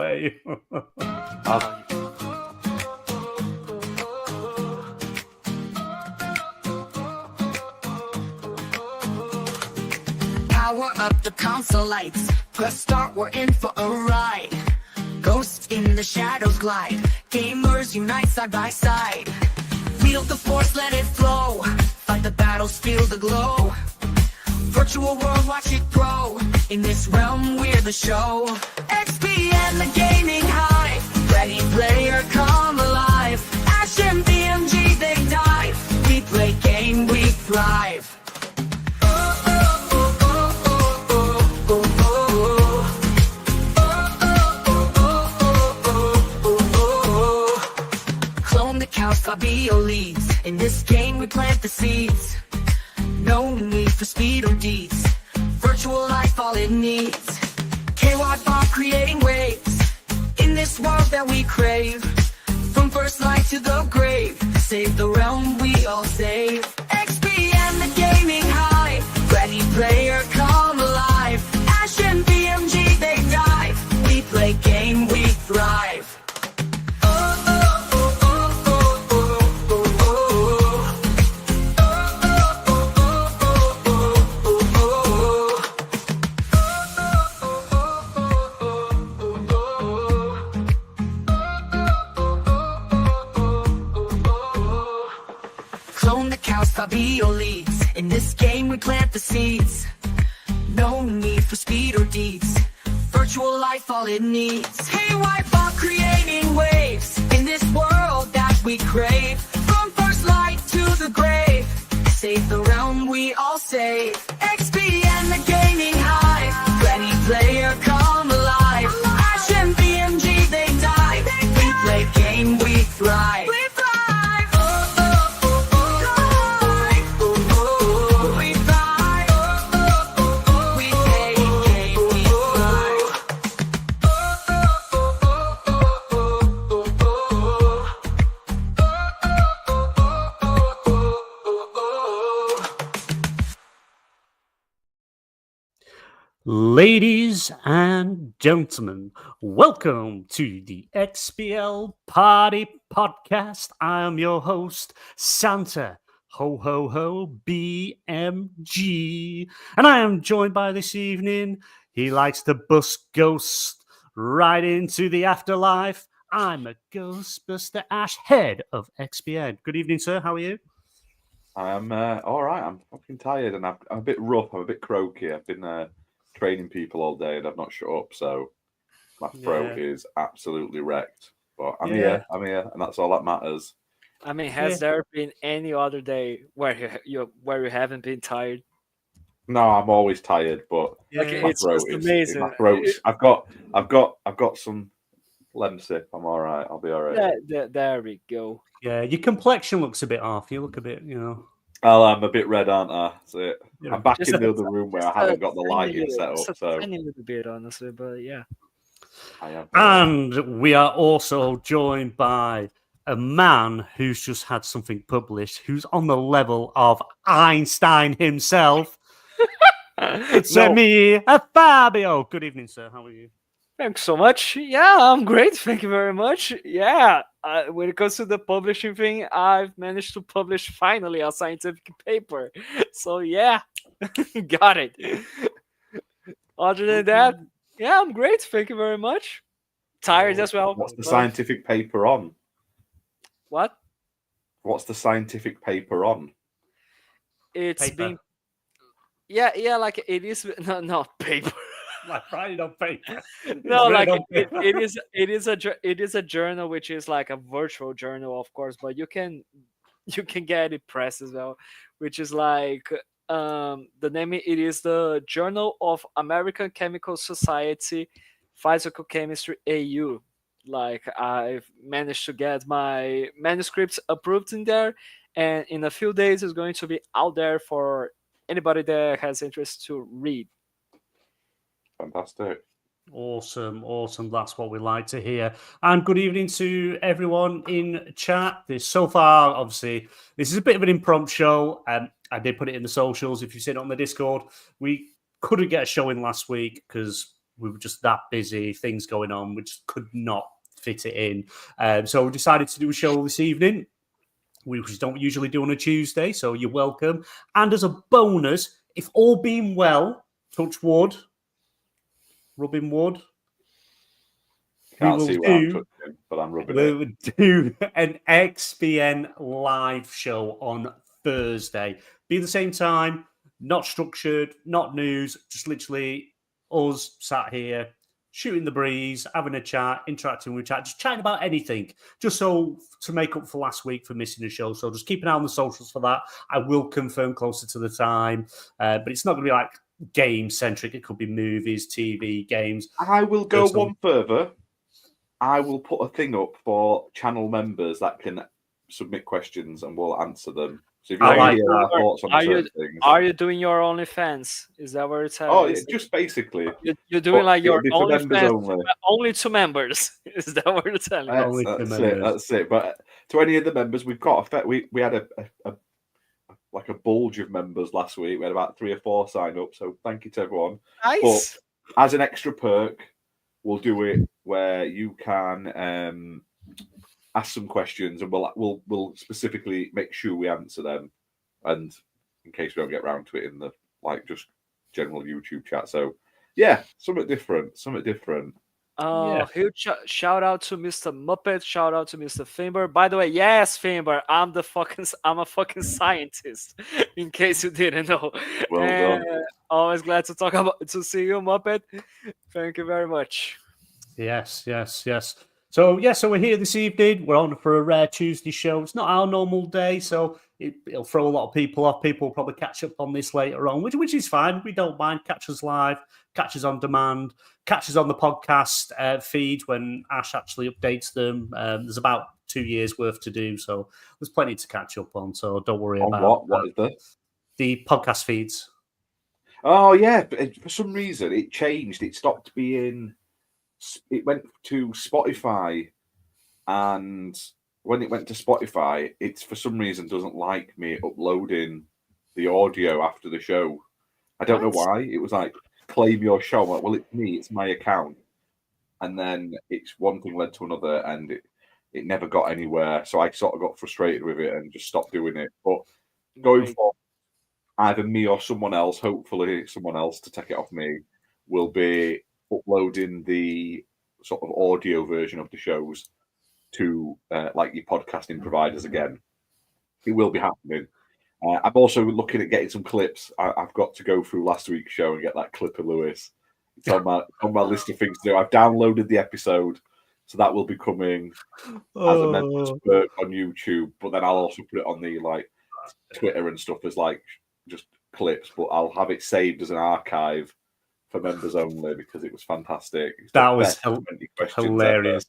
Power up the console lights. Press start, we're in for a ride. Ghosts in the shadows glide. Gamers unite side by side. Wield the force, let it flow. Fight the battles, feel the glow. Virtual world, watch it grow. In this realm, we're the show. XBL, the gaming high. Ready player, come alive. Ash and BMG, they dive. We play game, we thrive. Clone the cows, Fabio leads. In this game, we plant the seeds. No need for speed or deeds. Virtual life, all it needs. KY bomb creating waves. In this world that we crave. From first light to the grave. Save the realm, we all save. XBM, the gaming high. Ready player, come alive. Ash and BMG, they dive. We play game, we thrive. Fabio leads. In this game we plant the seeds. No need for speed or deeds. Virtual life, all it needs. Hey, wipe out creating waves. In this world that we crave. From first light to the grave. Save the realm, we all save. XP and the gaming high. Ready player, come alive. Ash and BMG, they dive. We play game, we thrive. Ladies and gentlemen, welcome to the XBL Party Podcast. I am your host, Santa, ho ho ho, BMG. And I am joined by this evening, he likes to bust ghosts right into the afterlife. I'm a Ghostbuster Ash, head of XBN. Good evening, sir. How are you? I'm all right. I'm fucking tired and I'm a bit rough. I'm a bit croaky. I've been training people all day and I've not shut up, so my throat is absolutely wrecked. But I'm here, and that's all that matters. I mean, has there been any other day where you haven't been tired? No, I'm always tired, but my throat is amazing. My throat. I've got some Lemsip. I'm all right. I'll be all right. There we go. Yeah, your complexion looks a bit off. You look a bit, Well, I'm a bit red, aren't I? That's it. Yeah. I'm back in the other room where I haven't got the lighting set up. So a little bit, honestly, but yeah. I am. And we are also joined by a man who's just had something published, who's on the level of Einstein himself. It's me, Fabio. Good evening, sir. How are you? Thanks so much. Yeah, I'm great. Thank you very much. Yeah, when it comes to the publishing thing, I've managed to publish finally a scientific paper. So yeah, got it. Other than that, yeah, I'm great. Thank you very much. Tired as well. What's the scientific paper on? What? What's the scientific paper on? It's been... Yeah, like it is... No, paper. Like writing on paper. No, like it is a journal which is like a virtual journal, of course, but you can get it pressed as well, which is like the name. It is the Journal of American Chemical Society, Physical Chemistry AU. Like I've managed to get my manuscripts approved in there, and in a few days it's going to be out there for anybody that has interest to read. Fantastic. Awesome. That's what we like to hear. And good evening to everyone in chat. So far, obviously, this is a bit of an impromptu show. I did put it in the socials. If you've seen it on the Discord, we couldn't get a show in last week because we were just that busy, things going on, we just could not fit it in. So we decided to do a show this evening. We just don't usually do on a Tuesday, so you're welcome. And as a bonus, if all being well, touch wood, rubbing wood, Can't see what I'm touching, but I'm rubbing it. we will do an XBN live show on Thursday. Be the same time, not structured, not news, just literally us sat here, shooting the breeze, having a chat, interacting with chat, just chatting about anything, just so to make up for last week for missing the show. So just keep an eye on the socials for that. I will confirm closer to the time, but it's not going to be like game-centric. It could be movies, TV, games. I will go one further. I will put a thing up for channel members that can submit questions and we'll answer them. So if you want to hear our thoughts on certain things. Are you doing your OnlyFans? Is that what it's happening? Oh, yeah, just basically. You're doing like your OnlyFans only to members. Is that what you're telling me? That's it. But to any of the members, we've got we had a bulge of members last week. We had about 3 or 4 sign up. So thank you to everyone. Nice. But as an extra perk, we'll do it where you can ask some questions, and we'll specifically make sure we answer them. And in case we don't get round to it in the just general YouTube chat. So yeah, something different. Huge shout out to Mr. Muppet. Shout out to Mr. Finber. By the way, yes, Finber, I'm a fucking scientist. In case you didn't know. Well done. Always glad to see you, Muppet. Thank you very much. Yes. So we're here this evening. We're on for a rare Tuesday show. It's not our normal day, so it'll throw a lot of people off. People will probably catch up on this later on, which is fine. We don't mind. Catch us live, catch us on demand, catch us on the podcast feed when Ash actually updates them. There's about 2 years worth to do, so there's plenty to catch up on. So don't worry about what is this? The podcast feeds. Oh yeah, for some reason it changed. It stopped being. It went to Spotify, and when it went to Spotify, it's for some reason doesn't like me uploading the audio after the show. I don't know why. It was like, claim your show. I'm like, well, it's me, it's my account. And then it's one thing led to another, and it never got anywhere. So I sort of got frustrated with it and just stopped doing it. But going forward, either me or someone else, hopefully someone else to take it off me, will be uploading the sort of audio version of the shows to your podcasting providers again. It will be happening. I'm also looking at getting some clips. I've got to go through last week's show and get that clip of Lewis. It's on my list of things to do. I've downloaded the episode, so that will be coming as a member's perk on YouTube. But then I'll also put it on the Twitter and stuff as just clips. But I'll have it saved as an archive for members only because it was fantastic. That was hilarious.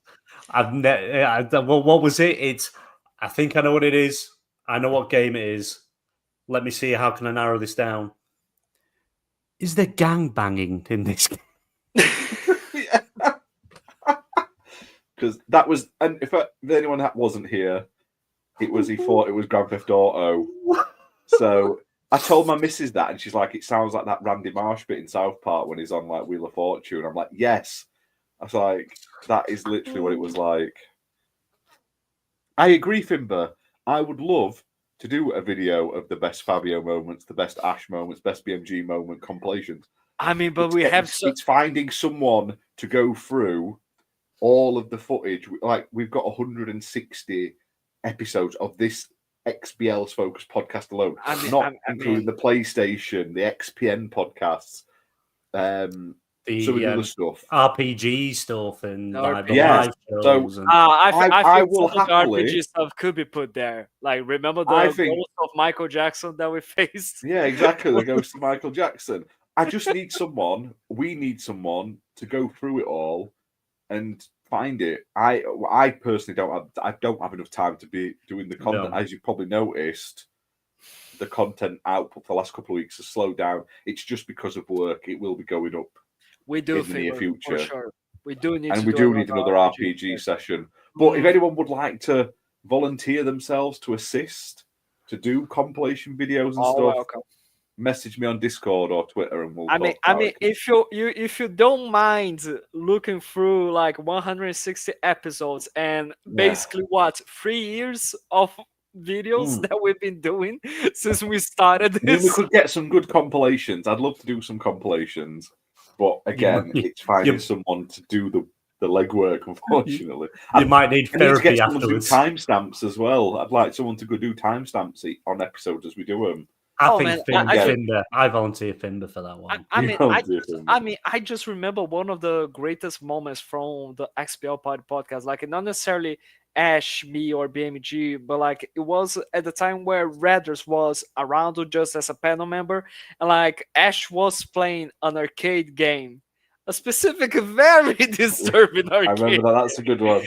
What was it? I think I know what it is. I know what game it is. Let me see. How can I narrow this down? Is there gang banging in this game? Because that was, and if anyone that wasn't here, he thought it was Grand Theft Auto. So I told my missus that, and she's like, it sounds like that Randy Marsh bit in South Park when he's on Wheel of Fortune. I'm like, yes. I was like, that is literally what it was like. I agree, Fimber. I would love to do a video of the best Fabio moments, the best Ash moments, best BMG moment compilations. I mean, but it's finding someone to go through all of the footage. We've got 160 episodes of this XBL's Focus podcast alone, including the PlayStation, the XPN podcasts, some of the other stuff, RPG stuff, and live shows. So I will happily. RPG stuff could be put there. Remember the ghost of Michael Jackson that we faced? Yeah, exactly. The ghost of Michael Jackson. I just need someone. We need someone to go through it all and find it. I personally don't have enough time to be doing the content. As you've probably noticed, the content output for the last couple of weeks has slowed down. It's just because of work. It will be going up. We do in the near future. For sure. We do need another RPG session. But if anyone would like to volunteer themselves to assist to do compilation videos and stuff, message me on Discord or Twitter, and we'll. I mean, if you don't mind looking through like 160 episodes and basically 3 years of videos that we've been doing since we started this. I mean, we could get some good compilations. I'd love to do some compilations, but again, it's finding someone to do the legwork. Unfortunately, you might need therapy to get afterwards. Timestamps as well. I'd like someone to go do timestamps on episodes as we do them. I think Finder. I volunteer Finder for that one. I mean, I just remember one of the greatest moments from the XBL Party Podcast. Like, not necessarily Ash, me, or BMG, but like it was at the time where Redders was around just as a panel member, and like Ash was playing an arcade game, a specific, very disturbing arcade. I remember that. That's a good one.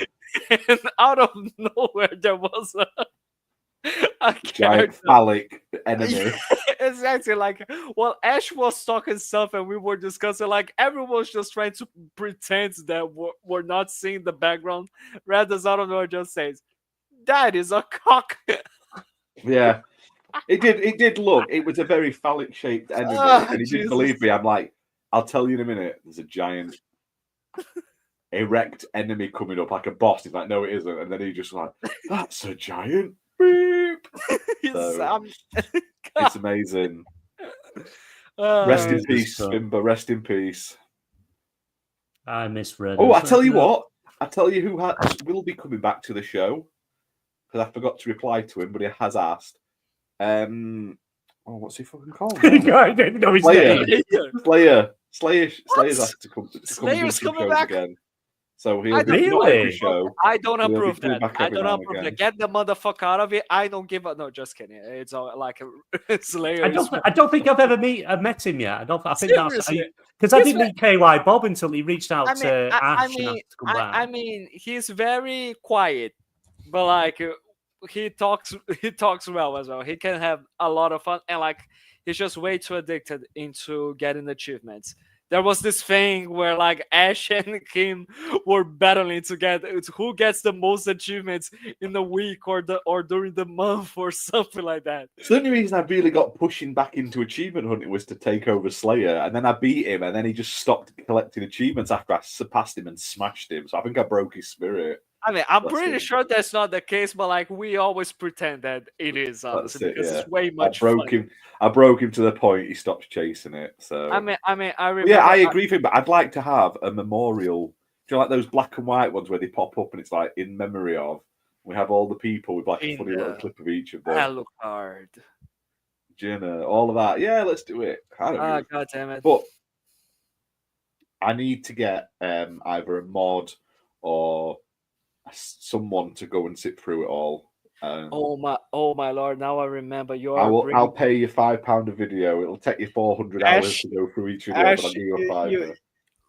And out of nowhere, there was a giant phallic enemy. Exactly. Like, well, Ash was talking stuff and we were discussing, like, everyone's just trying to pretend that we're not seeing the background. Rather, out of nowhere just says, "That is a cock." Yeah. It did look. It was a very phallic shaped enemy. And he didn't believe me. I'm like, I'll tell you in a minute. There's a giant erect enemy coming up like a boss. He's like, no, it isn't. And then he just like, that's a giant. Beep. So, it's amazing. Rest in peace, Fimber. Rest in peace. I miss Red. Oh, I tell you what. I tell you who will be coming back to the show, because I forgot to reply to him, but he has asked. What's he fucking called? I didn't know his name. Slayer's asked to come. Slayer's coming back again. So he'll be not every show. I don't approve that. I don't approve that. Get the motherfucker out of it. I don't give a no. Just kidding. It's all like a Slayer. I don't think I've ever met him yet. I think that's because I didn't meet KY Bob until he reached out to Ash to come back. I mean, he's very quiet, but like he talks well as well. He can have a lot of fun, and like he's just way too addicted into getting achievements. There was this thing where like Ash and Kim were battling together. It's who gets the most achievements in the week or during the month or something like that. So the only reason I really got pushing back into achievement hunting was to take over Slayer, and then I beat him, and then he just stopped collecting achievements after I surpassed him and smashed him. So I think I broke his spirit. I mean, I'm pretty sure that's not the case, but like we always pretend that it is, honestly, because it's way much fun. I broke him to the point he stopped chasing it. So I remember. Yeah, I agree with him, but I'd like to have a memorial. Do you like those black and white ones where they pop up and it's like in memory of? We have all the people with like a funny little clip of each of them. I look hard. Jenna, all of that. Yeah, let's do it. God damn it! But I need to get either a mod or someone to go and sit through it all. Oh my lord! Now I remember. I'll pay you £5 a video. It'll take you 400 hours to go through each video, but I'll give you a £5.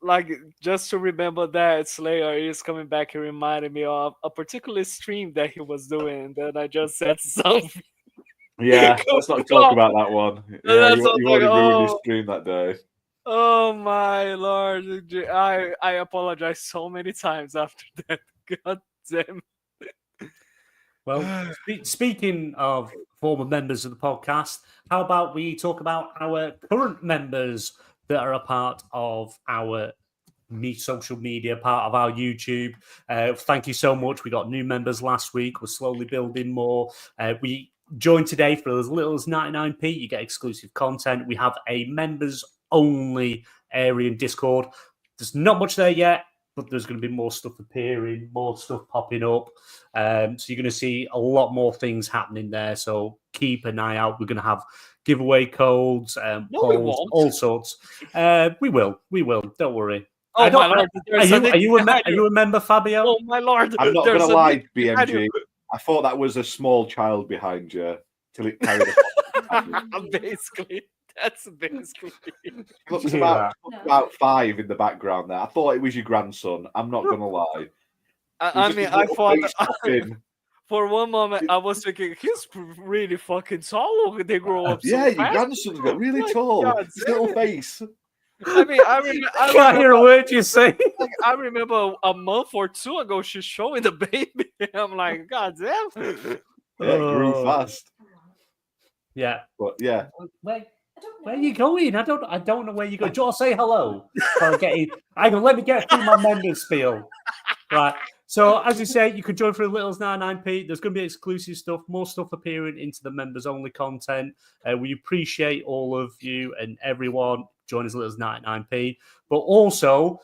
Like, just to remember that Slayer is coming back, he reminded me of a particular stream that he was doing, and then I just said something. Yeah, let's not talk about that one. Yeah, you already ruined his stream that day. Oh my lord! I apologize so many times after that. God damn. Well, speaking of former members of the podcast, how about we talk about our current members that are a part of our social media, part of our YouTube. Thank you so much. We got new members last week. We're slowly building more. We joined today for as little as 99p. You get exclusive content. We have a members-only area in Discord. There's not much there yet, but there's going to be more stuff appearing, more stuff popping up. So you're going to see a lot more things happening there. So keep an eye out. We're going to have giveaway codes, polls, all sorts. We will. Don't worry. Oh, my lord. Are you a member, Fabio? Oh, my lord. I'm not going to lie, BMG. I thought that was a small child behind you till it carried on. Basically. That's basically. Looks about 5 in the background there. I thought it was your grandson. I'm not gonna lie. I mean, I thought for one moment I was thinking he's really fucking tall. They grow up. Yeah, your grandson's got really tall. His little face. I mean, I can't hear a word you say. Like, I remember a month or two ago she's showing the baby. I'm like, God damn. Yeah, it grew fast. Yeah, but yeah. Where are you going? I don't know where you go. Do you want to say hello? Let me get through my members spiel. Right. So as you say, you can join for a little as 99p. There's going to be exclusive stuff, more stuff appearing into the members only content. We appreciate all of you and everyone join as little as 99p. But also,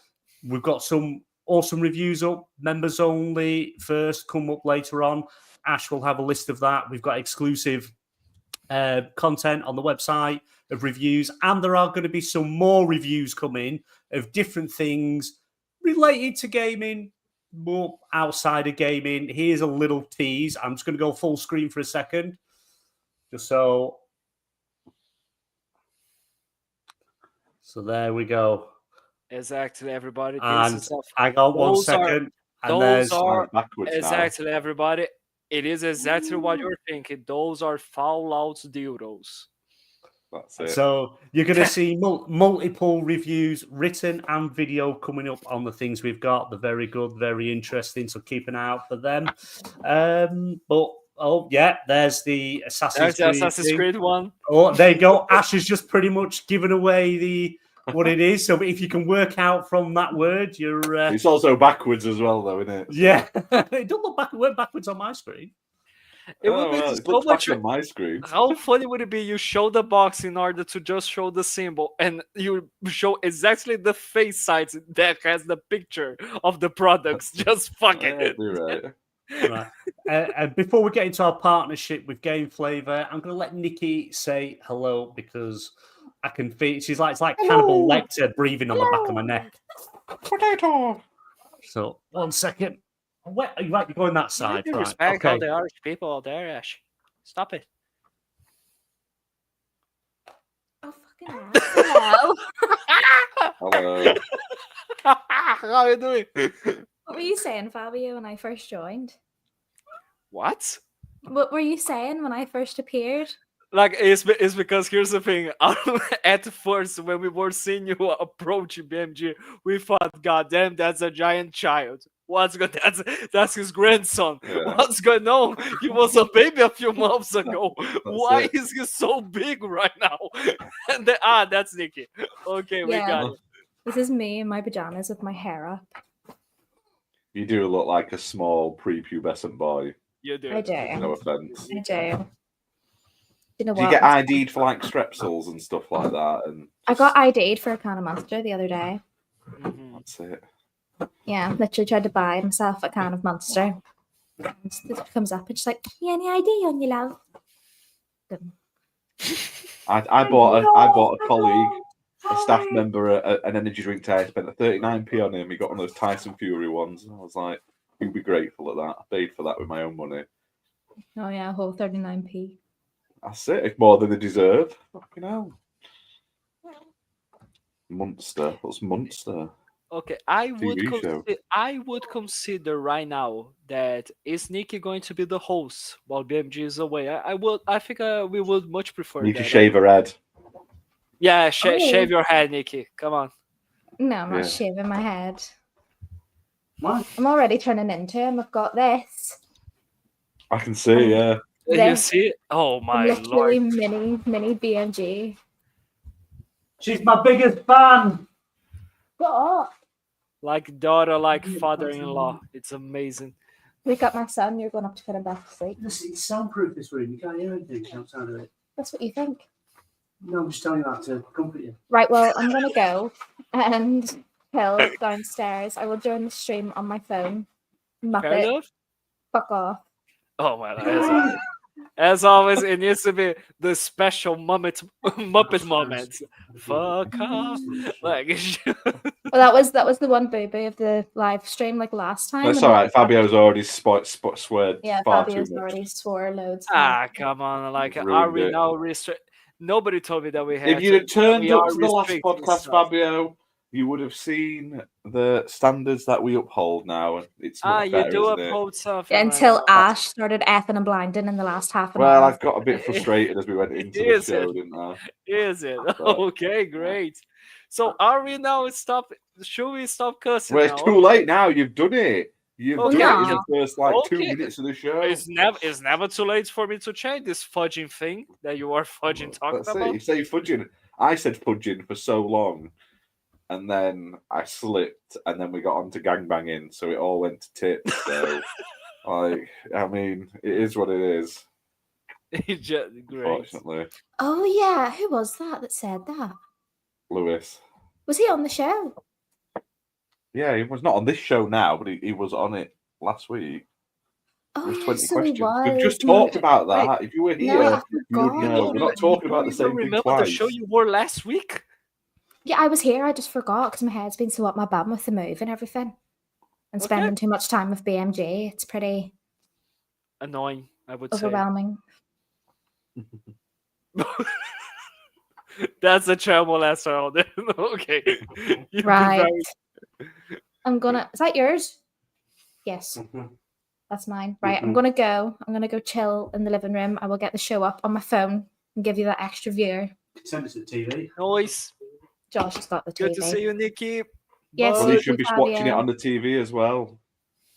we've got some awesome reviews up, members only first, come up later on. Ash will have a list of that. We've got exclusive content on the website of reviews, and there are going to be some more reviews coming of different things related to gaming, more outside of gaming. Here's a little tease. I'm just going to go full screen for a second, just so there we go. Exactly, everybody. And I got 1 second. Those are backwards exactly, everybody. It is exactly what you're thinking. Those are Fallout dildos. That's it. So you're going to see multiple reviews, written and video, coming up on the things we've got. They're very good, very interesting. So keep an eye out for them. There's the Assassin's Creed one. Oh, there you go. Ash has just pretty much given away what it is. So if you can work out from that word, you're. It's also backwards as well, though, isn't it? Yeah, it don't look backwards on my screen. It would be so much on my screen. How funny would it be? You show the box in order to just show the symbol, and you show exactly the face size that has the picture of the products. Just fuck it. Right. And before we get into our partnership with Game Flavor, I'm going to let Nikki say hello because I can feel it's like Cannibal Lecter breathing on the back of my neck. Potato. So 1 second. Where you might be going that side. Right. Respect all the Irish people out there, Ash. Stop it. Oh, fucking hell. Hello. How are you doing? What were you saying, Fabio, when I first joined? What? What were you saying when I first appeared? Like, it's because here's the thing. At first, when we were seeing you approach BMG, we thought, God damn, that's a giant child. What's good? That's his grandson. Yeah. What's going on? He was a baby a few months ago. Why is he so big right now? And that's Nikki. Okay, we got it. This is me in my pajamas with my hair up. You do look like a small prepubescent boy. You do. I do. No offense. I do. You know do you get ID'd for like strepsils and stuff like that? And I got ID'd for a can of Monster the other day. Mm-hmm. That's it. Yeah, literally tried to buy himself a can of Monster. And it comes up and she's like, "You any ID on you, love?" I bought a colleague, a staff member, an energy drink today. I spent a 39p on him. He got one of those Tyson Fury ones. And I was like, you'd be grateful at that. I paid for that with my own money. Oh yeah, a whole 39p. That's it. It's more than they deserve. Fucking hell. Monster. What's Monster? Okay, I would consider right now that is Nikki going to be the host while BMG is away. I think we would much prefer. You can shave her head. Yeah, shave your head, Nikki. Come on. No, I'm not shaving my head. What? I'm already turning into him. I've got this. I can see, yeah. You see? Oh my literally lord! Mini BMG. She's my biggest fan. What? Like daughter, like father-in-law. It's amazing. Wake up my son. You're going up to put him back to sleep. It's soundproof, this room. You can't hear anything outside of it. That's what you think. No, I'm just telling you that to comfort you. Right, well, I'm going to go and chill downstairs. I will join the stream on my phone. Muppet. Fuck off. Oh my god. As always, it needs to be the special Muppet moment. Fuck off. Like, well, that was the one boo-boo of the live stream like last time. That's all right. Fabio's already sweared. Yeah, Fabio's already swore loads. Come on. Like, are we now Nobody told me that we had. If you'd have turned up to the last podcast, Fabio, you would have seen the standards that we uphold now. It's much better, you do uphold something. Yeah, until Ash started effing and blinding in the last half an hour. Well, I got a bit frustrated as we went into the show, didn't I? Is it? Okay, great. So are we now should we stop cussing? Well, it's too late now. You've done it. You've Okay. done it in the first 2 Okay. minutes of the show. It's never too late for me to change this fudging thing that you are talking Let's see. about. You say fudging. I said fudging for so long, and then I slipped, and then we got on to gangbanging, so it all went to tips. So, it is what it is. Great. Unfortunately, Oh yeah, who was that said that? Lewis. Was he on the show? Yeah, he was not on this show now, but he was on it last week. Oh, It was yeah, 20 so questions. he was. We've just talked about that. Wait. If you were No, I here, you would forgot. know. We're not talking about the You same thing remember twice. the show you were last week? Yeah, I was here. I just forgot because my head's been so up my bum with the move and everything. And spending too much time with BMG. It's pretty Annoying, I would say. overwhelming. That's a terrible answer. Okay. You Right. very- I'm gonna. Is that yours? Yes, that's mine. Right. I'm gonna go chill in the living room. I will get the show up on my phone and give you that extra viewer. Send it to the TV. Noise. Josh has got the TV. Good to see you, Nikki. Yes, Well, Bye. you should be watching it on the TV as well.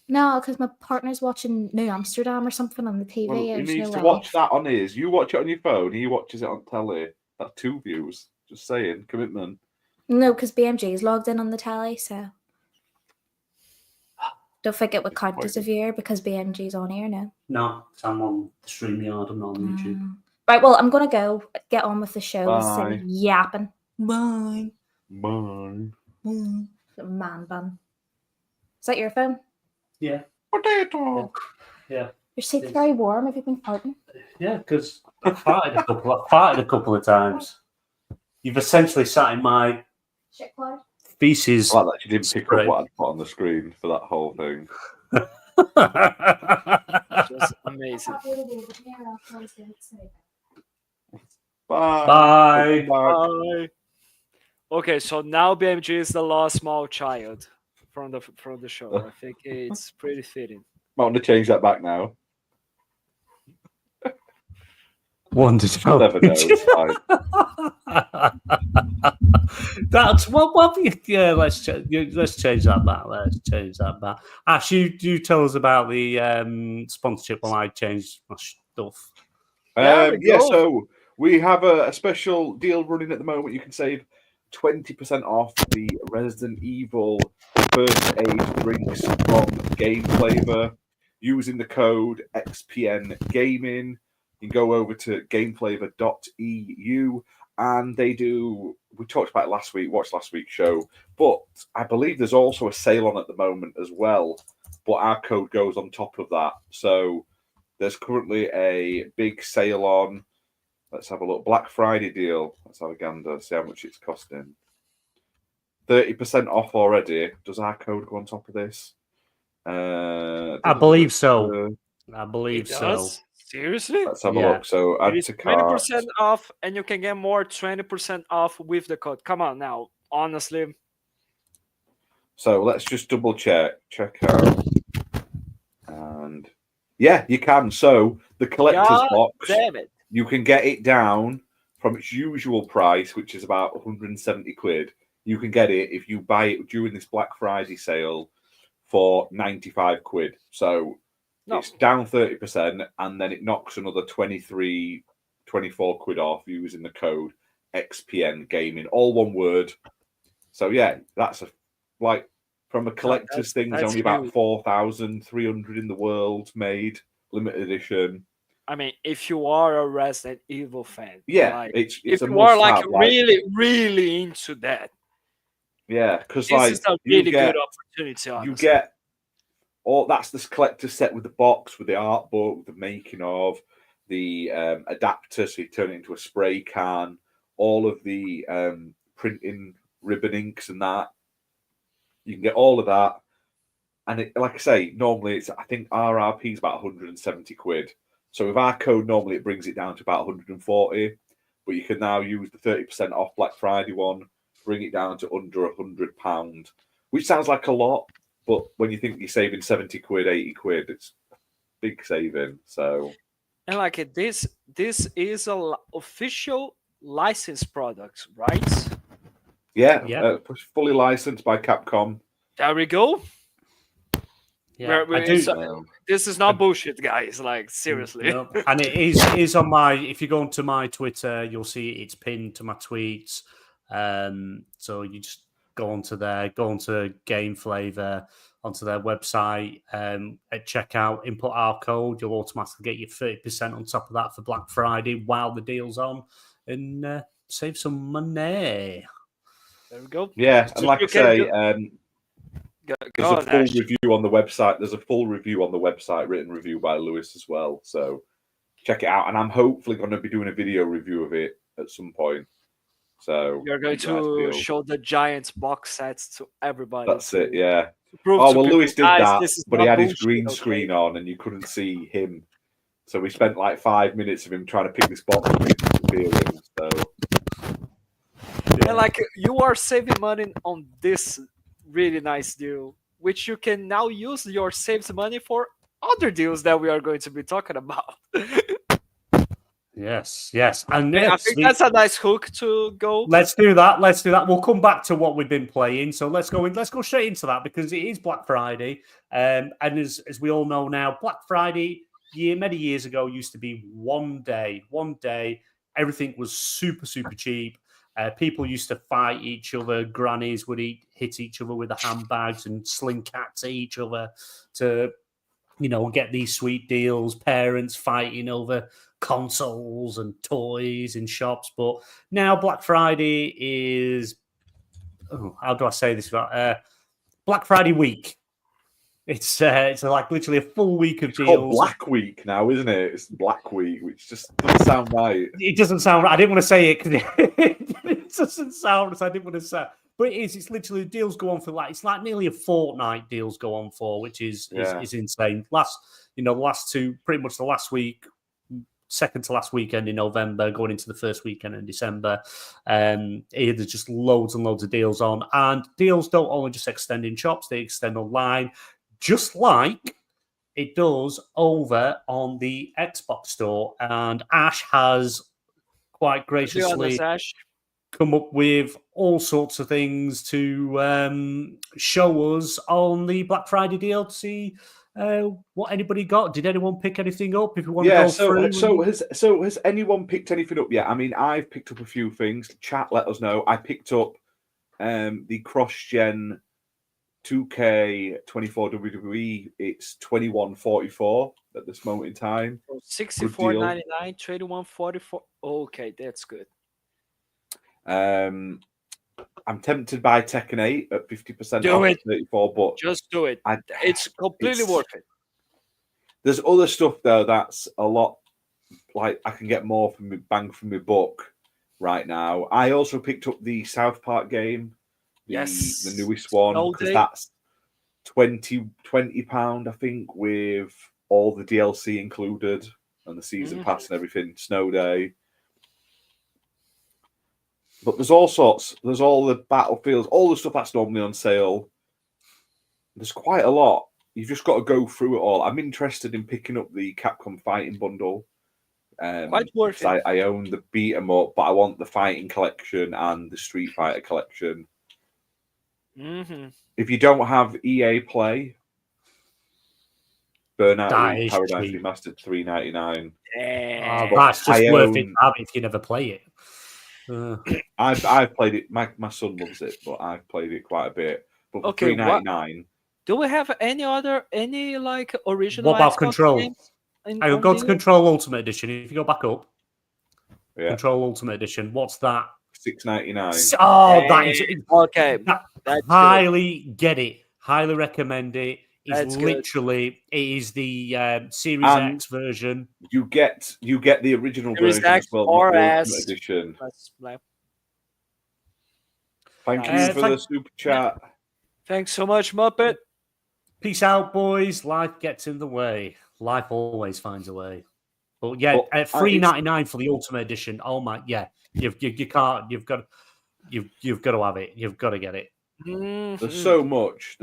No, because my partner's watching New Amsterdam or something on the TV. Well, he There's needs no to way. watch that on his. You watch it on your phone. He watches it on telly. That's 2 views. Just saying, commitment. No, because BMG is logged in on the telly, so don't think it would count as a viewer because BMG's on here now. No, I'm on StreamYard. I'm not on YouTube. Right, well, I'm gonna go get on with the show instead Bye. of yapping. Bye. Bye. Man bun. Is that your phone? Yeah. Potato. Yeah. Your seat's very warm. Have you been farting? Yeah, because I farted a couple of times. You've essentially sat in my Shit cloud. feces. I like that you didn't pick Spray. up what I'd put on the screen for that whole thing. Just amazing. Bye. Bye. Bye. Okay, so now BMG is the lost small child from the show. I think it's pretty fitting. Might want to change that back now. Wonder You'll never know. It's fine. That's well, yeah. Let's change that back. Let's change that back. Ash, you tell us about the sponsorship while I change my stuff. There we go. So we have a special deal running at the moment. You can save 20% off the Resident Evil First Aid drinks from Game Flavor using the code XPN Gaming. You can go over to gameflavor.eu and they do. We talked about it last week. Watched last week's show, but I believe there's also a sale on at the moment as well. But our code goes on top of that. So there's currently a big sale on. Let's have a look. Black Friday deal. Let's have a gander. See how much it's costing. 30% off already. Does our code go on top of this? I believe so. I believe It so. does? Seriously? Let's have a Yeah. look. So It add is to cart. 20% off, and you can get more 20% off with the code. Come on now, honestly. So let's just double check. Check out. And yeah, you can. So the collector's God box, damn it. you can get it down from its usual price, which is about 170 quid. You can get it if you buy it during this Black Friday sale for 95 quid. So No. it's down 30%, and then it knocks another 23, 24 quid off using the code XPN Gaming, all one word. So yeah, that's from a collector's thing. There's that's only about huge. 4,300 in the world made, limited edition. I mean, if you are a Resident Evil fan, Yeah, like, it's if a you are like must-have, really, really into that, yeah, because this like is a you really get good opportunity. Honestly. you get all that's this collector set with the box, with the art book, the making of, the adapter, so you turn it into a spray can, all of the printing ribbon inks and that. You can get all of that, and it, like I say, normally it's I think RRP is about 170 quid. So with our code, normally it brings it down to about 140, but you can now use the 30% off Black Friday one, bring it down to under £100, which sounds like a lot, but when you think you're saving 70 quid, 80 quid, it's a big saving. So, and like this is a official licensed product, right? yeah, Yeah. fully licensed by Capcom. There we go. Yeah, We're- I do. This is not bullshit, guys. Like seriously. No, and it is on my. If you go onto my Twitter, you'll see it's pinned to my tweets. So you just go onto Game Flavor, onto their website, at checkout, input our code. You'll automatically get your 30% on top of that for Black Friday while the deal's on, and save some money. There we go. Yeah, and So like I you can say, Go there's on, a full Ash. review on the website. There's a full review on the website, written review by Lewis as well. So check it out. And I'm hopefully going to be doing a video review of it at some point. So You're going you guys to feel- show the Giants box sets to everybody. That's it, yeah. to prove Oh to well, people, Lewis did "Guys, that, this is but he not had his bullshit, green okay?" screen on, and you couldn't see him. So we spent like 5 minutes of him trying to pick this box and it's disappearing. So And like you are saving money on this really nice deal, which you can now use your saved money for other deals that we are going to be talking about. Yes, and I think that's a nice hook to go. Let's do that. We'll come back to what we've been playing. So let's go straight into that because it is Black Friday. And as we all know now, Black Friday many years ago used to be one day. Everything was super, super cheap. People used to fight each other. Grannies would hit each other with the handbags and sling cats at each other to, get these sweet deals. Parents fighting over consoles and toys in shops. But now Black Friday is, how do I say this? Black Friday week. It's like literally a full week of deals. it's called Black Week now, isn't it? It's Black Week, which just doesn't sound right. It doesn't sound right. I didn't want to say it because it doesn't sound. So I didn't want to say. But it is. It's literally deals go on for it's like nearly a fortnight. Deals go on for, which is insane. Last two, pretty much the last week, second to last weekend in November, going into the first weekend in December. There's just loads and loads of deals on, and deals don't only just extend in shops; they extend online, just like it does over on the Xbox store. And Ash has quite graciously come up with all sorts of things to show us on the Black Friday deal to see what anybody got. Did anyone pick anything up? If you want to go through. So has anyone picked anything up yet? I mean, I've picked up a few things. Chat, let us know. I picked up the cross-gen 2K 24 WWE. It's $21.44 at this moment in time. $64.99, $21.44. Okay, that's good. I'm tempted by Tekken 8 at 50% Do off it. 34, but Just do it. It's completely worth it. There's other stuff though that's a lot like I can get more from my bang from my buck right now. I also picked up the South Park game, the newest one, because that's £20, I think, with all the DLC included and the season pass and everything. Snow Day. But there's all sorts. There's all the Battlefields, all the stuff that's normally on sale. There's quite a lot. You've just got to go through it all. I'm interested in picking up the Capcom Fighting Bundle. Quite worth it. I own the beat 'em up, but I want the Fighting Collection and the Street Fighter Collection. Mm-hmm. If you don't have EA Play, Burnout That Elite is Paradise cheap. Remastered $3.99. That's just worth it if you never play it. I've played it. My son loves it, but I've played it quite a bit. But for $3.99. Do we have any like original? What about Xbox Control? games I'll go to Control Ultimate Edition. If you go back up, Yeah. Control Ultimate Edition. What's that? $6.99. Oh, that is Okay. That's highly get it. Highly recommend it. It's That's good. literally it is the Series And X version. You get the original Series version X as well, or not the S. Ultimate Edition. good. Thank you for the super chat. Thanks so much, Muppet. Peace out, boys. Life gets in the way. Life always finds a way. But yeah, Well, at $3.99 for the Ultimate Edition. Oh my, yeah. You can't. You've got to have it. You've got to get it. Mhm. There's so much.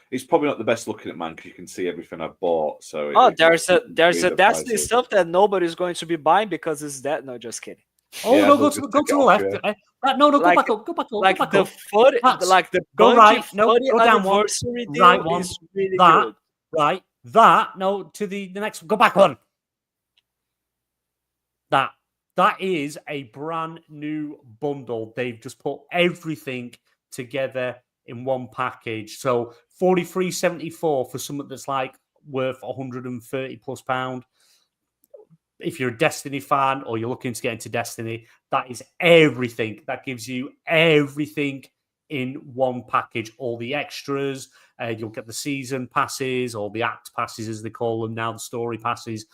It's probably not the best looking at man because you can see everything I've bought. So There's a the Destiny prices. stuff that nobody's going to be buying because it's that. No, just kidding. Oh Yeah, no, they'll go just to take it the off, left. yeah. No, go Like- back up. Go back up. Like go back the up. foot, That's- like the go Bungie right. No, 40 go down one. anniversary deal Right one. is really That. good. right. To the next one. Go back one. That is a brand new bundle. They've just put everything together in one package. So $43.74 for something that's like worth £130+ if you're a Destiny fan or you're looking to get into Destiny, that is everything. That gives you everything in one package. All the extras, you'll get the season passes or the act passes, as they call them now, the story passes.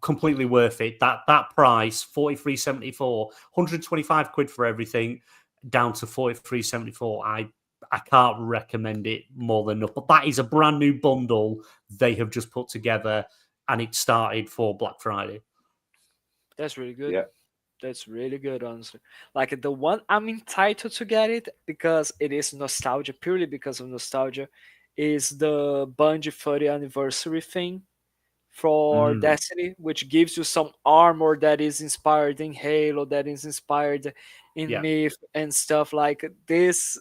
Completely worth it. That price, £43.74, £125 for everything, down to £43.74. I can't recommend it more than enough. But that is a brand new bundle they have just put together, and it started for Black Friday. That's really good. Yeah. That's really good, honestly. Like the one I'm entitled to get it because it is nostalgia, purely because of nostalgia, is the Bungie 30th anniversary thing for Destiny, which gives you some armor that is inspired in Halo, that is inspired in Myth and stuff like this.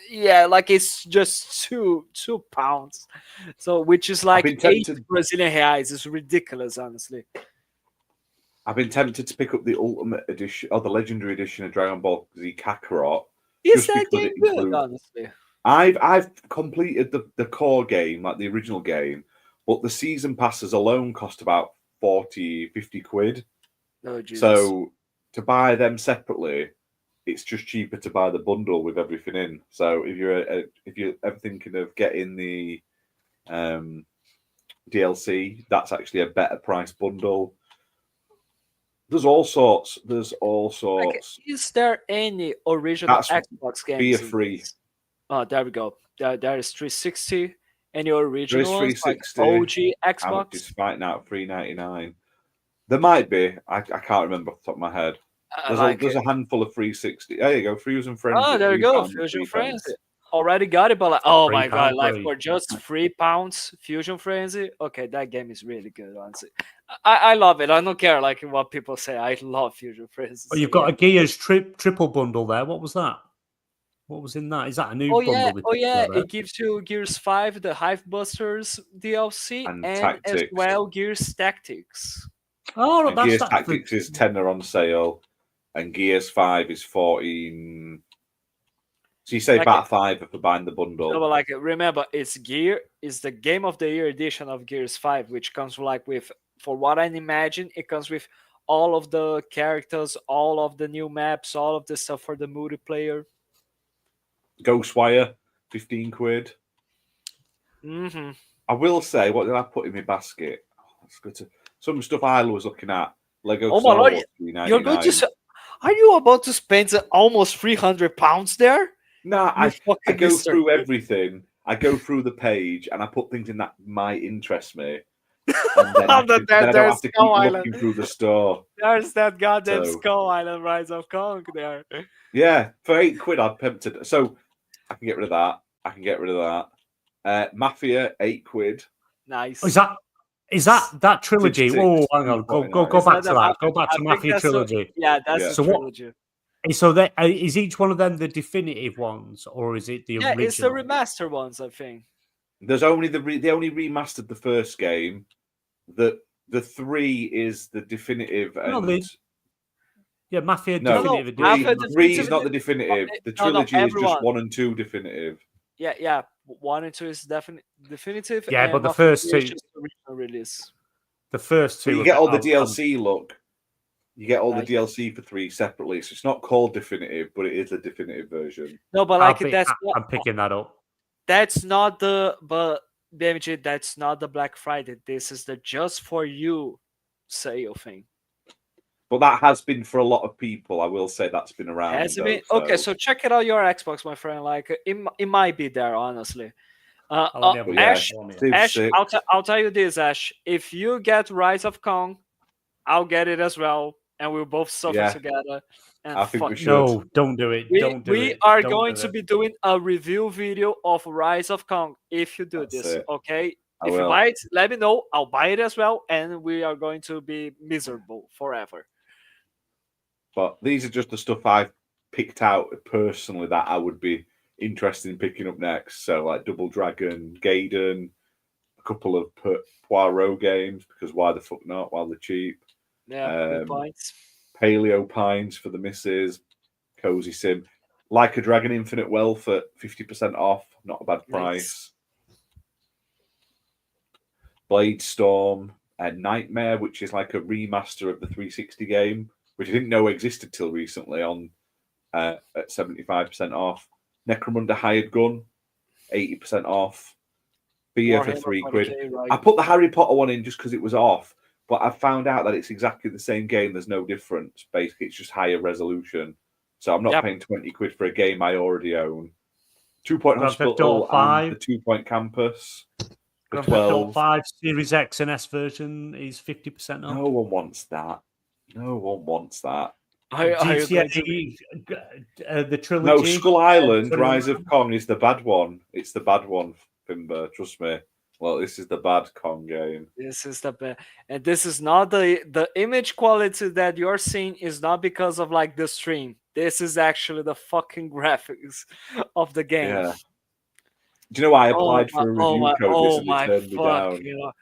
Yeah, like it's just £2. So which is like 8 Brazilian reais. It's ridiculous, honestly. I've been tempted to pick up the Ultimate Edition or the Legendary Edition of Dragon Ball Z Kakarot. Is that game good, honestly? I've completed the core game, like the original game, but the season passes alone cost about 50 quid. Oh, Jesus. So to buy them separately, it's just cheaper to buy the bundle with everything in. So if you're ever thinking of getting the DLC, that's actually a better price bundle. There's all sorts. Like, is there any original Xbox games? Be free. Oh, there we go. There is 360. Any original ones, 360. Like OG Xbox? It's right now at $3.99. There might be. I can't remember off the top of my head. There's a handful of 360. There you go. Fusion Frenzy. Oh, there you go. Fusion Frenzy. Already got it, but like, oh my god, like for just £3, Fusion Frenzy. Okay, that game is really good, honestly. I love it. I don't care like what people say. I love Fusion Frenzy. Well, you've got a Gears triple bundle there. What was that? What was in that? Is that a new bundle? It gives you Gears 5, the Hive Busters DLC, and as well Gears Tactics. Oh, that's Gears Tactics is $10 on sale, and Gears 5 is $14. So you say like about $5 for buying the bundle. No, but like remember, it's the Game of the Year edition of Gears 5, which comes like with, for what I imagine, it comes with all of the characters, all of the new maps, all of the stuff for the multiplayer. Ghostwire, 15 quid. Mm-hmm. I will say, what did I put in my basket? Let's go to some stuff I was looking at. Lego Star Wars, you're going to. Are you about to spend almost £300 there? No, I go through everything. I go through the page and I put things in that might interest me. And then I don't have to keep looking through the store. There's that goddamn Skull Island Rise of Kong there. Yeah, for £8 I'm tempted. So I can get rid of that. Mafia, £8. Nice. Is that trilogy? Oh, hang on. Go back to that. Go back to Mafia trilogy. That's the trilogy. So is each one of them the definitive ones, or is it the original? Yeah, it's the remaster ones, I think. There's only they only remastered the first game. The 3 is the definitive. Mafia definitive edition. 3 is not the definitive. The trilogy is just 1 and 2 definitive. Yeah. 1 and 2 is definitive. Yeah, but the first 2 is the original release. The first 2. But you get all the DLC. Look, you get all the DLC for 3 separately, so it's not called definitive, but it is the definitive version. No, but like I'm picking that up. That's not the BMG. That's not the Black Friday. This is the just for you sale thing. But that has been for a lot of people. I will say that's been around. Has it been? Okay, so check it out your Xbox, my friend. Like it might be there, honestly. Ash, I'll tell you this, Ash. If you get Rise of Kong, I'll get it as well, and we'll both suffer together. And I think we should. No, don't do it. We are going to be doing a review video of Rise of Kong if you do this, okay? If you buy it, let me know. I'll buy it as well, and we are going to be miserable forever. But these are just the stuff I've picked out personally that I would be interested in picking up next. So like Double Dragon, Gaiden, a couple of Poirot games, because why the fuck not while they're cheap. Yeah, good points. Paleo Pines for the misses, Cozy Sim, Like a Dragon Infinite Wealth at 50% off, not a bad price. Blade Storm, Nightmare, which is like a remaster of the 360 game, which I didn't know existed till recently, on at 75% off. Necromunda Hired Gun, 80% off. Beer for £3. Right? I put the Harry Potter one in just because it was off, but I found out that it's exactly the same game. There's no difference. Basically, it's just higher resolution. So I'm not paying £20 for a game I already own. 2 Point Hospital and the 2 Point Campus. Grand Theft Auto 5 Series X and S version is 50% off. No one wants that. No one wants that. GTA, the trilogy. No, Skull Island, Rise of Kong is the bad one. It's the bad one, Fimber. Trust me. Well, this is the bad Kong game. This is the bad, and this is not the image quality that you're seeing is not because of like the stream. This is actually the fucking graphics of the game. Yeah. Do you know why I applied for a review code and it turned me down? You know.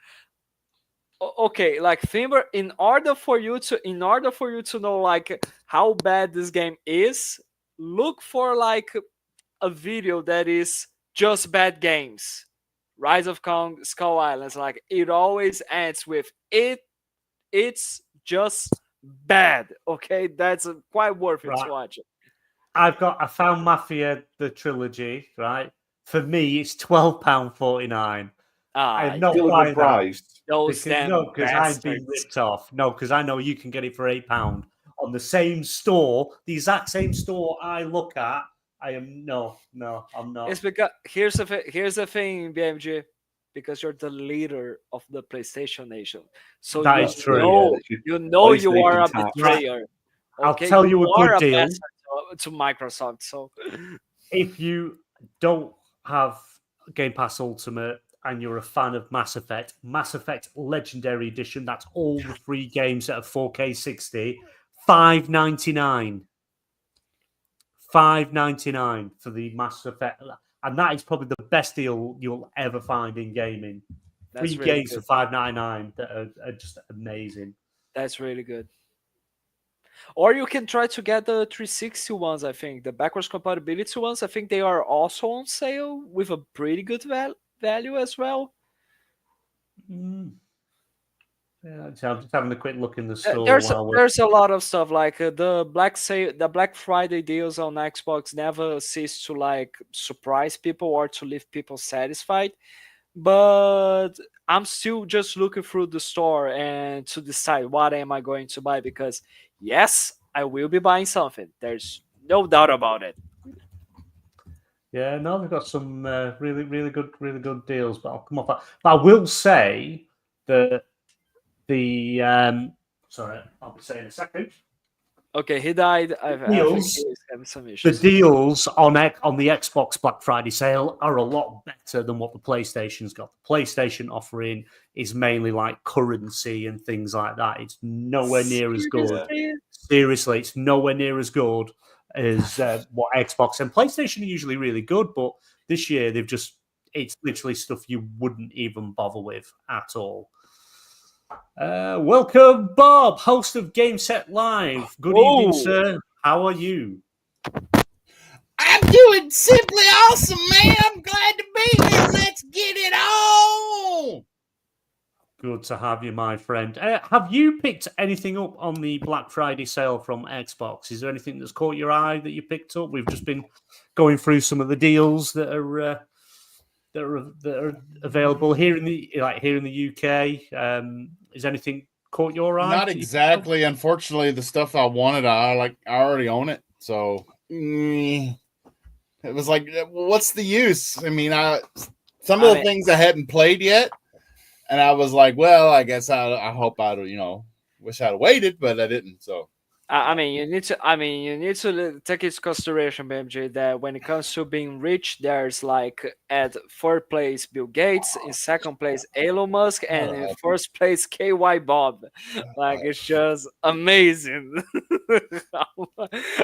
Okay, like Fimber, in order for you to know like how bad this game is, look for like a video that is just bad games. Rise of Kong, Skull Islands, like it always ends with it's just bad. Okay, that's quite worth it to watch it. I found Mafia the trilogy, right? For me, it's £12.49. I'm not buying that. Because I'm being ripped off. No, because I know you can get it for £8 on the same store, the exact same store I look at. I'm not. It's because here's the thing, BMG, because you're the leader of the PlayStation Nation. So that is true. You are a betrayer. I'll tell you a good deal to Microsoft. So if you don't have Game Pass Ultimate and you're a fan of Mass Effect Legendary Edition, that's all the free games that are 4K 60, $5.99. $5.99 for the Mass Effect, and that is probably the best deal you'll ever find in gaming. That's free games for $5.99 that are just amazing. That's really good. Or you can try to get the 360 ones. I think the backwards compatibility ones. I think they are also on sale with a pretty good value as well. Yeah, I'm just having a quick look in the store. There's a lot of stuff like the Black Friday deals on Xbox never cease to like surprise people or to leave people satisfied. But I'm still just looking through the store and to decide what am I going to buy, because yes, I will be buying something. There's no doubt about it. Yeah, no, they've got some really good deals, but I'll come off that. But I will say that sorry, I'll be saying a second. Okay, he died. I think he's having some issues. The deals on the Xbox Black Friday sale are a lot better than what the PlayStation's got. The PlayStation offering is mainly like currency and things like that. It's nowhere near as good. Seriously, it's nowhere near as good as what Xbox and PlayStation are usually really good, but this year it's literally stuff you wouldn't even bother with at all. Welcome, Bob, host of Game Set Live. Good evening, sir. How are you? I'm doing simply awesome, man. I'm glad to be here. Let's get it on. Good to have you, my friend. Have you picked anything up on the Black Friday sale from Xbox? Is there anything that's caught your eye that you picked up? We've just been going through some of the deals that are available here in the UK. Is anything caught your eye? Not exactly. Unfortunately, the stuff I wanted, I already own it. So it was like, what's the use? I mean, some of the things I hadn't played yet, and I was like, well, I guess I hope wish I'd waited, but I didn't. So I mean, you need to. I mean, you need to take into consideration, BMJ, that when it comes to being rich, there's like at third place Bill Gates, in second place Elon Musk, and in first place KY Bob. Like it's just amazing.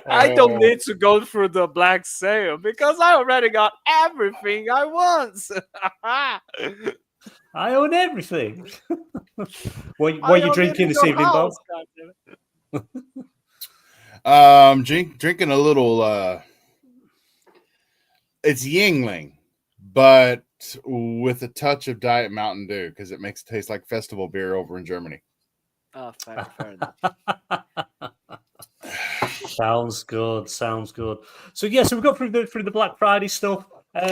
I don't need to go through the black sale because I already got everything I want. I own everything. What are you drinking this evening, Bob? Drinking a little. It's Yingling, but with a touch of Diet Mountain Dew because it makes it taste like festival beer over in Germany. Oh, fair enough. Sounds good. Sounds good. So yeah, so we've got through the Black Friday stuff.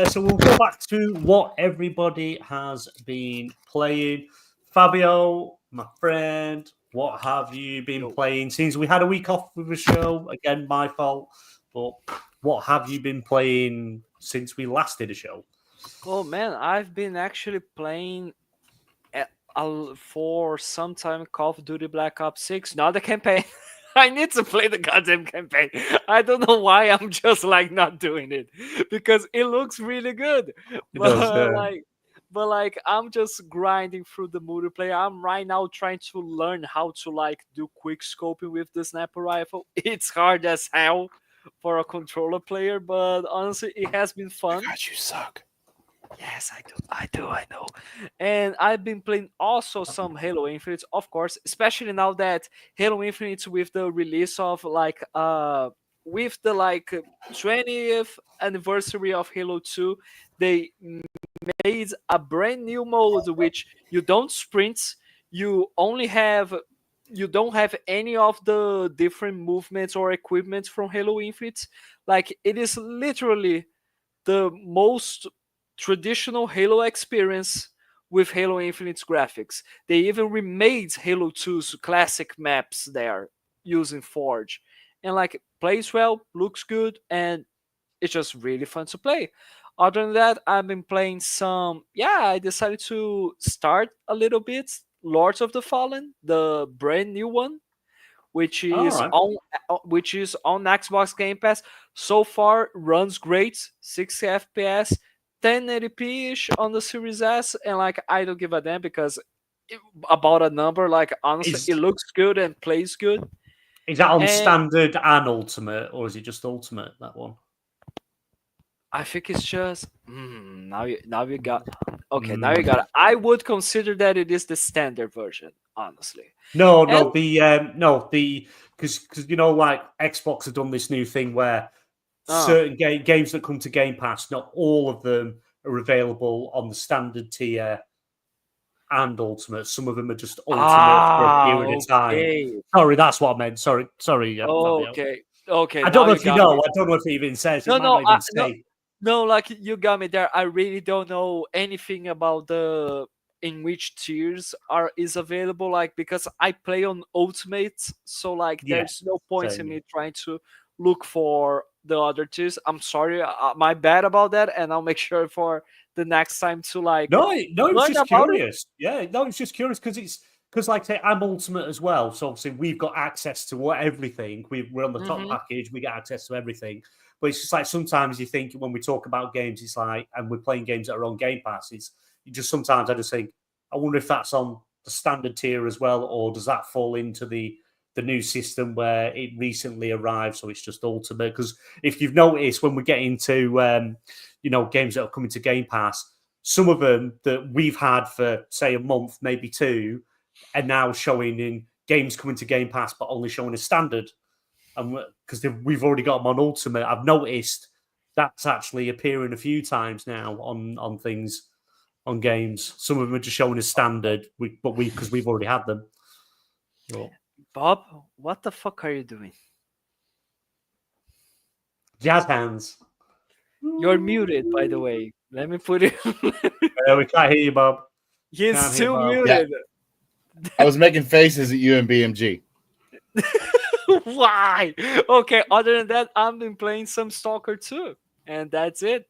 So we'll go back to what everybody has been playing. Fabio, my friend, what have you been playing? Since we had a week off with the show, again, my fault. But what have you been playing since we last did a show? Oh man, I've been actually playing for some time Call of Duty Black Ops 6, not the campaign. I need to play the goddamn campaign. I don't know why I'm just like not doing it because it looks really good. But I'm just grinding through the multiplayer. I'm right now trying to learn how to like do quick scoping with the sniper rifle. It's hard as hell for a controller player, but honestly, it has been fun. God, you suck. Yes, I know. And I've been playing also some Halo Infinite, of course, especially now that Halo Infinite with the release of with the 20th anniversary of Halo 2, they made a brand new mode which you don't sprint, you don't have any of the different movements or equipment from Halo Infinite. Like it is literally the most traditional Halo experience with Halo Infinite's graphics. They even remade Halo 2's classic maps there using Forge. And like plays well, looks good, and it's just really fun to play. Other than that, I've been playing I decided to start a little bit Lords of the Fallen, the brand new one, which is on Xbox Game Pass. So far runs great, 60 FPS, 1080p-ish on the Series S, and like I don't give a damn because about a number, like honestly, it looks good and plays good. Is that on standard and ultimate, or is it just ultimate, that one? I think it's just now you got it. I would consider that it is the standard version, honestly. Because you know, like Xbox have done this new thing where certain games that come to Game Pass, not all of them are available on the standard tier and ultimate. Some of them are just ultimate for a period of time. Sorry, that's what I meant. Sorry. Okay. I don't know if you know. I don't know if it even says. No, like you got me there. I really don't know anything about in which tiers is available. Like because I play on ultimate, so like there's no point in me trying to look for the other tiers. I'm sorry, my bad about that, and I'll make sure for the next time to like. No, it's just curious. It's just curious because like say I'm ultimate as well, so obviously we've got access to everything. We're on the top package, we get access to everything. But it's just like sometimes you think when we talk about games, it's like, and we're playing games that are on Game Pass, sometimes I just think, I wonder if that's on the standard tier as well, or does that fall into the new system where it recently arrived, so it's just ultimate? Because if you've noticed, when we get into games that are coming to Game Pass, some of them that we've had for say a month, maybe two, are now showing in games coming to Game Pass, but only showing as standard. And because we've already got them on ultimate, I've noticed that's actually appearing a few times now on things, on games. Some of them are just showing as standard, because we've already had them. So. Bob, what the fuck are you doing? Jazz hands. You're muted, by the way. Let me put it. We can't hear you, Bob. He's still muted. Yeah. I was making faces at you and BMG. Why? Okay, other than that, I've been playing some Stalker 2, and that's it.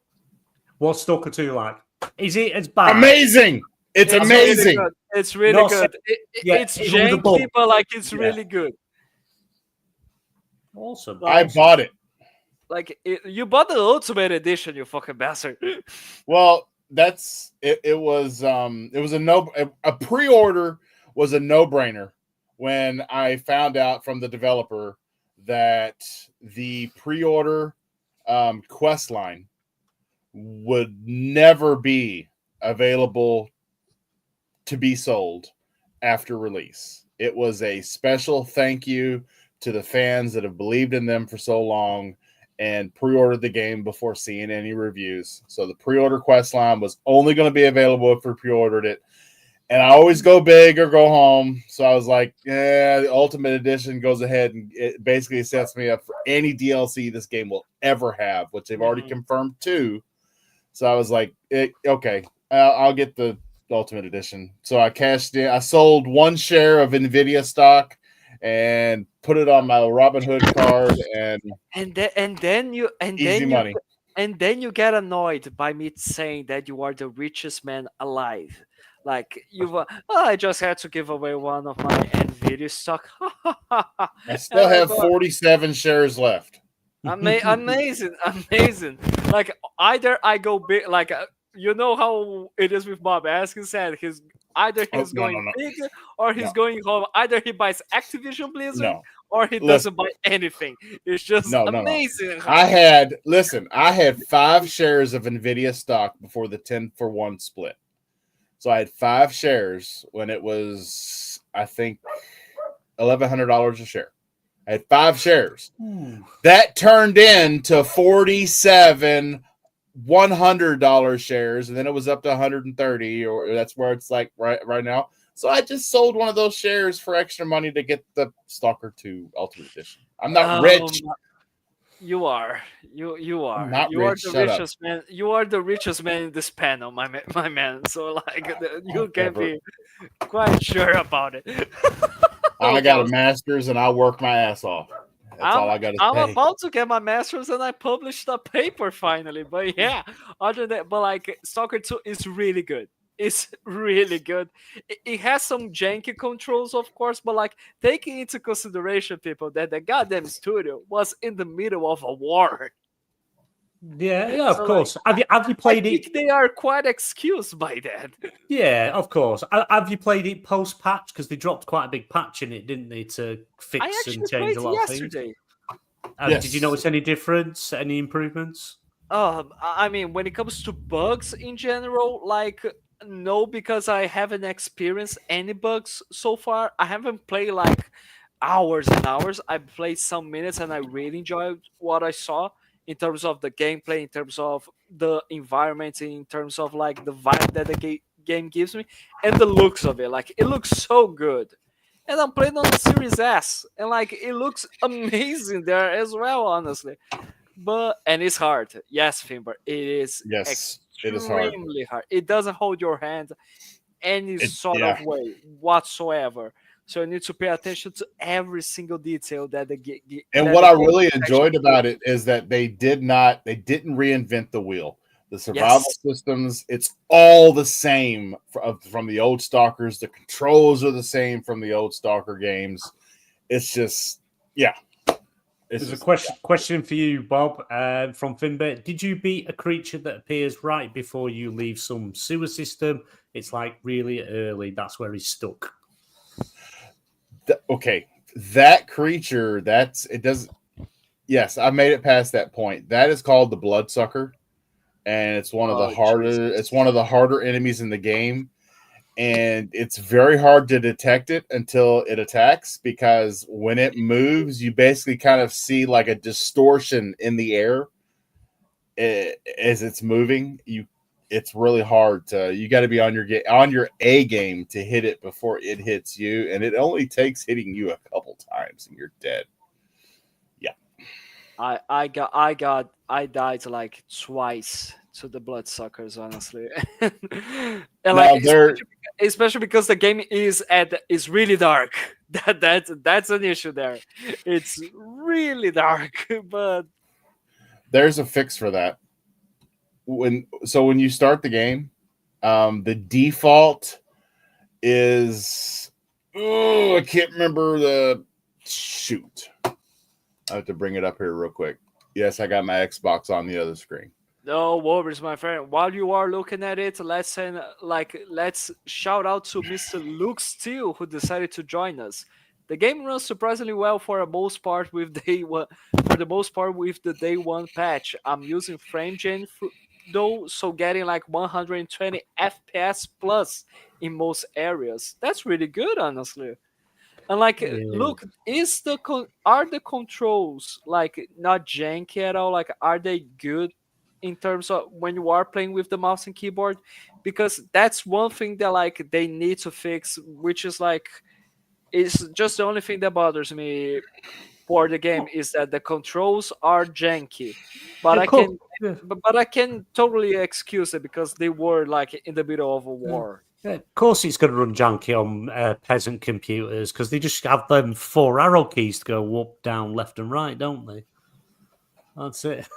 What's Stalker 2 like? Is it as bad? Amazing! It's amazing. It's really good. It's janky, but like it's really good. Awesome. I bought it. Like you bought the Ultimate Edition, you fucking bastard. Well, that's it. It was a pre-order was a no-brainer when I found out from the developer that the pre-order quest line would never be available to be sold after release. It was a special thank you to the fans that have believed in them for so long and pre-ordered the game before seeing any reviews. So the pre-order quest line was only going to be available if we pre-ordered it. And I always go big or go home. So I was like, yeah, the Ultimate Edition goes ahead and it basically sets me up for any DLC this game will ever have, which they've already confirmed too. So I was like, okay, I'll get the Ultimate Edition. So I cashed in. I sold one share of NVIDIA stock and put it on my Robinhood card, and then you money. And then you get annoyed by me saying that you are the richest man alive. Like I just had to give away one of my NVIDIA stock. I still have 47 shares left. Amazing. Like either I go big, like you know how it is with Bob. As he said, he's going big or he's going home. Either he buys Activision Blizzard or he doesn't buy anything. It's just amazing. I had 5 shares of NVIDIA stock before the 10-for-1 split. So I had 5 shares when it was, I think, $1,100 a share. I had 5 shares. That turned into 47 $100 shares, and then it was up to 130, or that's where it's like right now. So I just sold one of those shares for extra money to get the Stalker 2 Ultimate Edition. I'm not rich. You are. You are. Not you rich. are the richest man. You are the richest man in this panel, my man. So like you can be quite sure about it. I got a master's and I work my ass off. That's all I got to say. I'm about to get my master's and I published a paper finally. But yeah, other than like Stalker 2 is really good. It's really good. It has some janky controls, of course, but like taking into consideration, people, that the goddamn studio was in the middle of a war. Yeah, of course. Like, have you played it? They are quite excused by that. Yeah, of course. Have you played it post patch? Because they dropped quite a big patch in it, didn't they, to fix and change a lot of things? Yes. Did you notice any difference? Any improvements? I mean, when it comes to bugs in general, like no, because I haven't experienced any bugs so far. I haven't played like hours and hours. I played some minutes and I really enjoyed what I saw in terms of the gameplay, in terms of the environment, in terms of like the vibe that the game gives me, and the looks of it. Like it looks so good. And I'm playing on the Series S, and like it looks amazing there as well, honestly. And it's hard. Yes, Fimber, it is. Yes, it is hard. Extremely hard. It doesn't hold your hand any sort of way whatsoever. So you need to pay attention to every single detail that the game. And what I really enjoyed about it is that they didn't reinvent the wheel. The survival systems, it's all the same from the old Stalkers. The controls are the same from the old Stalker games. It's just, There's a question for you, Bob, from Finbet. Did you beat a creature that appears right before you leave some sewer system? It's like really early. That's where he's stuck. Okay, that creature, yes, I made it past that point. That is called the Bloodsucker, and it's one of the harder enemies in the game, and it's very hard to detect it until it attacks, because when it moves, you basically kind of see like a distortion in the air as it's moving. It's really hard you got to be on your A game to hit it before it hits you, and it only takes hitting you a couple times and you're dead. Yeah. I died like twice to the Bloodsuckers, honestly. And like especially because the game is really dark. That's an issue there. It's really dark, but there's a fix for that. When you start the game, the default is I can't remember I have to bring it up here real quick. Yes, I got my Xbox on the other screen. No worries, my friend. While you are looking at it, let's shout out to Mr. Luke Steele, who decided to join us. The game runs surprisingly well for the most part with the day one patch. I'm using FrameGen though, so getting like 120 FPS plus in most areas. That's really good, honestly. And like, look, are the controls like not janky at all? Like, are they good in terms of when you are playing with the mouse and keyboard? Because that's one thing that like they need to fix, which is like, it's just the only thing that bothers me for the game is that the controls are janky. But I can totally excuse it because they were like in the middle of a war. Yeah, of course, it's going to run janky on peasant computers because they just have them 4 arrow keys to go up, down, left, and right, don't they? That's it.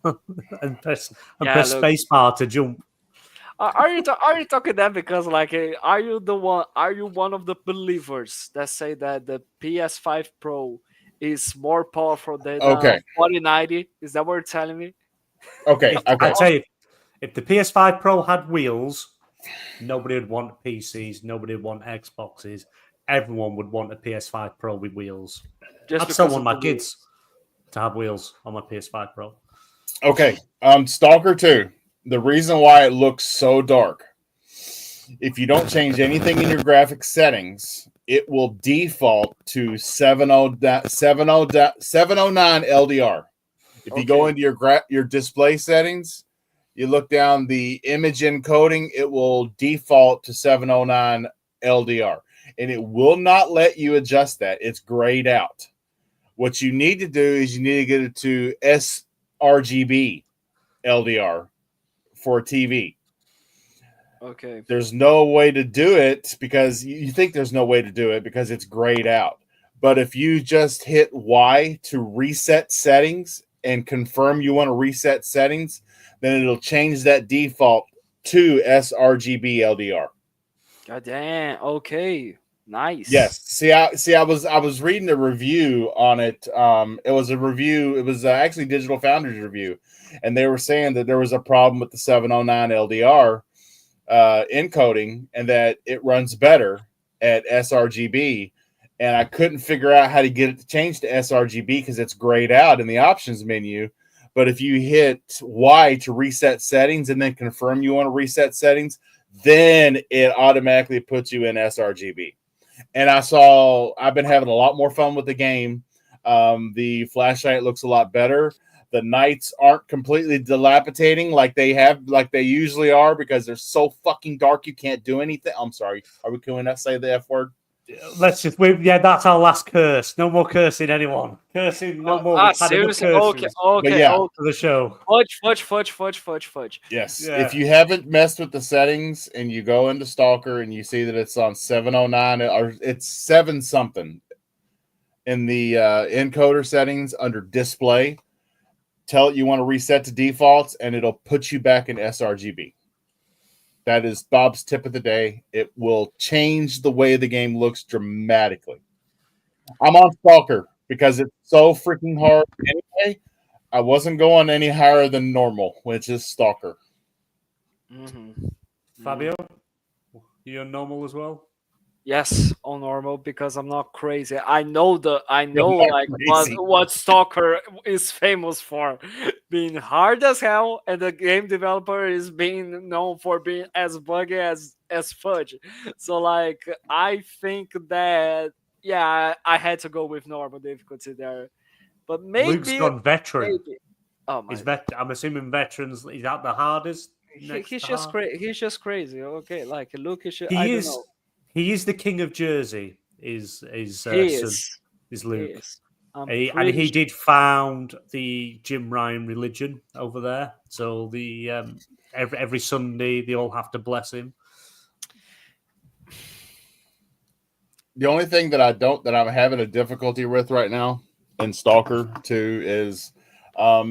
and press spacebar to jump. Are you talking that because like are you one of the believers that say that the PS5 Pro is more powerful than 4090? Is that what you're telling me? Okay. I tell you, if the PS5 Pro had wheels, nobody would want PCs, nobody would want Xboxes. Everyone would want a PS5 Pro with wheels. I'd still want my kids to have wheels on my PS5 Pro. Okay. Stalker 2. The reason why it looks so dark, if you don't change anything in your graphics settings, it will default to 709 LDR. If you go into your display settings, you look down the image encoding, it will default to 709 LDR. And it will not let you adjust that. It's grayed out. What you need to do is you need to get it to sRGB LDR for a TV. Okay. There's no way to do it because you think there's no way to do it because it's grayed out. But if you just hit Y to reset settings and confirm you want to reset settings, then it'll change that default to sRGB LDR. God damn. Okay. Nice. Yes. I was reading a review on it. It was a review. It was actually Digital Foundry's review, and they were saying that there was a problem with the 709 LDR encoding, and that it runs better at sRGB. And I couldn't figure out how to get it to change to sRGB because it's grayed out in the options menu. But if you hit Y to reset settings and then confirm you want to reset settings, then it automatically puts you in sRGB. And I've been having a lot more fun with the game. The flashlight looks a lot better. The nights aren't completely dilapidating like they usually are because they're so fucking dark you can't do anything. I'm sorry. Can we not say the F word? That's our last curse. No more cursing anyone. Cursing no more. Seriously? Okay. To the show. Fudge. Yes. Yeah. If you haven't messed with the settings and you go into Stalker and you see that it's on 709 or it's 7 something in the encoder settings under display, tell it you want to reset to defaults and it'll put you back in sRGB. That is Bob's tip of the day. It will change the way the game looks dramatically. I'm on Stalker because it's so freaking hard anyway. I wasn't going any higher than normal, which is Stalker. Mm-hmm. Fabio, you on normal as well? Yes, on normal because I'm not crazy. I know like what Stalker is famous for, being hard as hell, and the game developer is being known for being as buggy as fudge. So like I think that I had to go with normal difficulty there. But maybe Luke's gone veteran. Maybe. Oh my! I'm assuming veterans. Is that the hardest? He's just crazy. He's just crazy. Okay, like Luke is. Don't know. He is the king of Jersey. Is Luke? He is. And he did found the Jim Ryan religion over there. So the every Sunday they all have to bless him. The only thing that I'm having a difficulty with right now in Stalker 2 is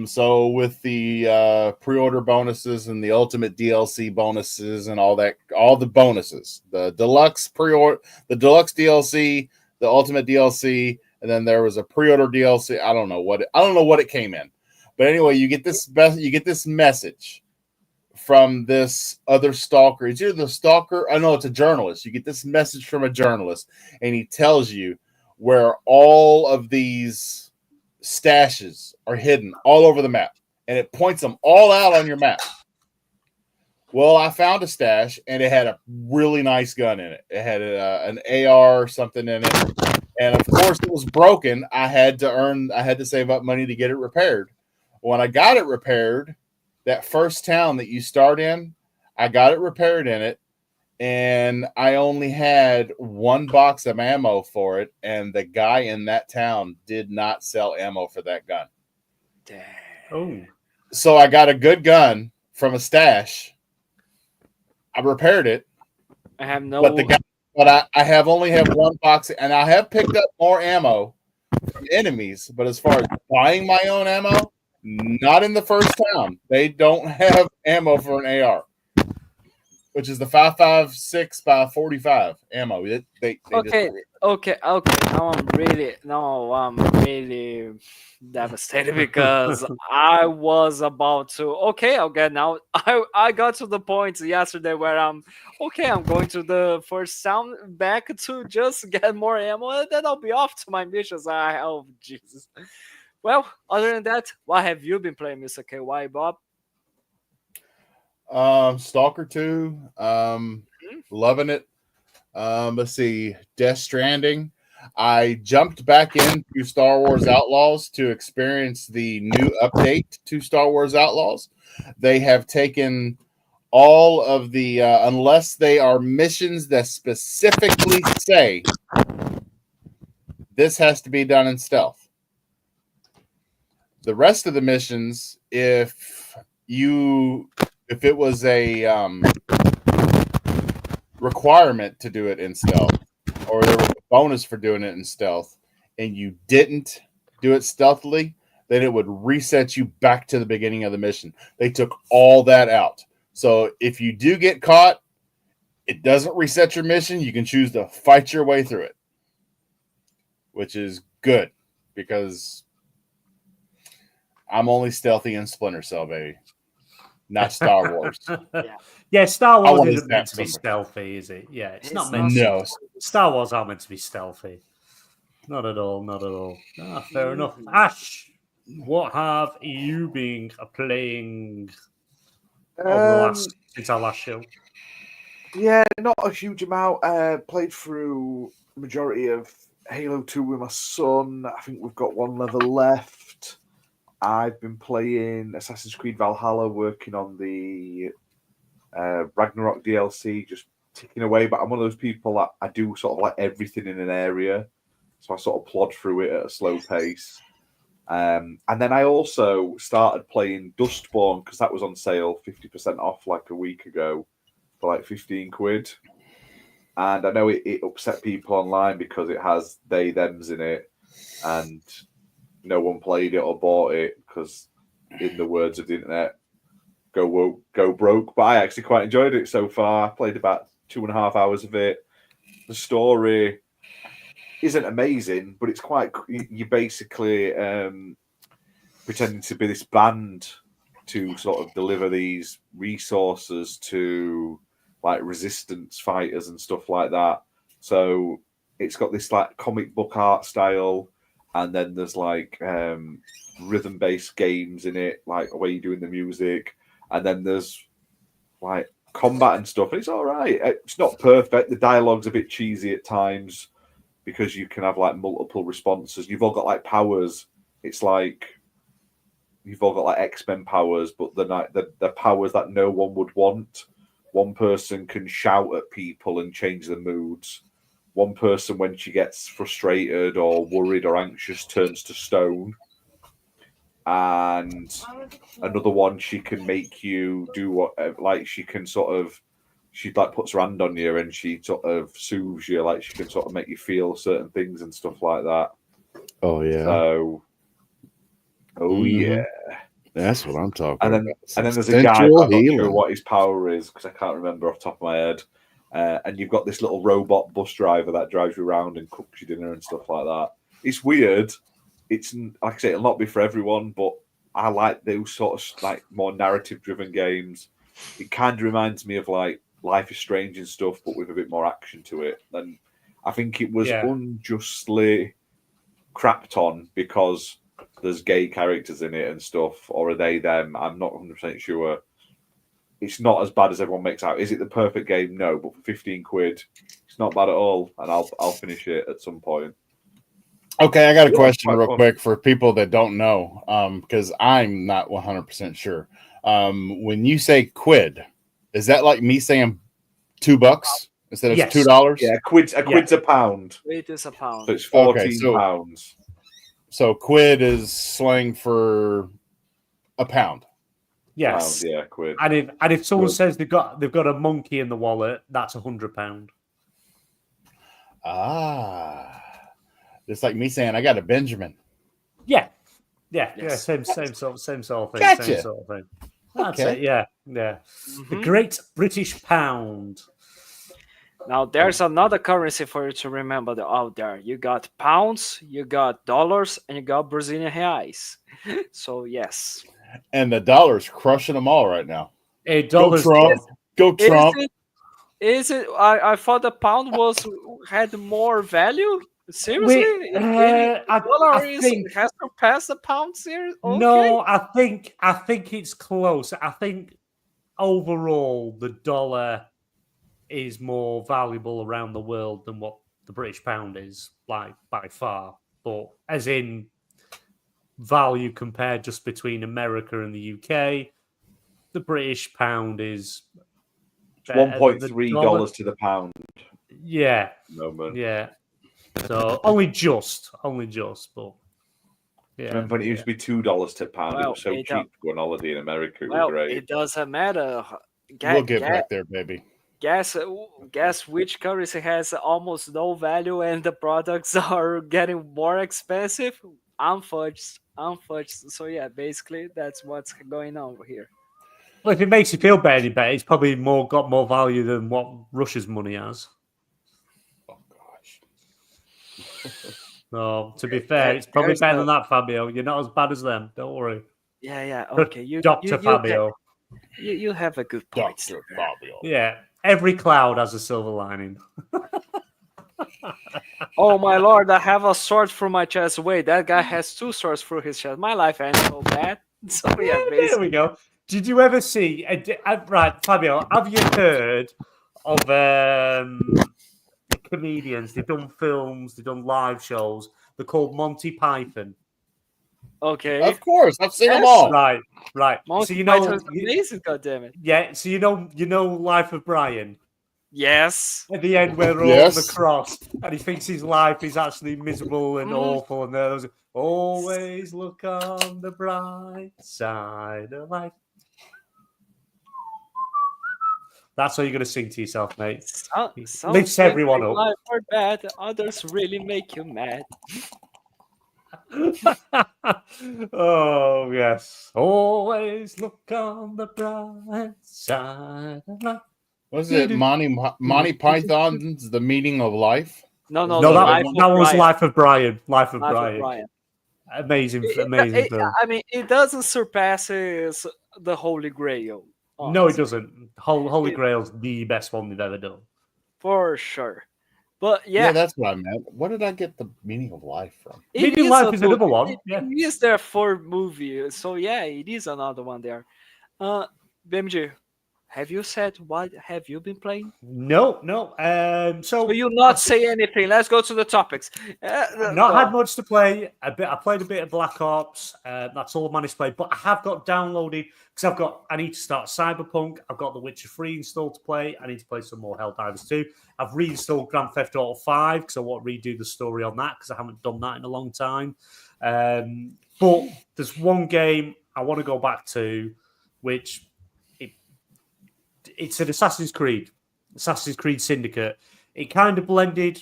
so with the pre-order bonuses and the ultimate DLC bonuses and all the bonuses, the deluxe pre-order, the deluxe DLC, the ultimate DLC, and then there was a pre-order DLC. I don't know what it came in, but anyway, you get this message from this other stalker. It's either the stalker. I know it's a journalist. You get this message from a journalist, and he tells you where all of these stashes are hidden all over the map, and it points them all out on your map. Well, I found a stash, and it had a really nice gun in it. It had an AR or something in it, and of course, it was broken. I had to save up money to get it repaired. When I got it repaired, that first town that you start in, I got it repaired in it, and I only had one box of ammo for it, and the guy in that town did not sell ammo for that gun. Damn. Oh. So I got a good gun from a stash. I repaired it. I have no. But I have only have one box, and I have picked up more ammo from enemies. But as far as buying my own ammo, not in the first town. They don't have ammo for an AR, which is the 5.56 by 45 ammo. They Okay. Now I'm really devastated because I was about to. Okay, now I got to the point yesterday where I'm going to the first town back to just get more ammo, and then I'll be off to my missions. Oh Jesus. Well, other than that, what have you been playing, Mr. KY Bob? Stalker 2, loving it. Let's see, Death Stranding. I jumped back into Star Wars Outlaws to experience the new update to Star Wars Outlaws. They have taken all of the, unless they are missions that specifically say this has to be done in stealth. The rest of the missions, if it was a requirement to do it in stealth, or there was a bonus for doing it in stealth, and you didn't do it stealthily, then it would reset you back to the beginning of the mission. They took all that out. So if you do get caught, it doesn't reset your mission. You can choose to fight your way through it, which is good because I'm only stealthy in Splinter Cell, baby. Not Star Wars. Yeah, Star Wars isn't meant to be stealthy, is it? Yeah, it's not meant no. to. Star Wars aren't meant to be stealthy. Not at all, not at all. Ah, fair enough. Ash, what have you been playing since our last show? Yeah, not a huge amount. Played through majority of Halo 2 with my son. I think we've got one level left. I've been playing Assassin's Creed Valhalla, working on the Ragnarok DLC, just ticking away. But I'm one of those people that I do sort of like everything in an area. So I sort of plod through it at a slow pace. And then I also started playing Dustborn because that was on sale 50% off like a week ago for like 15 quid. And I know it upset people online because it has they, thems in it. And no one played it or bought it because, in the words of the internet, go woke, go broke. But I actually quite enjoyed it so far. I played about 2.5 hours of it. The story isn't amazing, but it's quite. You basically pretending to be this band to sort of deliver these resources to like resistance fighters and stuff like that. So it's got this like comic book art style. And then there's like rhythm-based games in it, like where you're doing the music. And then there's like combat and stuff. And it's all right. It's not perfect. The dialogue's a bit cheesy at times because you can have like multiple responses. You've all got like powers. It's like you've all got like X-Men powers, but the powers that no one would want. One person can shout at people and change their moods. One person, when she gets frustrated or worried or anxious, turns to stone. And another one, she can make you do what, like she can sort of, she like puts her hand on you and she sort of soothes you, like she can sort of make you feel certain things and stuff like that. Oh, yeah. So, yeah. That's what I'm talking about. And then there's a guy, I'm not sure what his power is because I can't remember off the top of my head. And you've got this little robot bus driver that drives you around and cooks your dinner and stuff like that. it's weird. It's like I say, it'll not be for everyone, but I like those sort of like more narrative-driven games. It kind of reminds me of like Life is Strange and stuff, but with a bit more action to it. And I think it was unjustly crapped on because there's gay characters in it and stuff, or are they them? I'm not 100% sure. It's not as bad as everyone makes out. Is it the perfect game? No, but for 15 quid, it's not bad at all, and I'll finish it at some point. Okay, I got a question real quick for people that don't know, because I'm not 100% sure. When you say quid, is that like me saying $2 instead of $2? Yeah, quid's a pound. It is a pound. So it's 14 pounds. So quid is slang for a pound. Yes. Pound, yeah, quid. And if someone says they've got a monkey in the wallet, that's £100. Ah. It's like me saying I got a Benjamin. Yeah. Same sort of thing. Gotcha. Same sort of thing. That's Okay. it. Yeah. The Great British Pound. Now there's another currency for you to remember out there. You got pounds, you got dollars, and you got Brazilian reais. So yes. And the dollar's crushing them all right now. Go Trump. Go Trump. Is it? I thought the pound had more value. Seriously, I think has surpassed the pound series. Okay. No, I think it's close. I think overall the dollar is more valuable around the world than what the British pound is, like by far. But as in value compared just between America and the UK, the British pound is $1.3 to the pound. Yeah. Moment. Yeah. So only just, but yeah. Remember when it used to be $2 to pound? It was so cheap to go on holiday in America. It was great. It doesn't matter. We'll get back there, baby. Guess which currency has almost no value and the products are getting more expensive? Unfudged. So yeah, basically that's what's going on over here. Well, if it makes you feel better, it's probably got more value than what Russia's money has. Oh gosh. So to be fair, it's probably better than that, Fabio. You're not as bad as them. Don't worry. Yeah. Okay, Dr. Fabio. You have a good point, Dr. Fabio. Yeah. Every cloud has a silver lining. Oh my lord, I have a sword through my chest. Wait, that guy has 2 swords through his chest. My life ain't so bad. So yeah, there we go. Did you ever see? Right, Fabio, have you heard of comedians? They've done films, they've done live shows. They're called Monty Python. Okay. Of course, I've seen them all. Right. Monty so Python's amazing, goddammit. Yeah, so you know Life of Brian? Yes. At the end where they're all on the cross and he thinks his life is actually miserable and awful, and there's always look on the bright side of life. That's what you're going to sing to yourself, mate. Lifts everyone up. Life are bad, others really make you mad. Oh, yes. Always look on the bright side of life. Was it Monty Python's The Meaning of Life? No, that was Life of Brian. Life of Brian. Amazing film. I mean, it doesn't surpass the Holy Grail. Honestly. No, it doesn't. Holy Grail's the best one they've ever done. For sure. But yeah, that's what I meant. What did I get the Meaning of Life from? Meaning of Life is another one. It is their 4th movie. So yeah, it is another one there. BMG, have you said what have you been playing? No. So will you not say anything? Let's go to the topics. Not had much to play. I played a bit of Black Ops. That's all I managed to play. But I have got downloaded because I need to start Cyberpunk. I've got The Witcher 3 installed to play. I need to play some more Helldivers 2. I've reinstalled Grand Theft Auto 5 because I want to redo the story on that because I haven't done that in a long time. But there's one game I want to go back to, which it's an Assassin's Creed Syndicate. It kind of blended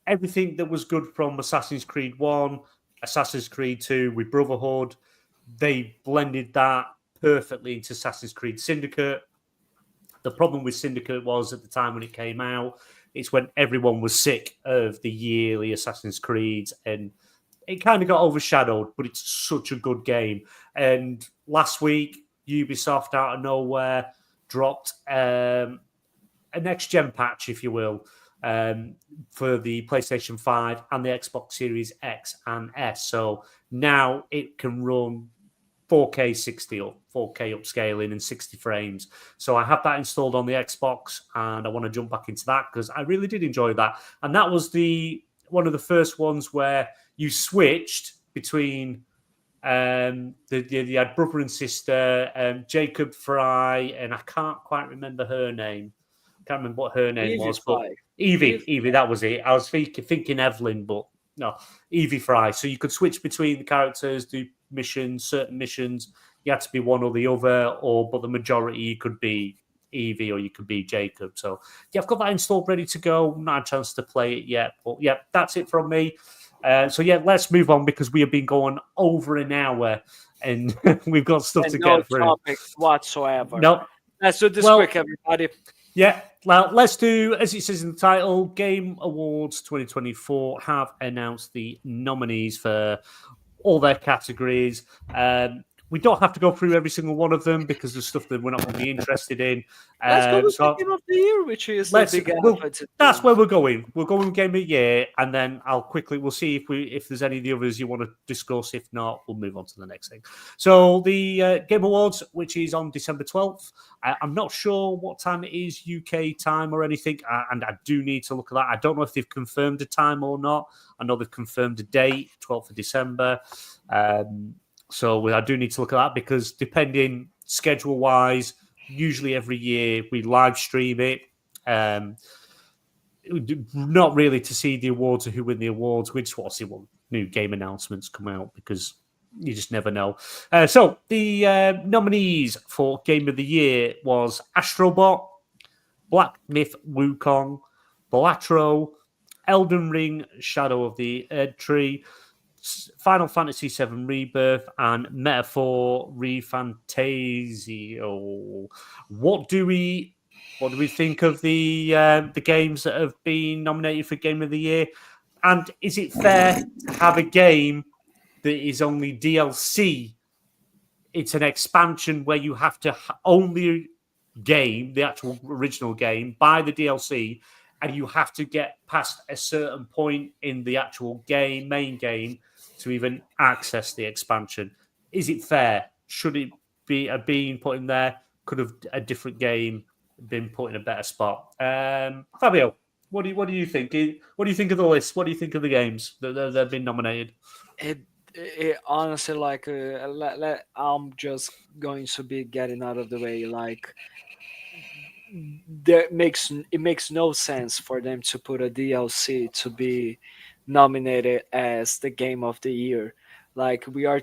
everything that was good from Assassin's Creed 1, Assassin's Creed 2 with Brotherhood. They blended that perfectly into Assassin's Creed Syndicate. The problem with Syndicate was at the time when it came out, it's when everyone was sick of the yearly Assassin's Creeds and it kind of got overshadowed, but it's such a good game. And last week, Ubisoft out of nowhere dropped a next-gen patch, if you will, for the PlayStation 5 and the Xbox Series X and S. So now it can run 4K 60 up, 4K upscaling and 60 frames. So I have that installed on the Xbox, and I want to jump back into that because I really did enjoy that. And that was one of the first ones where you switched between you had brother and sister, Jacob Fry, and I can't quite remember her name. Can't remember what her name was, but Evie, that was it. I was thinking Evelyn, but no, Evie Fry. So you could switch between the characters, do missions, certain missions. You had to be one or the other, but the majority you could be Evie or you could be Jacob. So yeah, I've got that installed, ready to go. Not had a chance to play it yet, but yeah, that's it from me. So yeah, let's move on because we have been going over an hour and we've got stuff to get through. No topic whatsoever. No. Let's do this quick, everybody. Yeah, well, let's do, as it says in the title, Game Awards 2024 have announced the nominees for all their categories. We don't have to go through every single one of them because there's stuff that we're not going to be interested in. Let's go with the Game of the Year, which is the big elephant. That's where we're going. We're going with Game of the Year, and then we'll see if there's any of the others you want to discuss. If not, we'll move on to the next thing. So the Game Awards, which is on December 12th. I'm not sure what time it is, UK time or anything, and I do need to look at that. I don't know if they've confirmed a time or not. I know they've confirmed a date, 12th of December. So I do need to look at that because depending schedule-wise, usually every year we live stream it. Not really to see the awards or who win the awards. We just want to see what new game announcements come out because you just never know. So the nominees for Game of the Year was Astrobot, Black Myth Wukong, Balatro, Elden Ring, Shadow of the Erd Tree, Final Fantasy VII Rebirth, and Metaphor ReFantasio. What do we think of the games that have been nominated for Game of the Year? And is it fair to have a game that is only DLC? It's an expansion where you have to own the game, the actual original game, buy the DLC, and you have to get past a certain point in the actual game, main game, to even access the expansion. Is it fair? Should it be being put in there? Could have a different game been put in a better spot? Fabio, what do you think? What do you think of the list? What do you think of the games that have been nominated? It honestly, like, I'm just going to be getting out of the way. Like, it makes no sense for them to put a DLC to be nominated as the Game of the Year. Like, we are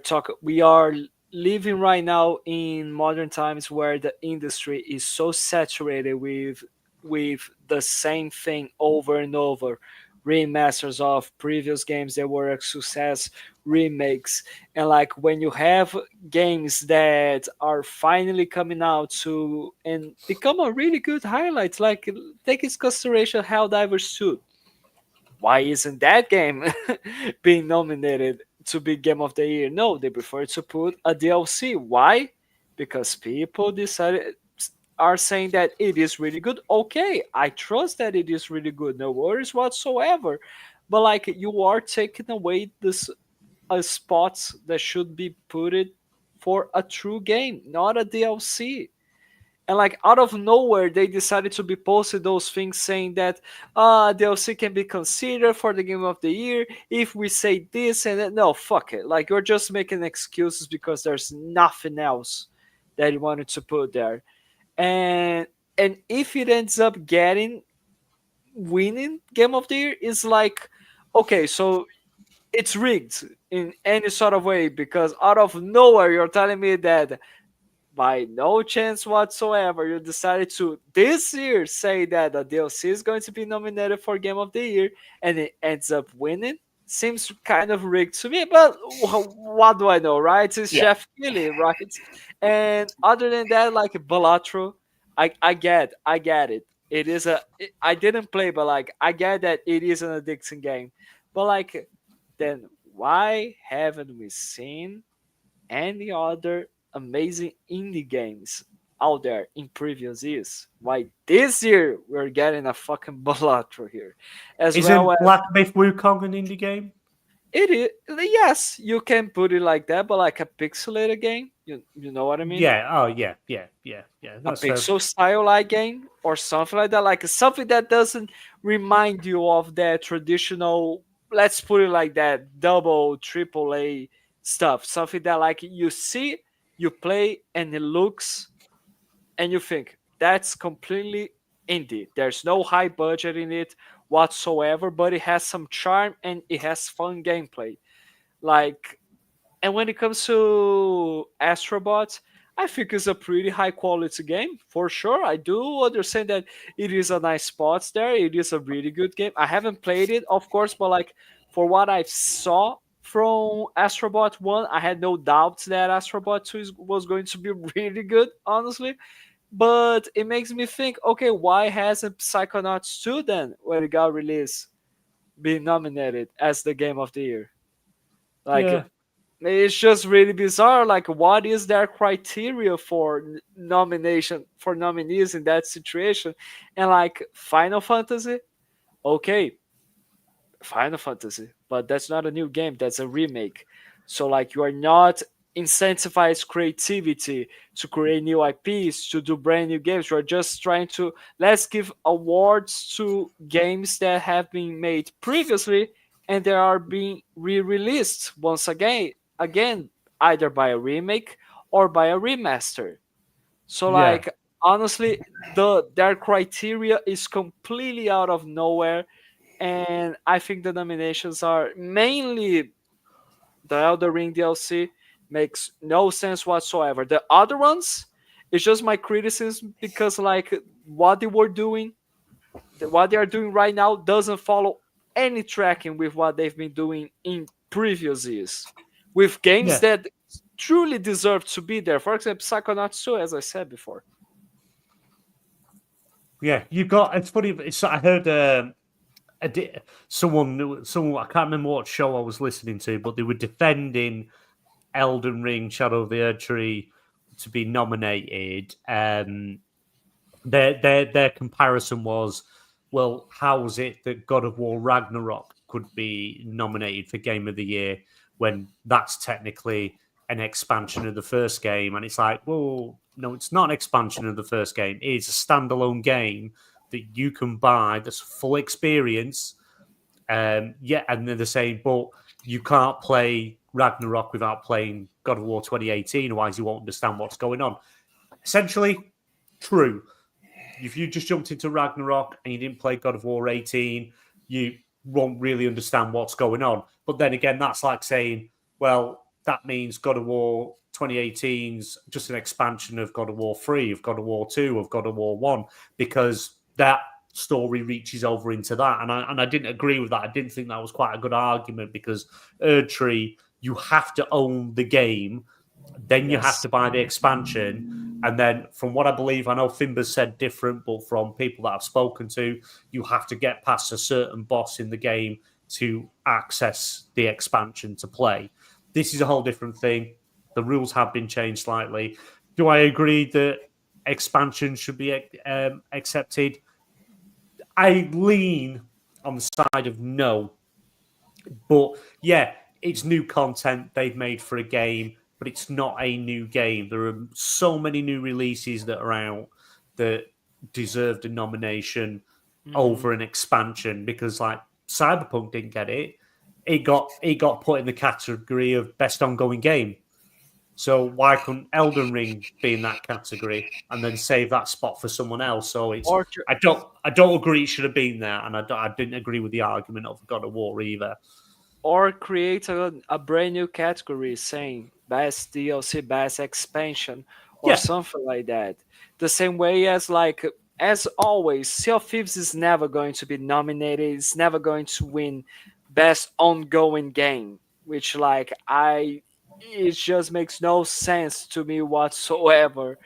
living right now in modern times where the industry is so saturated with the same thing over and over, remasters of previous games that were a success, remakes, and like when you have games that are finally coming out to and become a really good highlight, like take into consideration Helldivers 2. Why isn't that game being nominated to be Game of the Year? No, they prefer to put a DLC. Why? Because people are saying that it is really good. Okay, I trust that it is really good. No worries whatsoever. But like, you are taking away this spots that should be put it for a true game, not a DLC. And like, out of nowhere, they decided to be posted those things saying that DLC can be considered for the Game of the Year if we say this and that. No, fuck it. Like, you're just making excuses because there's nothing else that you wanted to put there. And if it ends up winning Game of the Year, it's like, okay, so it's rigged in any sort of way because out of nowhere you're telling me that by no chance whatsoever you decided to this year say that the DLC is going to be nominated for Game of the Year and it ends up winning. Seems kind of rigged to me, but what do I know, right? It's Jeff Keighley, right? And other than that, like Balatro, I get it. I didn't play, but like I get that it is an addiction game. But like, then why haven't we seen any other amazing indie games out there in previous years? Why this year we're getting a fucking Balatro here? As Isn't well as Black Myth Wukong an indie game? it is, yes, you can put it like that, but like a pixelated game, you know what I mean? Yeah. Oh, yeah. Yeah. A That's fair. pixel style like game or something like that, like something that doesn't remind you of that traditional, let's put it like that, double triple A stuff, something that like you see, you play, and it looks, and you think that's completely indie. There's no high budget in it whatsoever, but it has some charm and it has fun gameplay. Like, and when it comes to Astrobot, I think it's a pretty high quality game for sure. I do understand that it is a nice spot there. It is a really good game. I haven't played it, of course, but like for what I saw from Astrobot 1, I had no doubts that Astrobot 2 was going to be really good, honestly. But it makes me think, okay, why hasn't Psychonauts 2 then, when it got released, been nominated as the game of the year? Like, Yeah. it's just really bizarre. Like, what is their criteria for nomination, for nominees in that situation? And like Final Fantasy, okay, Final Fantasy, but that's not a new game, that's a remake. So like you are not incentivize creativity to create new IPs, to do brand new games. You're just trying to, let's give awards to games that have been made previously and they are being re-released once again, either by a remake or by a remaster. So Yeah. like honestly, their criteria is completely out of nowhere, and I think the nominations are mainly the Elder Ring DLC makes no sense whatsoever. The other ones, it's just my criticism because like what they were doing, what they are doing right now doesn't follow any tracking with what they've been doing in previous years, with games Yeah. that truly deserve to be there. For example, Psychonauts 2, as I said before. Yeah. You've got. It's funny. I heard someone. I can't remember what show I was listening to, but they were defending Elden Ring, Shadow of the Erdtree to be nominated. Their comparison was, well, how was it that God of War Ragnarok could be nominated for Game of the Year when that's technically an expansion of the first game? And it's like, well, no, it's not an expansion of the first game. It's a standalone game that you can buy that's full experience. And then they're saying, but you can't play Ragnarok without playing God of War 2018, otherwise you won't understand what's going on. Essentially, true. If you just jumped into Ragnarok and you didn't play God of War 18, you won't really understand what's going on. But then again, that's like saying, well, that means God of War 2018's just an expansion of God of War 3, of God of War 2, of God of War 1, because that story reaches over into that. And I didn't agree with that. I didn't think that was quite a good argument because Erdtree, you have to own the game, then you have to buy the expansion. And then from what I believe, I know Fimber's said different, but from people that I've spoken to, you have to get past a certain boss in the game to access the expansion to play. This is a whole different thing. The rules have been changed slightly. Do I agree that expansion should be accepted? I lean on the side of no. But yeah, it's new content they've made for a game, but it's not a new game. There are so many new releases that are out that deserved a nomination over an expansion because, like, Cyberpunk didn't get it. It got put in the category of best ongoing game. So why couldn't Elden Ring be in that category and then save that spot for someone else? So it's I don't agree it should have been there, and I didn't agree with the argument of God of War either. Or create a brand new category saying best DLC, best expansion, or something like that. The same way as like as always, Sea of Thieves is never going to be nominated. It's never going to win best ongoing game, which like it just makes no sense to me whatsoever.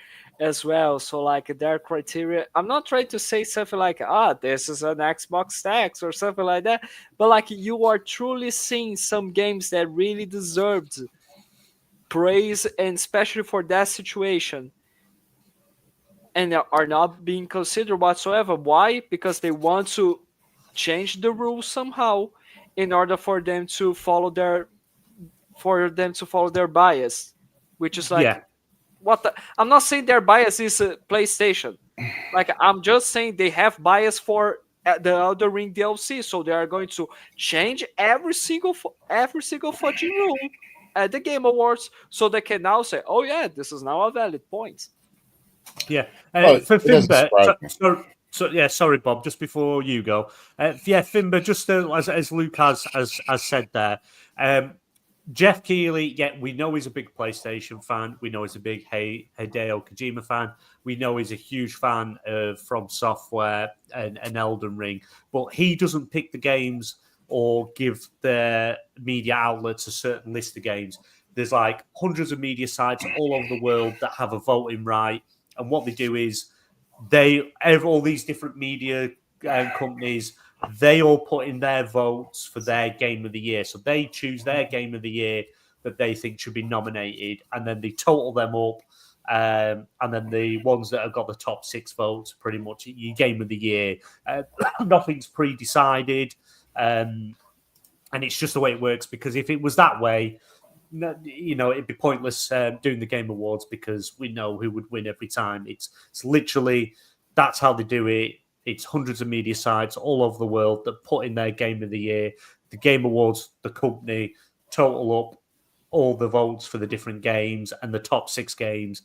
as well. So like their criteria, I'm not trying to say something like, this is an Xbox X or something like that, but like you are truly seeing some games that really deserved praise, and especially for that situation, and are not being considered whatsoever. Why? Because they want to change the rules somehow in order for them to follow their bias, which is like, Yeah. I'm not saying their bias is PlayStation. Like, I'm just saying they have bias for the Elden Ring DLC, so they are going to change every single fucking rule at the Game Awards, so they can now say, "Oh yeah, this is now a valid point." Yeah. Well, For it doesn't Finbar, surprise me. yeah, sorry, Bob. Just before you go, Finbar, just as Luke has said there, Jeff Keighley, we know he's a big PlayStation fan. We know he's a big Hideo Kojima fan. We know he's a huge fan of FromSoftware and Elden Ring. But he doesn't pick the games or give their media outlets a certain list of games. There's like hundreds of media sites all over the world that have a voting right. And what they do is all these different media companies, they all put in their votes for their game of the year. So they choose their game of the year that they think should be nominated, and then they total them up. And then the ones that have got the top 6 votes, pretty much your game of the year. Nothing's pre-decided. And it's just the way it works, because if it was that way, it'd be pointless doing the Game Awards, because we know who would win every time. It's literally, that's how they do it. It's hundreds of media sites all over the world that put in their game of the year. The Game Awards, the company, total up all the votes for the different games, and the top 6 games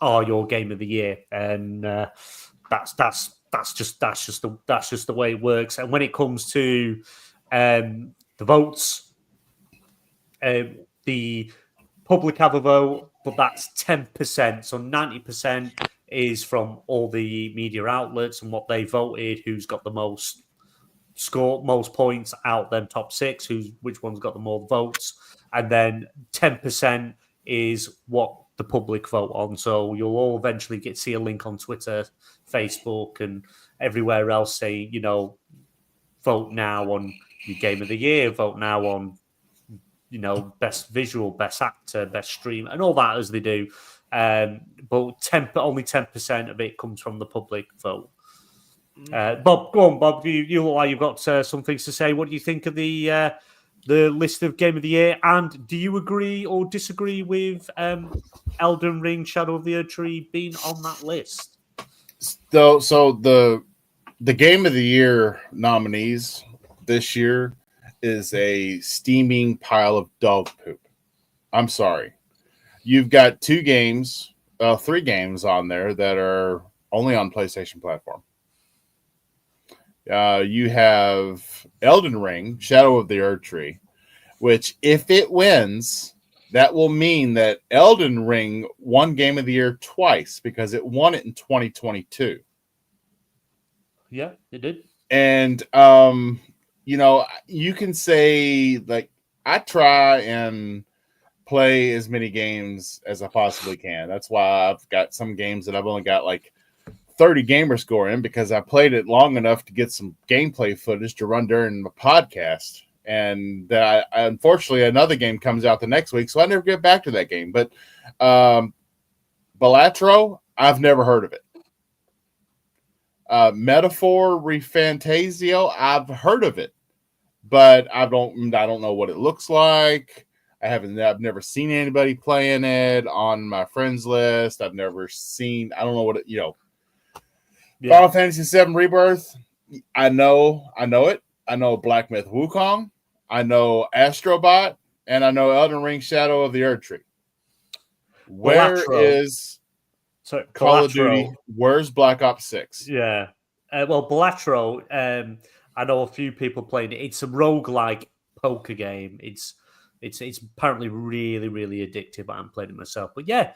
are your game of the year. And that's just the way it works. And when it comes to the votes, the public have a vote, but that's 10%. So 90% is from all the media outlets and what they voted, who's got the most points out them top 6, which one's got the more votes. And then 10% is what the public vote on. So you'll all eventually see a link on Twitter, Facebook, and everywhere else saying, vote now on your game of the year, vote now on best visual, best actor, best stream, and all that as they do. But only 10% of it comes from the public vote. Bob, go on, Bob. You look like you've got some things to say. What do you think of the list of Game of the Year? And do you agree or disagree with Elden Ring, Shadow of the Erdtree being on that list? So the Game of the Year nominees this year is a steaming pile of dog poop. I'm sorry. You've got 3 games on there that are only on PlayStation platform. You have Elden Ring, Shadow of the Erdtree, which if it wins, that will mean that Elden Ring won Game of the Year twice, because it won it in 2022. Yeah, it did. And you can say, like, I try and play as many games as I possibly can. That's why I've got some games that I've only got like 30 gamer score in, because I played it long enough to get some gameplay footage to run during the podcast. And unfortunately, another game comes out the next week, so I never get back to that game. But Balatro, I've never heard of it. Metaphor Refantasio, I've heard of it, but I don't know what it looks like. I've never seen anybody playing it on my friends list. I don't know what it, Yeah. Final Fantasy VII Rebirth, I know it. I know Black Myth Wukong. I know Astrobot, and I know Elden Ring Shadow of the Erdtree. Where is Call of Duty? Where's Black Ops 6? Yeah. Balatro, I know a few people playing it. It's a roguelike poker game. It's apparently really, really addictive. I haven't played it myself. But yeah,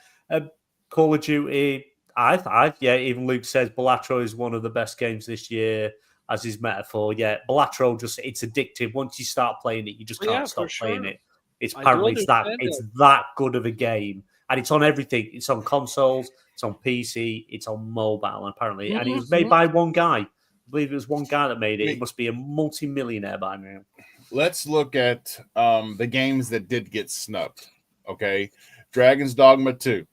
Call of Duty, even Luke says Balatro is one of the best games this year, as his metaphor. Yeah, Balatro, it's addictive. Once you start playing it, you just can't stop playing it. It's that good of a game. and it's on everything. It's on consoles, it's on PC, it's on mobile, apparently. And it was made by one guy. I believe it was one guy that made it. He must be a multi-millionaire by now. Let's look at the games that did get snubbed. Okay, Dragon's Dogma 2.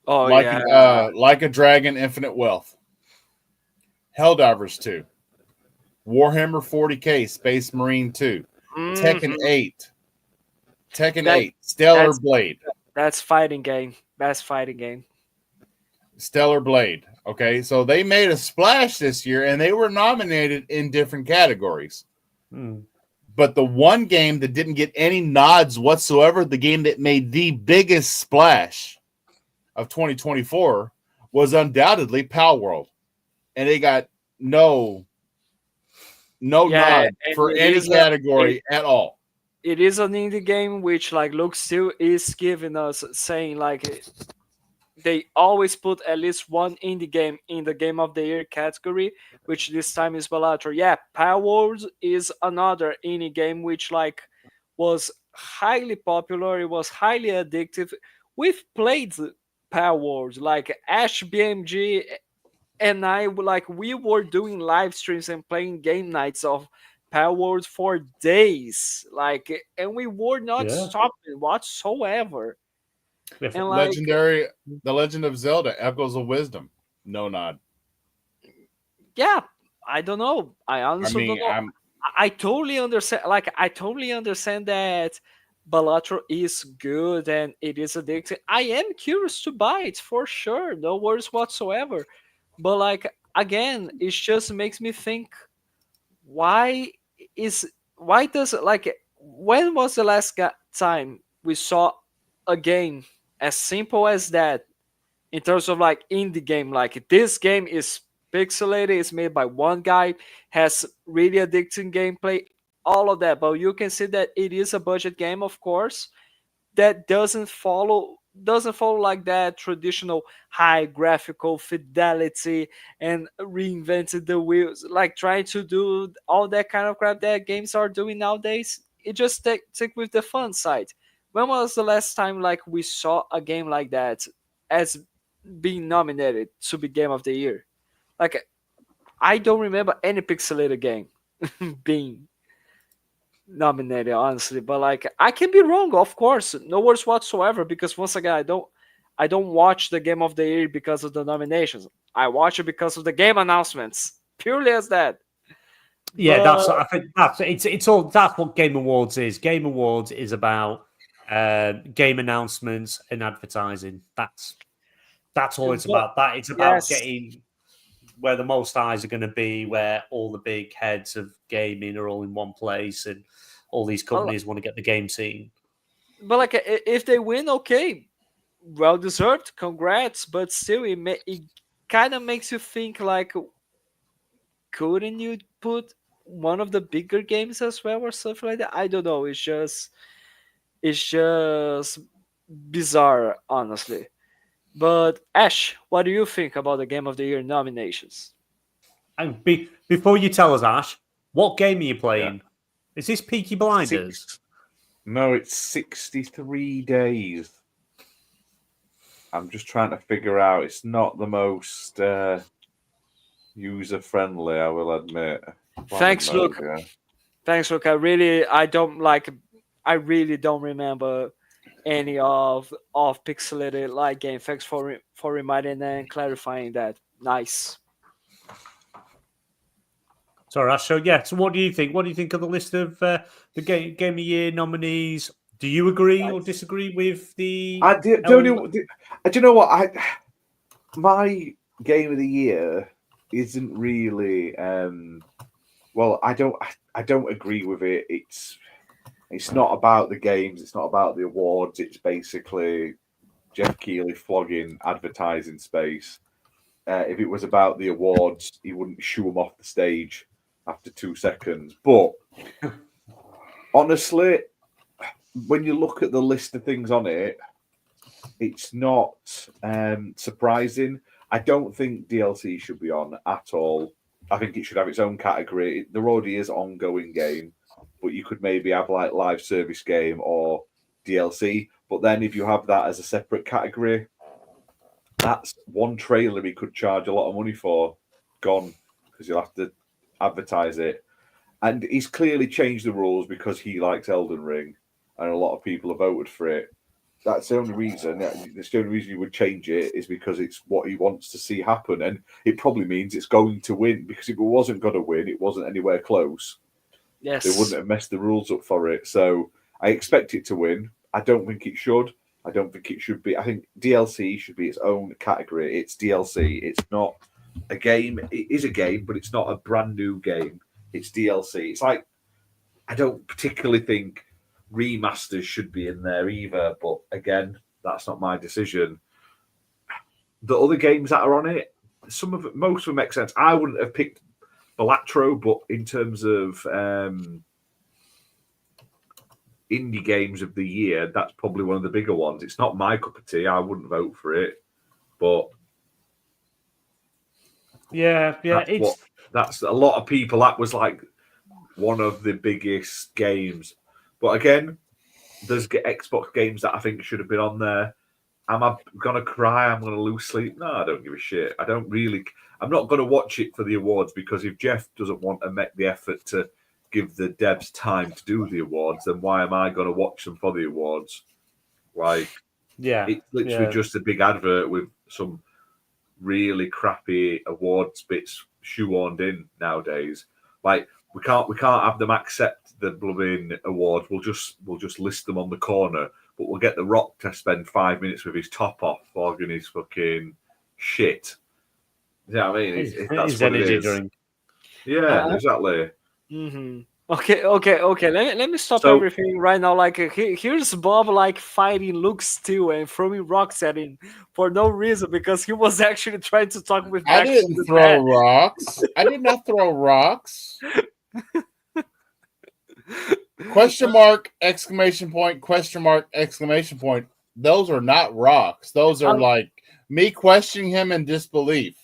Oh, Like a Dragon, Infinite Wealth. Helldivers 2. Warhammer 40K, Space Marine 2. Tekken 8. Tekken 8. Stellar Blade. That's fighting game. Best fighting game. Stellar Blade. Okay, so they made a splash this year, and they were nominated in different categories. But the one game that didn't get any nods whatsoever, the game that made the biggest splash of 2024, was undoubtedly Pal World, and they got no nod for any category at all. It is an indie game which, like, Luke still is giving us, saying like they always put at least one indie game in the Game of the Year category, which this time is Balatro. Yeah, Pal World is another indie game which, like, was highly popular. It was highly addictive. We've played Pal World, like Ash BMG and I, like, we were doing live streams and playing game nights of Pal World for days, like, and we were not stopping whatsoever. And like, The Legend of Zelda, Echoes of Wisdom, no nod. Yeah, I don't know. I honestly don't know. I totally understand. Like, I totally understand that Balatro is good and it is addictive. I am curious to buy it for sure. No worries whatsoever. But, like, again, it just makes me think, why does, like, when was the last time we saw a game as simple as that in terms of, like, indie game? Like, this game is pixelated, it's made by one guy, has really addicting gameplay, all of that, but you can see that it is a budget game, of course, that doesn't follow like that traditional high graphical fidelity and reinvented the wheels, like trying to do all that kind of crap that games are doing nowadays. It just take with the fun side. When was the last time, like, we saw a game like that as being nominated to be Game of the Year? Like, I don't remember any pixelated game being nominated, honestly. But, like, I can be wrong, of course, no worries whatsoever, because once again, I don't watch the Game of the Year because of the nominations. I watch it because of the game announcements, purely as that. Yeah, I think it's all, that's what Game Awards is. Game Awards is about game announcements and advertising. That's all it's about. That it's about getting where the most eyes are going to be, where all the big heads of gaming are all in one place, and all these companies want to get the game seen. But, like, if they win, okay, well deserved, congrats. But still, it kind of makes you think, like, couldn't you put one of the bigger games as well or something like that? I don't know. It's just bizarre, honestly. But Ash, what do you think about the Game of the Year nominations? And before you tell us, Ash, what game are you playing? Yeah. Is this Peaky Blinders? No, it's 63 days. I'm just trying to figure out. It's not the most user-friendly, I will admit. Thanks, Luke. Thanks, Luke. I really don't remember any of pixelated light game. Thanks for reminding and clarifying that. Nice. Sorry, Ash. So what do you think? What do you think of the list of the Game of the Year nominees? Do you agree or disagree with the? Do you know what? My Game of the Year isn't really. Well, I don't agree with it. It's not about the games. It's not about the awards. It's basically Jeff Keighley flogging advertising space. If it was about the awards, he wouldn't shoo them off the stage after 2 seconds. But honestly, when you look at the list of things on it, it's not surprising. I don't think DLC should be on at all. I think it should have its own category. There already is ongoing game, but you could maybe have, like, live service game or DLC. But then if you have that as a separate category, that's one trailer he could charge a lot of money for, gone, because you'll have to advertise it. And he's clearly changed the rules because he likes Elden Ring, and a lot of people have voted for it. That's the only reason. That's the only reason you would change it, is because it's what he wants to see happen, and it probably means it's going to win. Because if it wasn't going to win, it wasn't anywhere close. Yes. They wouldn't have messed the rules up for it. So I expect it to win. I don't think it should. I don't think it should be. I think DLC should be its own category. It's DLC. It's not a game. It is a game, but it's not a brand new game. It's DLC. It's like, I don't particularly think remasters should be in there either. But again, that's not my decision. The other games that are on it, most of them make sense. I wouldn't have picked Balatro, but in terms of indie games of the year, that's probably one of the bigger ones. It's not my cup of tea. I wouldn't vote for it, but yeah, that's a lot of people. That was like one of the biggest games. But again, there's Xbox games that I think should have been on there. Am I gonna cry? I'm gonna lose sleep? No, I don't give a shit. I'm not gonna watch it for the awards, because if Jeff doesn't want to make the effort to give the devs time to do the awards, then why am I going to watch them for the awards? Like, it's literally just a big advert with some really crappy awards bits shoehorned in nowadays. Like, we can't have them accept the blooming awards. We'll just list them on the corner, but we'll get The Rock to spend 5 minutes with his top off, flogging his fucking shit. You know what I mean? That's what it is. Drink. Yeah, exactly. Mm-hmm. Okay. Let me stop everything right now. Like, here's Bob like fighting Luke Steele and throwing rocks at him for no reason, because he was actually trying to talk with. I didn't throw rocks. I did not throw rocks. Question mark! Exclamation point! Question mark! Exclamation point! Those are not rocks. Those are like me questioning him in disbelief.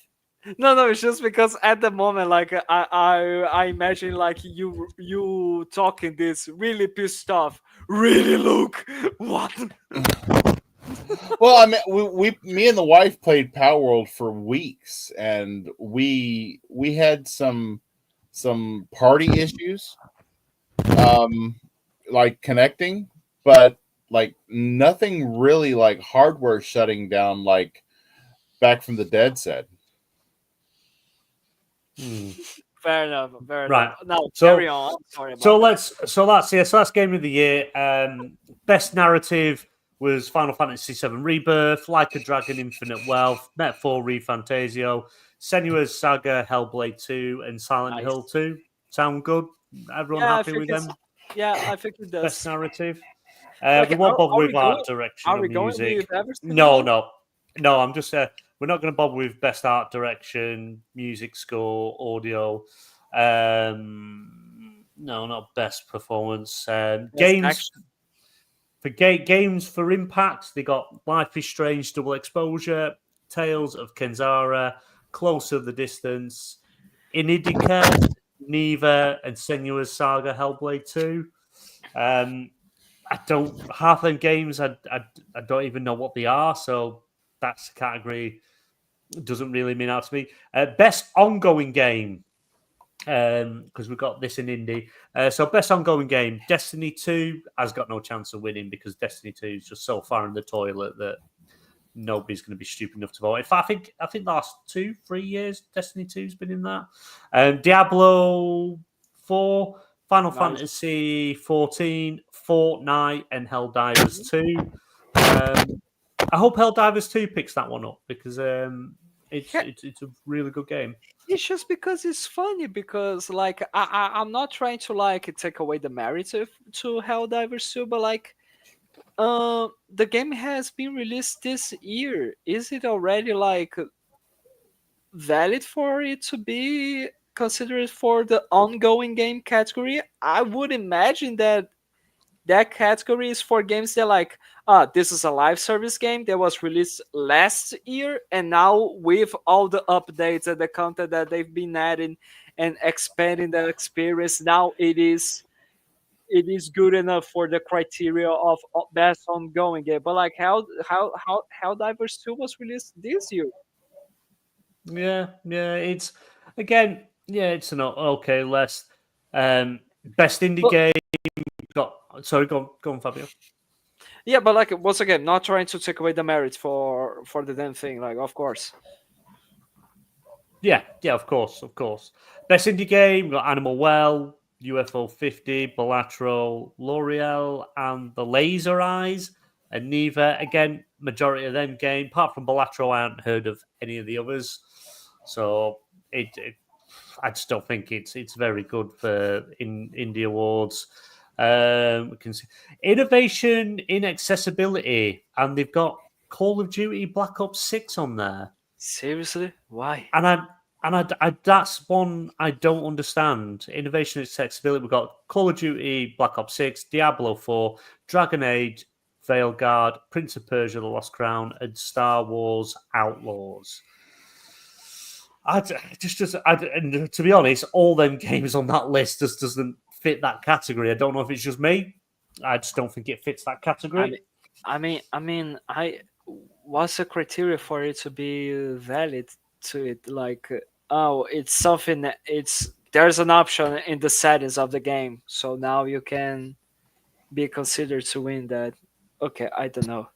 No, it's just because at the moment, like I imagine like you talking this really pissed off. Really, Luke? What? Well, I mean, me and the wife played Power World for weeks, and we had some party issues, like connecting, but like nothing really like hardware shutting down, like Back from the Dead said. Fair enough. Right. Now carry on. Sorry about that. That's game of the year. Best narrative was Final Fantasy VII Rebirth, Like a Dragon, Infinite Wealth, Metaphor ReFantasio, Senua's Saga, Hellblade 2, and Silent Hill 2. Sound good? Everyone happy with them? Yeah, I think it does. Best narrative. We won't bother with art direction or music. No. I'm just we're not going to bother with best art direction, music score, audio. No, not best performance. Games for impact, they got Life is Strange, Double Exposure, Tales of Kenzara, Closer the Distance, Inidika, Neva, and Senua's Saga, Hellblade 2. Half them games I don't even know what they are, so that's the category. Doesn't really mean out to me. Best ongoing game, because we've got this in indie. So best ongoing game, Destiny 2 has got no chance of winning, because Destiny 2 is just so far in the toilet that nobody's going to be stupid enough to vote. In fact, I think the last 2-3 years, Destiny 2's been in that. Diablo 4, Final Fantasy 14, Fortnite, and Helldivers 2. I hope Helldivers 2 picks that one up, because it's a really good game. It's just because it's funny, because like I'm not trying to like take away the merit to Helldivers 2, but like the game has been released this year. Is it already like valid for it to be considered for the ongoing game category? I would imagine that category is for games that like, this is a live service game that was released last year, and now with all the updates and the content that they've been adding and expanding the experience, now it is it is good enough for the criteria of best ongoing game. But like how Divers 2 was released this year. Yeah, it's again, it's an okay list. Best indie Well- game got. Sorry, go on, Fabio. Yeah, but like once again, not trying to take away the merit for the damn thing. Like, of course. Yeah, of course. Best indie game, we got Animal Well, UFO 50, Balatro, L'Oreal, and The Laser Eyes. And neither, again, majority of them game, apart from Balatro, I hadn't heard of any of the others. So I just don't think it's very good for indie awards. We can see innovation in accessibility, and they've got Call of Duty Black Ops 6 on there. Seriously, why? And I that's one I don't understand. Innovation and accessibility. We've got Call of Duty Black Ops 6, Diablo 4, Dragon Age, Veilguard, Prince of Persia: The Lost Crown, and Star Wars Outlaws. And to be honest, all them games on that list just doesn't fit that category. I don't know if it's just me. I just don't think it fits that category. I mean, what's the criteria for it to be valid to it? Like, it's something that there's an option in the settings of the game, so now you can be considered to win that. Okay, I don't know.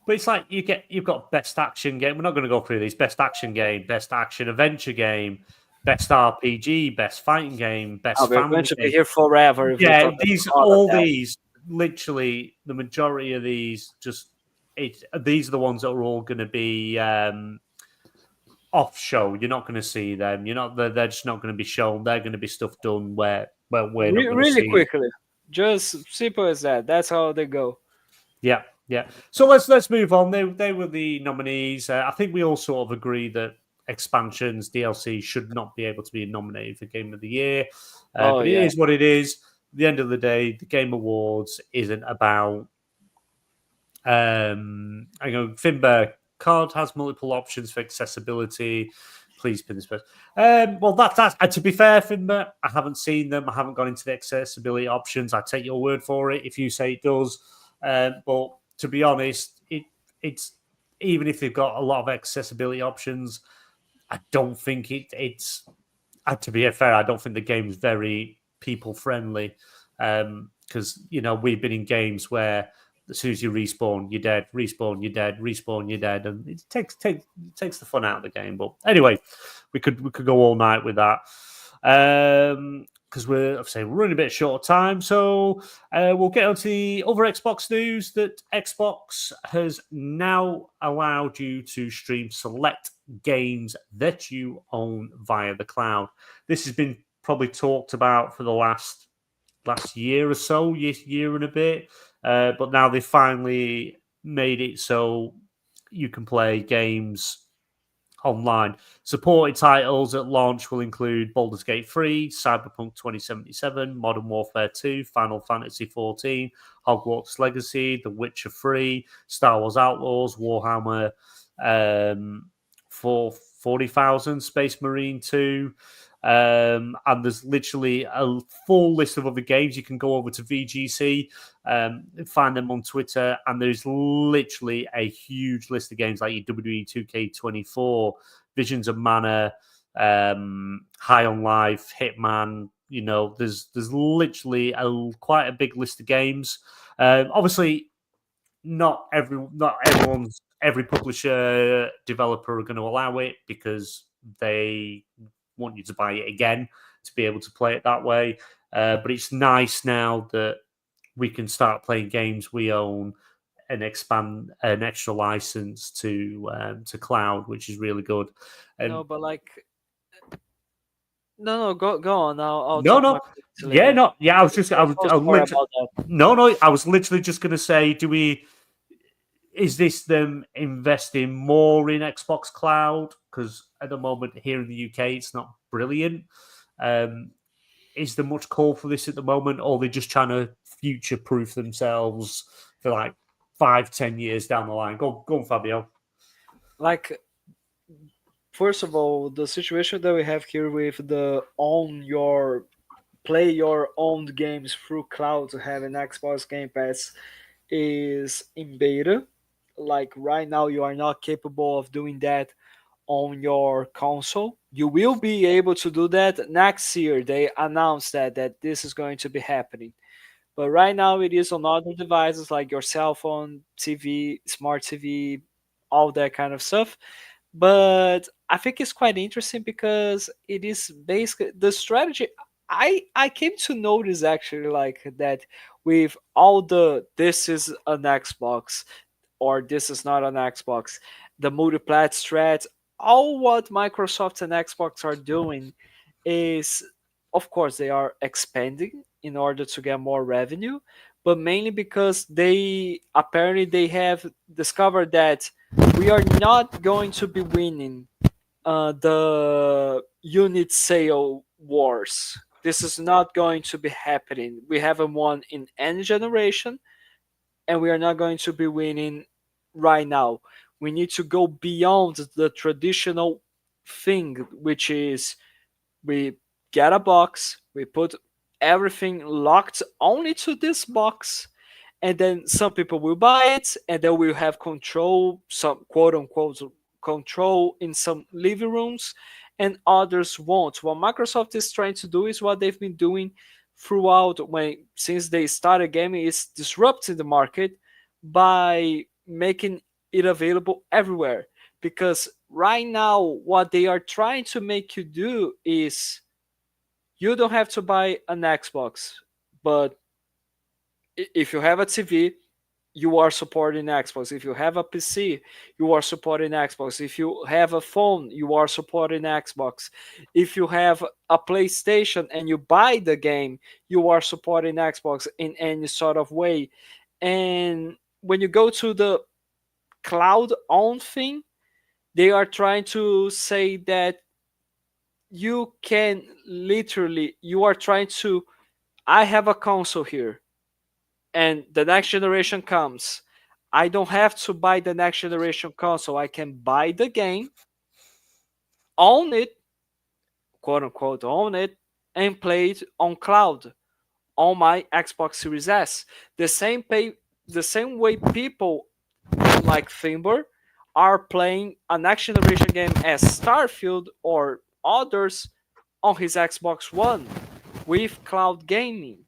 But it's like you've got best action game. We're not going to go through these. Best action game, best action adventure game, best RPG, best fighting game, best We're family going to game. be here forever. If we Yeah, talk these about all of that. these literally the majority of these these are the ones that are all going to be off show. You're not going to see them. They're just not going to be shown. They're going to be stuff done where we're not going to Really see. quickly, just simple as that. That's how they go. Yeah. So let's move on. They were the nominees. I think we all sort of agree that expansions, DLC should not be able to be nominated for Game of the Year. But it is what it is. At the end of the day, the Game Awards isn't about. Finberg card has multiple options for accessibility. Please pin this person. Well, that's to be fair, Finber, I haven't seen them. I haven't gone into the accessibility options. I take your word for it if you say it does. But to be honest, it's even if they've got a lot of accessibility options, I don't think it's. To be fair, I don't think the game's very people friendly. Because we've been in games where as soon as you respawn, you're dead. Respawn, you're dead. Respawn, you're dead, and it takes the fun out of the game. But anyway, we could go all night with that. Because we're running a bit short of time, so we'll get on to the other Xbox news. That Xbox has now allowed you to stream select games that you own via the cloud. This has been probably talked about for the last year or so, year and a bit, but now they finally made it so you can play games online. Supported titles at launch will include Baldur's Gate 3, Cyberpunk 2077, Modern Warfare 2, Final Fantasy 14, Hogwarts Legacy, The Witcher 3, Star Wars Outlaws, Warhammer 40,000, Space Marine 2, and there's literally a full list of other games. You can go over to VGC, find them on Twitter, and there's literally a huge list of games like your WWE 2K24, Visions of Mana, High on Life, Hitman. There's literally quite a big list of games. Obviously, every publisher developer are going to allow it because they want you to buy it again to be able to play it that way. But it's nice now that we can start playing games we own and expand an extra license to cloud, which is really good. And No, but like, no, go on. I'll no, talk no, my piece yeah, later. no, yeah. I was Sorry literally, about that. no. I was literally just going to say, is this them investing more in Xbox Cloud? Because at the moment here in the UK, it's not brilliant. Is there much call for this at the moment, or are they just trying to future-proof themselves for like 5-10 years down the line? Go on, Fabio. Like, first of all, the situation that we have here with the own your play your own games through cloud to have an Xbox Game Pass is in beta. Like right now, you are not capable of doing that on your console. You will be able to do that next year. They announced that this is going to be happening. But right now, it is on other devices like your cell phone, TV, smart TV, all that kind of stuff. But I think it's quite interesting because it is basically the strategy. I came to notice actually like that with all the this is an Xbox or this is not an Xbox, the multi-plat strat, all what Microsoft and Xbox are doing is, of course, they are expanding in order to get more revenue, but mainly because they apparently they have discovered that we are not going to be winning the unit sale wars. This is not going to be happening. We haven't won in any generation, and we are not going to be winning right now. We need to go beyond the traditional thing, which is we get a box, we put everything locked only to this box, and then some people will buy it, and then we'll have control, some quote unquote control in some living rooms, and others won't. What Microsoft is trying to do is what they've been doing throughout when since they started gaming is disrupting the market by making it available everywhere. Because right now, what they are trying to make you do is you don't have to buy an Xbox, but if you have a TV, you are supporting Xbox. If you have a PC, you are supporting Xbox. If you have a phone, you are supporting Xbox. If you have a PlayStation and you buy the game, you are supporting Xbox in any sort of way. And when you go to the cloud on thing, they are trying to say that you can literally, you are trying to, I have a console here and the next generation comes. I don't have to buy the next generation console. I can buy the game, own it, quote unquote, own it, and play it on cloud on my Xbox Series S. The same way people like Thimber are playing a next generation game as Starfield or others on his Xbox One with cloud gaming.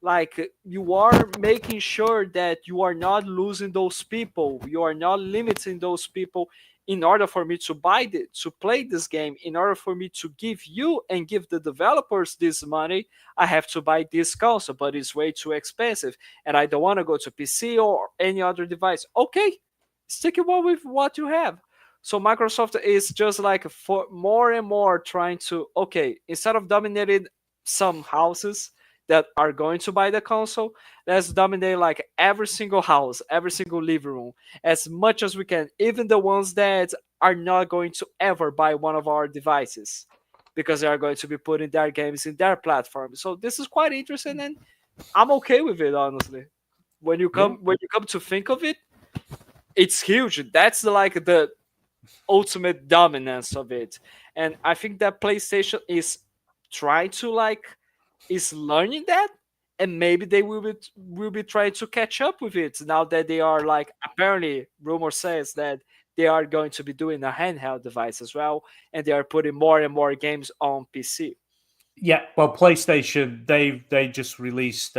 Like you are making sure that you are not losing those people, you are not limiting those people. In order for me to to play this game, in order for me to give you and give the developers this money, I have to buy this console, but it's way too expensive and I don't want to go to PC or any other device. Okay, stick with what you have. So Microsoft is just like for more and more trying to, okay, instead of dominating some houses that are going to buy the console, let's dominate like every single house, every single living room, as much as we can, even the ones that are not going to ever buy one of our devices because they are going to be putting their games in their platform. So this is quite interesting and I'm okay with it, honestly. When you come to think of it, it's huge. That's the ultimate dominance of it. And I think that PlayStation is trying to is learning that, and maybe they will be trying to catch up with it now that they are apparently rumor says that they are going to be doing a handheld device as well, and they are putting more and more games on PC. Yeah, well, PlayStation they just released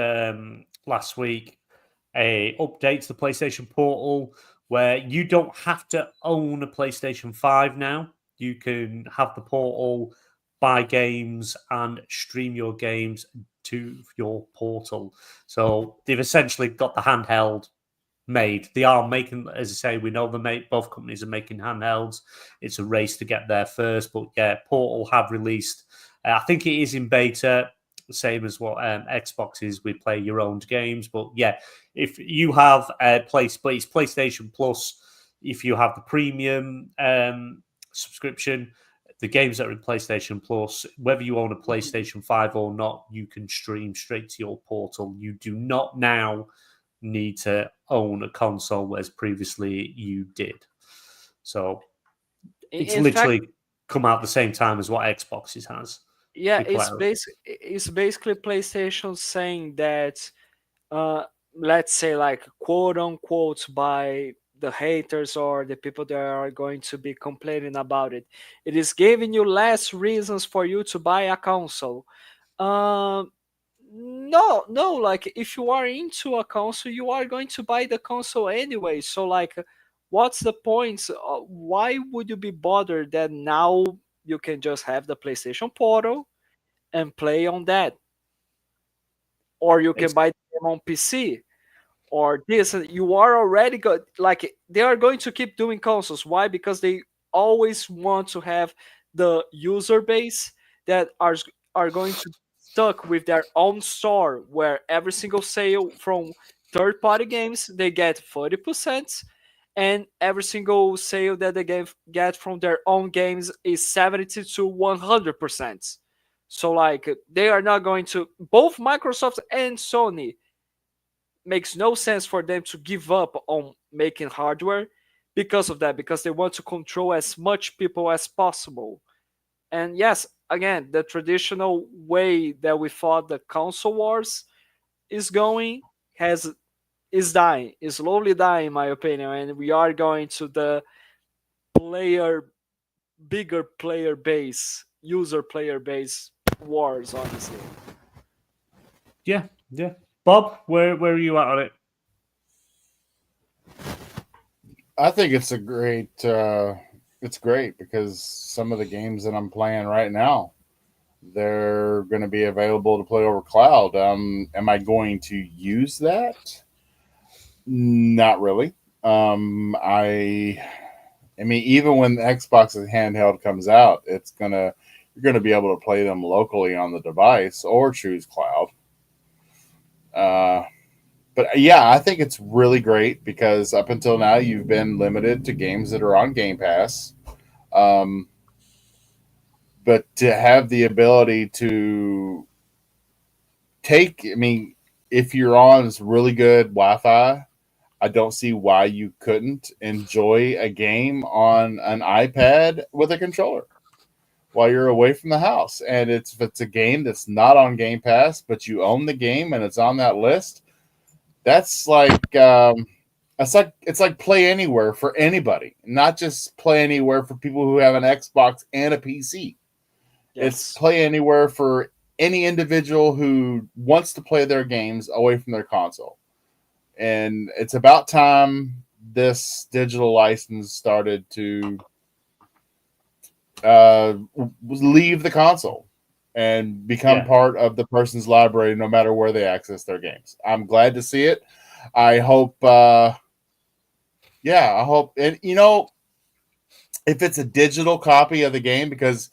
last week a update to the PlayStation Portal where you don't have to own a PlayStation 5 now. You can have the Portal, buy games, and stream your games to your portal. So they've essentially got the handheld made. They are making, as I say, we know both companies are making handhelds. It's a race to get there first. But yeah, Portal have released, I think it is in beta, same as what Xbox is. We play your own games. But yeah, if you have PlayStation Plus, if you have the premium subscription, the games that are in PlayStation Plus, whether you own a PlayStation 5 or not, you can stream straight to your portal. You do not now need to own a console, whereas previously you did. So it's literally come out the same time as what Xboxes has. Yeah, People it's basically PlayStation saying that, let's say, like, quote unquote, by the haters or the people that are going to be complaining about it, it is giving you less reasons for you to buy a console. Um, no, like, if you are into a console, you are going to buy the console anyway. So, like, what's the point? Why would you be bothered that now you can just have the PlayStation Portal and play on that, or you can It's- buy them on PC, or this? You are already like, they are going to keep doing consoles. Why? Because they always want to have the user base that are going to stuck with their own store, where every single sale from third party games they get 40%, and every single sale that they get from their own games is 70 to 100%. So, like, they are not going to, both Microsoft and Sony, makes no sense for them to give up on making hardware because of that, because they want to control as much people as possible. And yes, again, the traditional way that we thought the console wars is going is dying, is slowly dying, in my opinion, and we are going to the player bigger player base, user player base wars, honestly. yeah. Bob, where are you at on it? I think it's a great. It's great because some of the games that I'm playing right now, they're going to be available to play over cloud. Am I going to use that? Not really. I mean, even when the Xbox handheld comes out, you're gonna be able to play them locally on the device or choose cloud. But yeah, I think it's really great because up until now you've been limited to games that are on Game Pass. But to have the ability to I mean, if you're on really good Wi-Fi, I don't see why you couldn't enjoy a game on an iPad with a controller while you're away from the house. And if it's a game that's not on Game Pass, but you own the game and it's on that list, that's like it's like Play Anywhere for anybody, not just Play Anywhere for people who have an Xbox and a PC. It's Yes. Play Anywhere for any individual who wants to play their games away from their console. And it's about time this digital license started to leave the console and become part of the person's library, no matter where they access their games. I'm glad to see it. I hope, I hope, and if it's a digital copy of the game, because,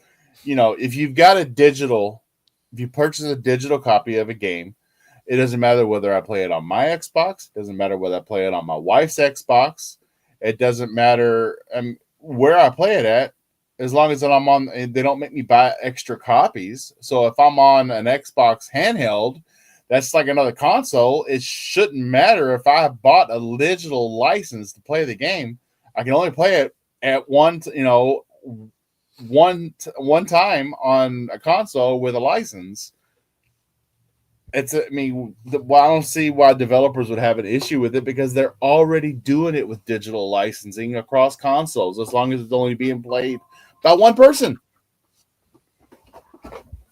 if you purchase a digital copy of a game, it doesn't matter whether I play it on my Xbox. It doesn't matter whether I play it on my wife's Xbox. It doesn't matter where I play it at, as long as I'm on. They don't make me buy extra copies. So if I'm on an Xbox handheld, that's like another console. It shouldn't matter if I bought a digital license to play the game. I can only play it at one time on a console with a license. I don't see why developers would have an issue with it because they're already doing it with digital licensing across consoles, as long as it's only being played by one person.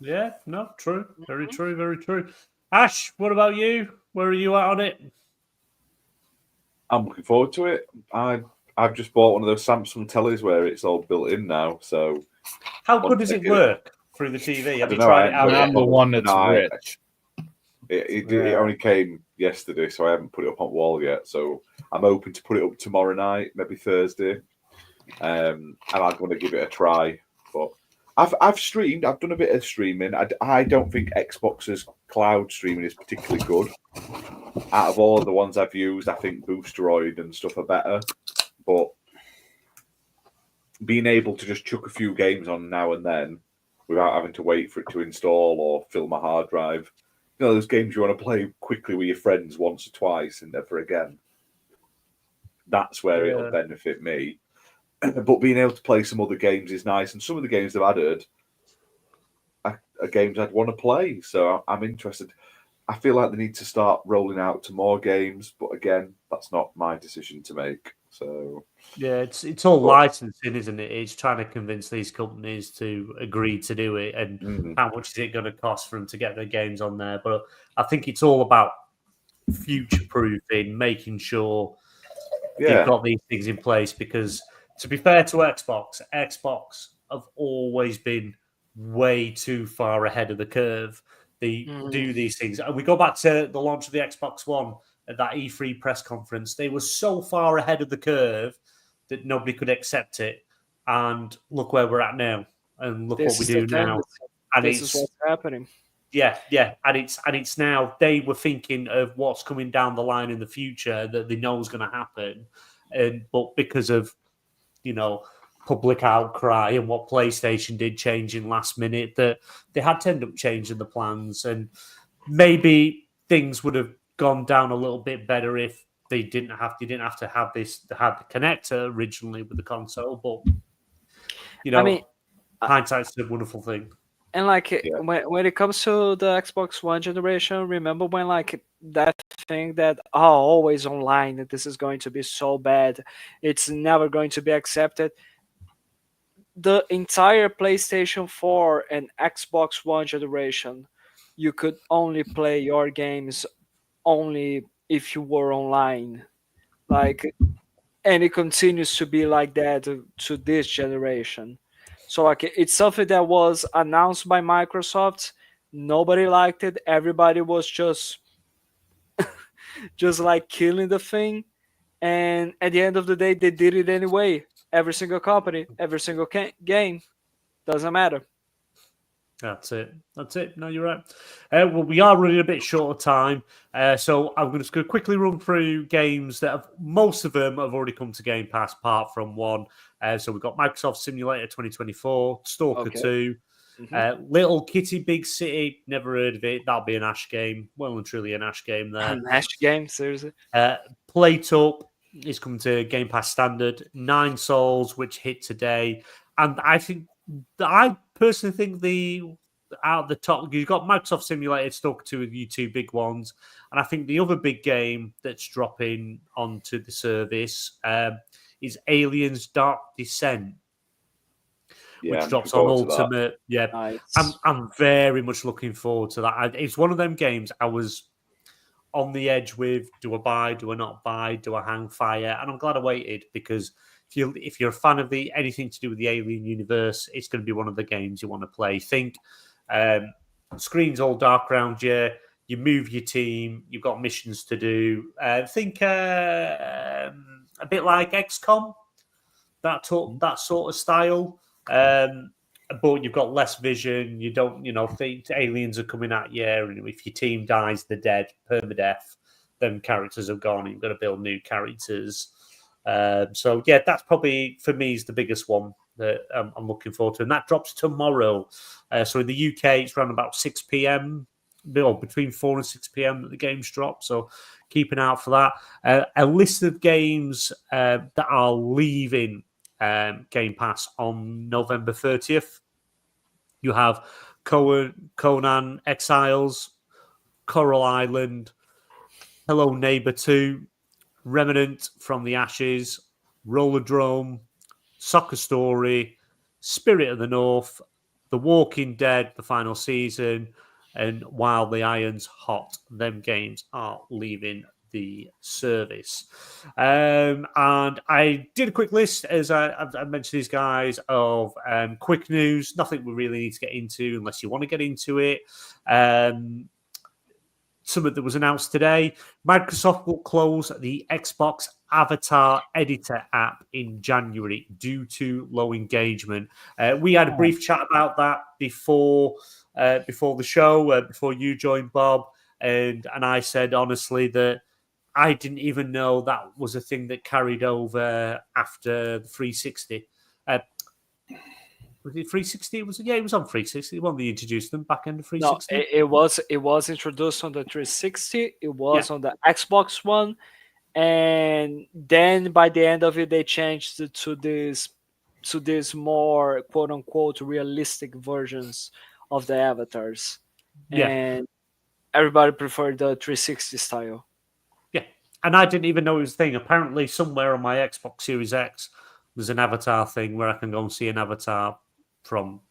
Yeah, no, true. Very true, very true. Ash, what about you? Where are you at on it? I'm looking forward to it. I've just bought one of those Samsung tellies where it's all built in now. So how good does it work through the TV? Have you know, tried it out? I'm the one that's rich. It only came yesterday, so I haven't put it up on wall yet. So I'm hoping to put it up tomorrow night, maybe Thursday, and I'm going to give it a try. But I've streamed. I've done a bit of streaming. I don't think Xbox's cloud streaming is particularly good. Out of all of the ones I've used, I think Boosteroid and stuff are better. But being able to just chuck a few games on now and then without having to wait for it to install or fill my hard drive. Those games you want to play quickly with your friends once or twice and never again. That's where it'll benefit me. But being able to play some other games is nice. And some of the games they've added, are games I'd want to play. So I'm interested. I feel like they need to start rolling out to more games, but again, that's not my decision to make. So yeah, it's all licensing, isn't it? It's trying to convince these companies to agree to do it, and how much is it going to cost for them to get their games on there? But I think it's all about future proofing, making sure they've got these things in place. Because to be fair to Xbox have always been way too far ahead of the curve. They do these things. And we go back to the launch of the Xbox One at that E3 press conference. They were so far ahead of the curve that nobody could accept it. And look where we're at now. And look what we do now. And this is what's happening. Yeah, and it's now they were thinking of what's coming down the line in the future that they know is going to happen, but because of public outcry and what PlayStation did changing last minute, that they had to end up changing the plans, and maybe things would have gone down a little bit better if they didn't have to have this. They had the connector originally with the console, but hindsight's a wonderful thing. And when it comes to the Xbox One generation, remember when that thing that always online, that this is going to be so bad, it's never going to be accepted. The entire PlayStation 4 and Xbox One generation, you could only play your games only if you were online. And it continues to be like that to this generation. So it's something that was announced by Microsoft. Nobody liked it. Everybody was just killing the thing. And at the end of the day, they did it anyway. Every single company, every single game, doesn't matter. That's it. No, you're right. Well, we are running a bit short of time, so I'm just going to quickly run through games that most of them have already come to Game Pass, apart from one. So we've got Microsoft Simulator 2024, Stalker 2, Little Kitty Big City. Never heard of it. That'll be an Ash game. Well and truly an Ash game there. An Ash game, seriously. Plate Up is coming to Game Pass Standard. 9 Souls, which hit today, and I personally think out the top, you've got Microsoft Simulator, Stalker 2 with you two big ones. And I think the other big game that's dropping onto the service is Aliens Dark Descent, which drops on Ultimate. Yeah, nice. I'm very much looking forward to that. It's one of them games I was on the edge with. Do I buy? Do I not buy? Do I hang fire? And I'm glad I waited, because if you're a fan of anything to do with the Alien universe, it's going to be one of the games you want to play. Think screen's all dark around you. You move your team. You've got missions to do. Think a bit like XCOM, that sort of style. But you've got less vision. You don't, think aliens are coming at you, and if your team dies, they're dead, permadeath. Then characters have gone. You've got to build new characters. So yeah, that's probably for me is the biggest one that I'm looking forward to, and that drops tomorrow. So in the UK, it's around about 6 p.m. Between 4 and 6 p.m. that the games drop. So keep an eye out for that. A list of games that are leaving Game Pass on November 30th. You have Conan Exiles, Coral Island, Hello Neighbor 2, Remnant from the Ashes, Rollerdrome, Soccer Story, Spirit of the North, The Walking Dead, the final season, and While the Iron's Hot. Them games are leaving the service. And I did a quick list, as I mentioned these guys, of quick news. Nothing we really need to get into unless you want to get into it. Something that was announced today. Microsoft will close the Xbox Avatar Editor app in January due to low engagement. We had a brief chat about that before the show, before you joined, Bob, and I said honestly that I didn't even know that was a thing that carried over after the 360. Was it 360? It was on 360. When they introduced them back in the 360. No, it was introduced on the 360. It was on the Xbox One, and then by the end of it, they changed it to this more quote unquote realistic versions of the avatars, Yeah. and everybody preferred the 360 style. Yeah, and I didn't even know it was a thing. Apparently, somewhere on my Xbox Series X, there's an avatar thing where I can go and see an avatar from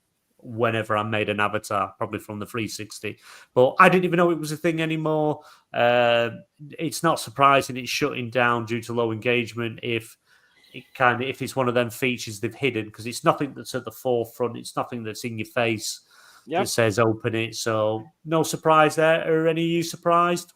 whenever I made an avatar, probably from the 360. But I didn't even know it was a thing anymore. It's not surprising it's shutting down due to low engagement if it's one of them features they've hidden, because it's nothing that's at the forefront. It's nothing that's in your face that says open it. So no surprise there. Are any of you surprised?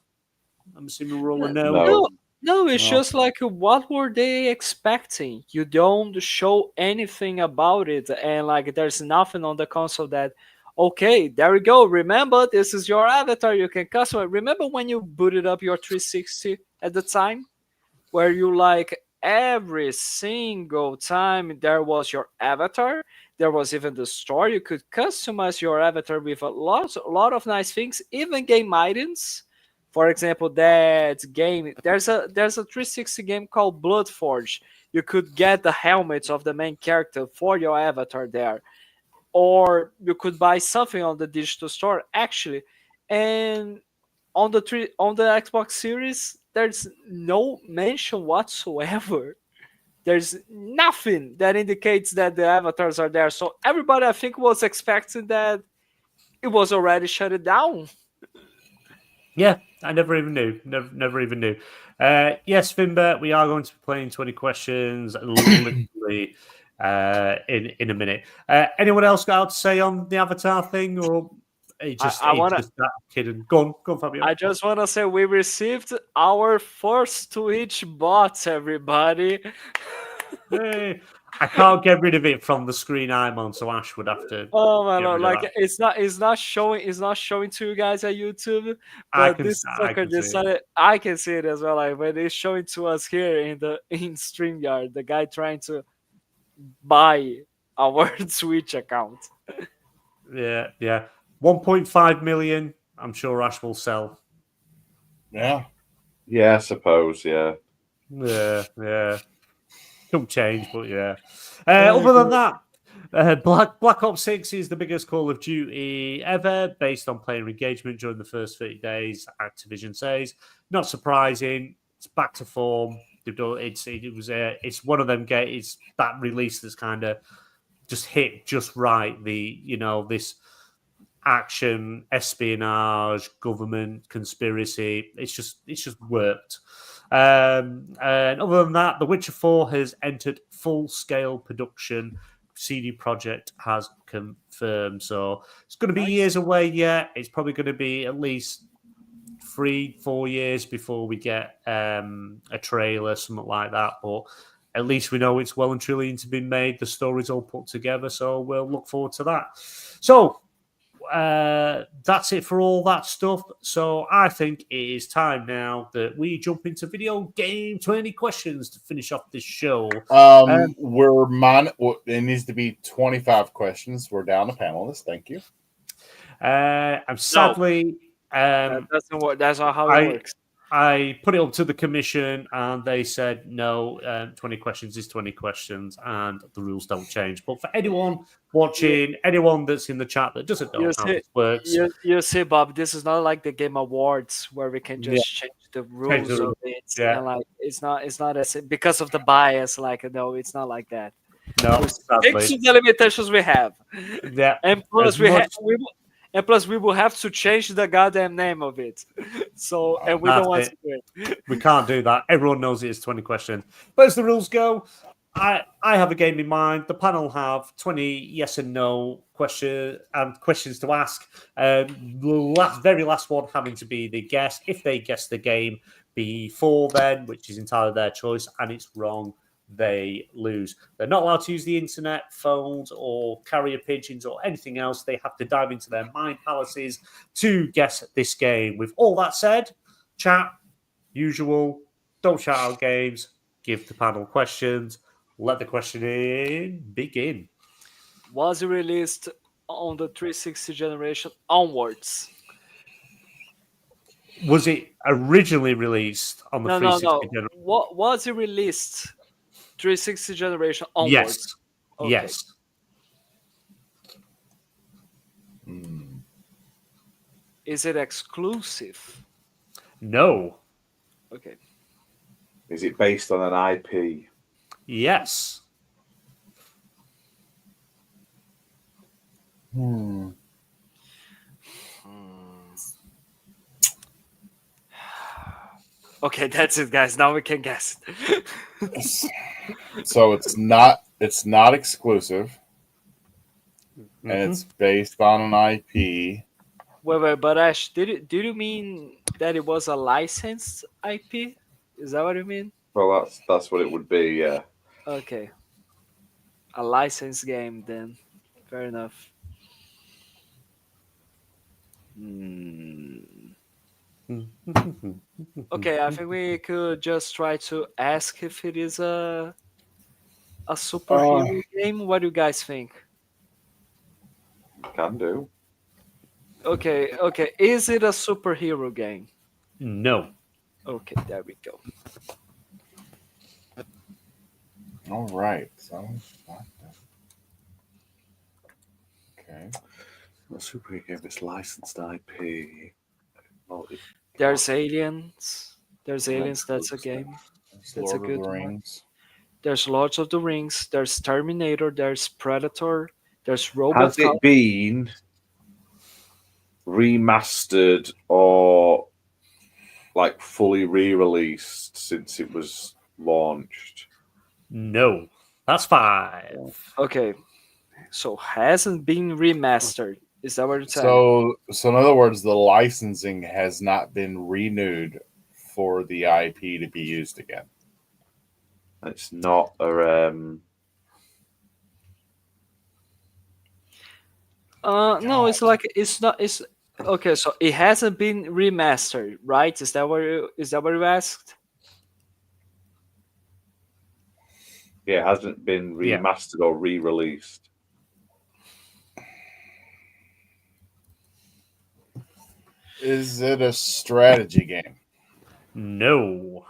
I'm assuming we're all a no. No, it's just like, what were they expecting? You don't show anything about it, and like there's nothing on the console that, okay, there we go. Remember, this is your avatar. You can customize. Remember when you booted up your 360 at the time, where you like every single time there was your avatar. There was even the store. You could customize your avatar with a lot of nice things, even game items. For example, that game, there's a 360 game called Bloodforge. You could get the helmets of the main character for your avatar there, or you could buy something on the digital store actually. And on the Xbox Series, there's no mention whatsoever. There's nothing that indicates that the avatars are there. So everybody, I think, was expecting that it was already shut down. Yeah, I never even knew. Never even knew. Yes, Finbert, we are going to be playing 20 questions literally in a minute. Anyone else got out to say on the avatar thing, or just that kid? Go on, Fabio. I just want to say we received our first Twitch bot, everybody. Hey, I can't get rid of it from the screen I'm on, so Ash would have to. Oh my lord! Like it's not showing to you guys at YouTube. But this sucker decided I can see it as well. Like when it's showing to us here in StreamYard, the guy trying to buy our Twitch account. Yeah. 1.5 million. I'm sure Ash will sell. Yeah, I suppose. Yeah. Don't change, but yeah. Other than that, Black Ops 6 is the biggest Call of Duty ever, based on player engagement during the first 30 days. Activision says, not surprising. It's back to form. It's one of them games. It's that release that's kind of just hit just right. This action, espionage, government conspiracy. It's just worked. And other than that, The Witcher 4 has entered full-scale production. CD Projekt has confirmed. So it's going to be years away yet. It's probably going to be at least 3-4 years before we get a trailer, something like that. But at least we know it's well and truly into being made. The story's all put together, so we'll look forward to that. So that's it for all that stuff. So I think it is time now that we jump into video game 20 questions to finish off this show. It needs to be 25 questions. We're down to panelists. Thank you. I'm sadly that doesn't work. That's not how it works. I put it up to the commission and they said no, 20 questions is 20 questions and the rules don't change. But for anyone watching, anyone that's in the chat that doesn't know how it works. You see, Bob, this is not like the Game Awards where we can just change the rules of it. Yeah. And like it's not as because of the bias, no, it's not like that. No, stick to the limitations we have. Yeah. And plus we will have to change the goddamn name of it. So, and we don't want to do it. We can't do that. Everyone knows it is 20 questions. But as the rules go, I have a game in mind. The panel have 20 yes and no questions to ask. The very last one having to be the guess. If they guess the game before then, which is entirely their choice, and it's wrong, they lose. They're not allowed to use the internet, phones, or carrier pigeons, or anything else. They have to dive into their mind palaces to guess this game. With all that said, chat, usual, don't shout out games, give the panel questions, let the questioning begin. Was it released on the 360 generation onwards? Was it originally released on the 360 generation? What was it released? 360 generation onwards. Yes. Okay. Yes. Is it exclusive? No. Okay. Is it based on an IP? Yes. Okay, that's it, guys. Now we can guess. So it's not exclusive, and it's based on an IP. Wait, but Ash, did you mean that it was a licensed IP? Is that what you mean? Well, that's what it would be. Yeah. Okay. A licensed game then. Fair enough. Okay, I think we could just try to ask if it is a superhero game. What do you guys think? Can do. Okay. Is it a superhero game? No. Okay, there we go. All right. So, okay. A superhero game is licensed IP. There's aliens. There's aliens. That's a game. That's a Lord good of the one. Rings. There's Lords of the Rings. There's Terminator. There's Predator. There's Has RoboCop. it been remastered or like fully re-released since it was launched? No. That's 5. Okay, so hasn't been remastered. Is that what you're saying? So in other words, the licensing has not been renewed for the IP to be used again. It's not a No, it's like it's not. It's okay. So it hasn't been remastered, right? Is that what you asked? yeah, it hasn't been Yeah. remastered or re-released. Is it a strategy game? No.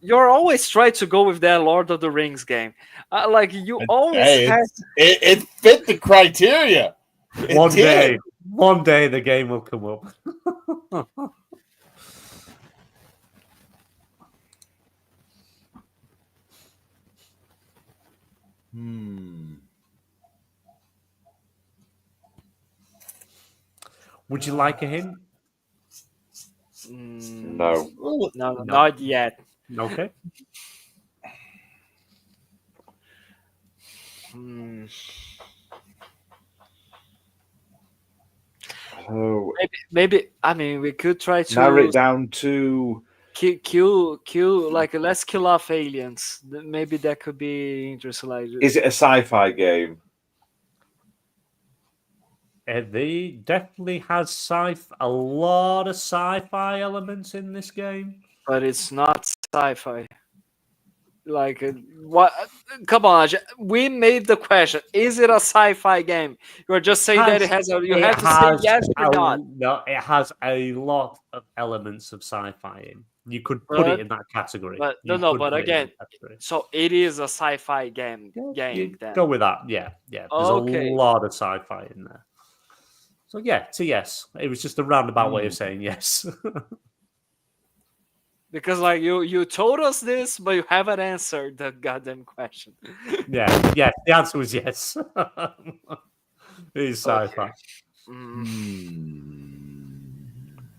You're always trying to go with that Lord of the Rings game. Like you always Hey, have. it fit the criteria. It One did. day the game will come up. Would you like a hint? No. No, not yet. Okay. So Maybe. I mean, we could try to narrow it down to kill. Like let's kill off aliens. Maybe that could be interesting. Like, is it a sci-fi game? They definitely has a lot of sci-fi elements in this game. but it's not sci-fi. Like what? Come on, we made the question. Is it a sci-fi game? You're just saying that it has. You have to say yes or not. No, it has a lot of elements of sci-fi in. You could put it in that category. But You no, could but put it in again, that category. so it is a sci-fi game. You Then. go with that. Yeah. There's Okay. a lot of sci-fi in there. So yeah, it's a yes. It was just a roundabout way of saying yes. Because like you told us this, but you haven't answered the goddamn question. yeah. The answer was yes. It is sci-fi.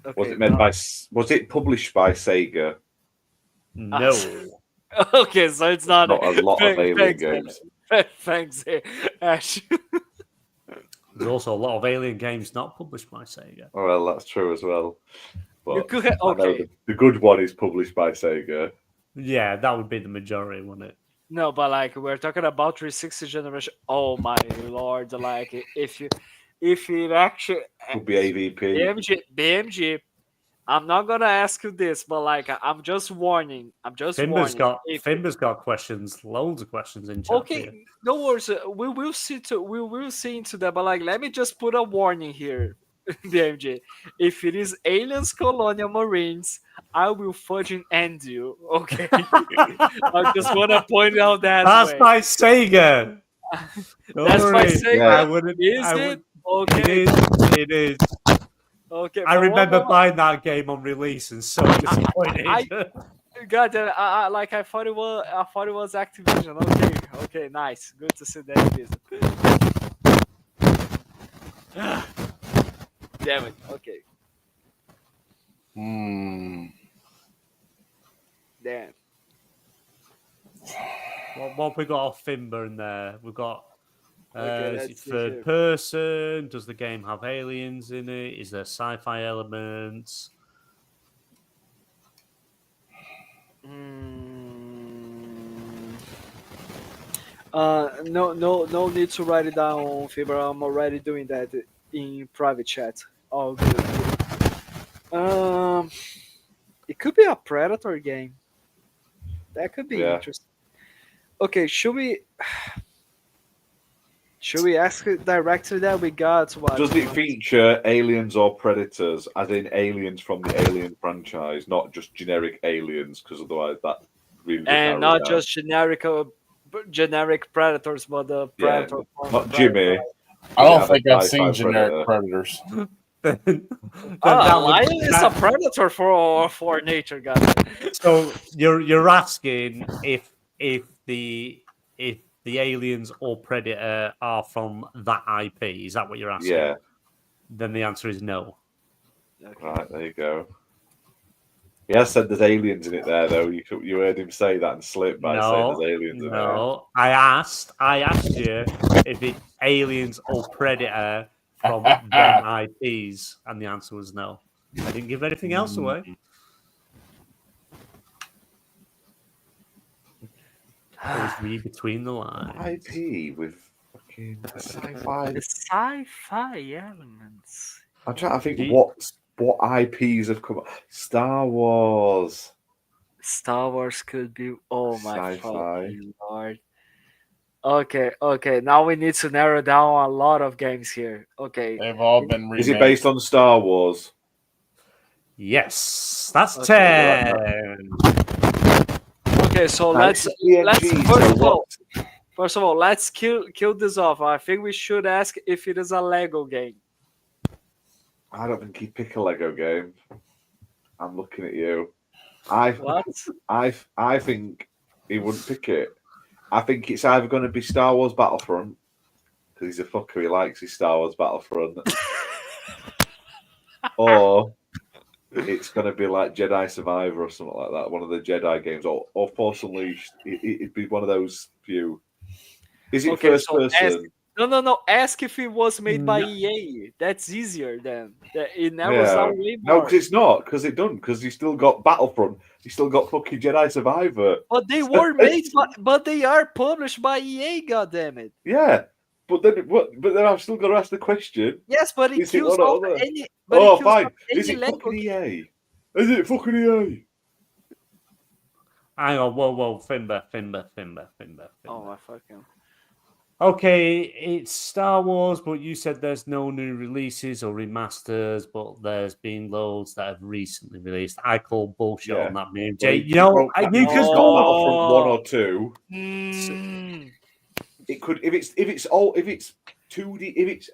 Okay, Was it made by? Was it published by Sega? No. Okay, so it's not Not a lot of alien thanks, games. Thanks, Ash. There's also a lot of alien games not published by Sega. Oh, well, that's true as well. But You could I know okay. the good one is published by Sega. Yeah, that would be the majority, wouldn't it? No, but like we're talking about 360 generation. Oh my lord! Like if it actually Could be AVP. BMG. I'm not gonna ask you this, but like I'm just warning. Fimber's warning. Fimber's got questions, loads of questions in chat. Okay, here. no worries. We will see into that. But like, let me just put a warning here, BMG. If it is aliens, colonial marines, I will fudging end you. Okay. I just want to point out that. That's way. by Sega. That's by Sega. I wouldn't. Is I it? would- Okay. It is. Okay. I but remember what- buying that game on release and so disappointed. God damn it, I thought it was Activision. Okay, nice. Good to see that Activision. Damn it. Okay. Damn. What have we got off Finbar in there? We've got Okay, is let's it see third here. person? Does the game have aliens in it? Is there sci-fi elements? No need to write it down on Fiber. I'm already doing that in private chat. Oh, good. It could be a Predator game. That could be Yeah. interesting. Okay, should we ask it directly that we got what? Does it feature aliens or predators, as in aliens from the Alien franchise, not just generic aliens? Because otherwise, that really does And narrow it not down. just generic predators, but the Yeah, predator. from not the Jimmy. I don't have think a I've sci-fi seen generic predator. predators. Lion is a predator for nature, guys. So you're asking if the aliens or predator are from that IP? Is that what you're asking? Yeah. Then the answer is no. Right, there you go. He has said there's aliens in it there, though. You heard him say that and slip by saying there's aliens in it. No. I asked you if it's aliens or predator from them IPs, and the answer was no. I didn't give anything else away. It was read between the lines. IP with fucking sci-fi. The sci-fi elements. I'm trying to think Do you- what IPs have come up. Star Wars. Star Wars could be. Oh my Sci-fi. fucking lord. Okay. Now we need to narrow down a lot of games here. Okay. They've all been remade. Is it based on Star Wars? Yes, that's Okay. 10. Okay, so let's first of all, let's kill this off. I think we should ask if it is a Lego game. I don't think he'd pick a Lego game. I'm looking at you. I think he wouldn't pick it. I think it's either going to be Star Wars Battlefront, because he's a fucker, he likes his Star Wars Battlefront, or it's going to be like Jedi Survivor or something like that, one of the Jedi games, or Force Unleashed. It'd be one of those few. Is it Okay, first so person? No. Ask if it was made by No. EA. That's easier then. It narrows down way No, more. because it's not. Because it done. Because you still got Battlefront. You still got fucking Jedi Survivor. But they were made, but they are published by EA. God damn it. Yeah, but then what? But then I've still got to ask the question. Yes, but it Is it kills one or off other? any. But Oh, it kills fine. off any Is it Lego fucking game. EA? Is it fucking EA? Hang on, whoa, Finbar. Oh my fucking. Okay, it's Star Wars, but you said there's no new releases or remasters, but there's been loads that have recently released. I call bullshit Yeah. on that name, Well, Jay. You know, I you because could got go. Battlefront 1 or 2. Mm. It could if it's 2D, if it's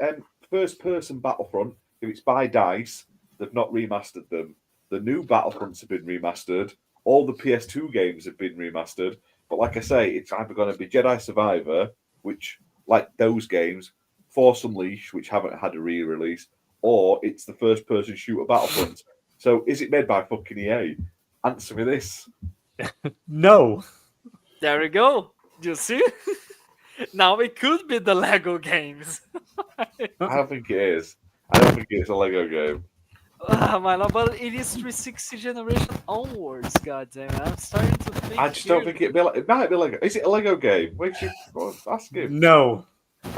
first person Battlefront, if it's by DICE, they've not remastered them. The new Battlefronts have been remastered. All the PS2 games have been remastered. But like I say, it's either going to be Jedi Survivor, which, like those games, Force Unleashed, which haven't had a re-release, or it's the first-person shooter Battlefront. So, is it made by fucking EA? Answer me this. No. There we go. You see? Now it could be the Lego games. I don't think it is. I don't think it's a Lego game. My lord, but it is 360 generation onwards. God damn it! I'm starting to think. I just don't think it might be Lego. Is it a Lego game? Wait, you go on, ask him. No.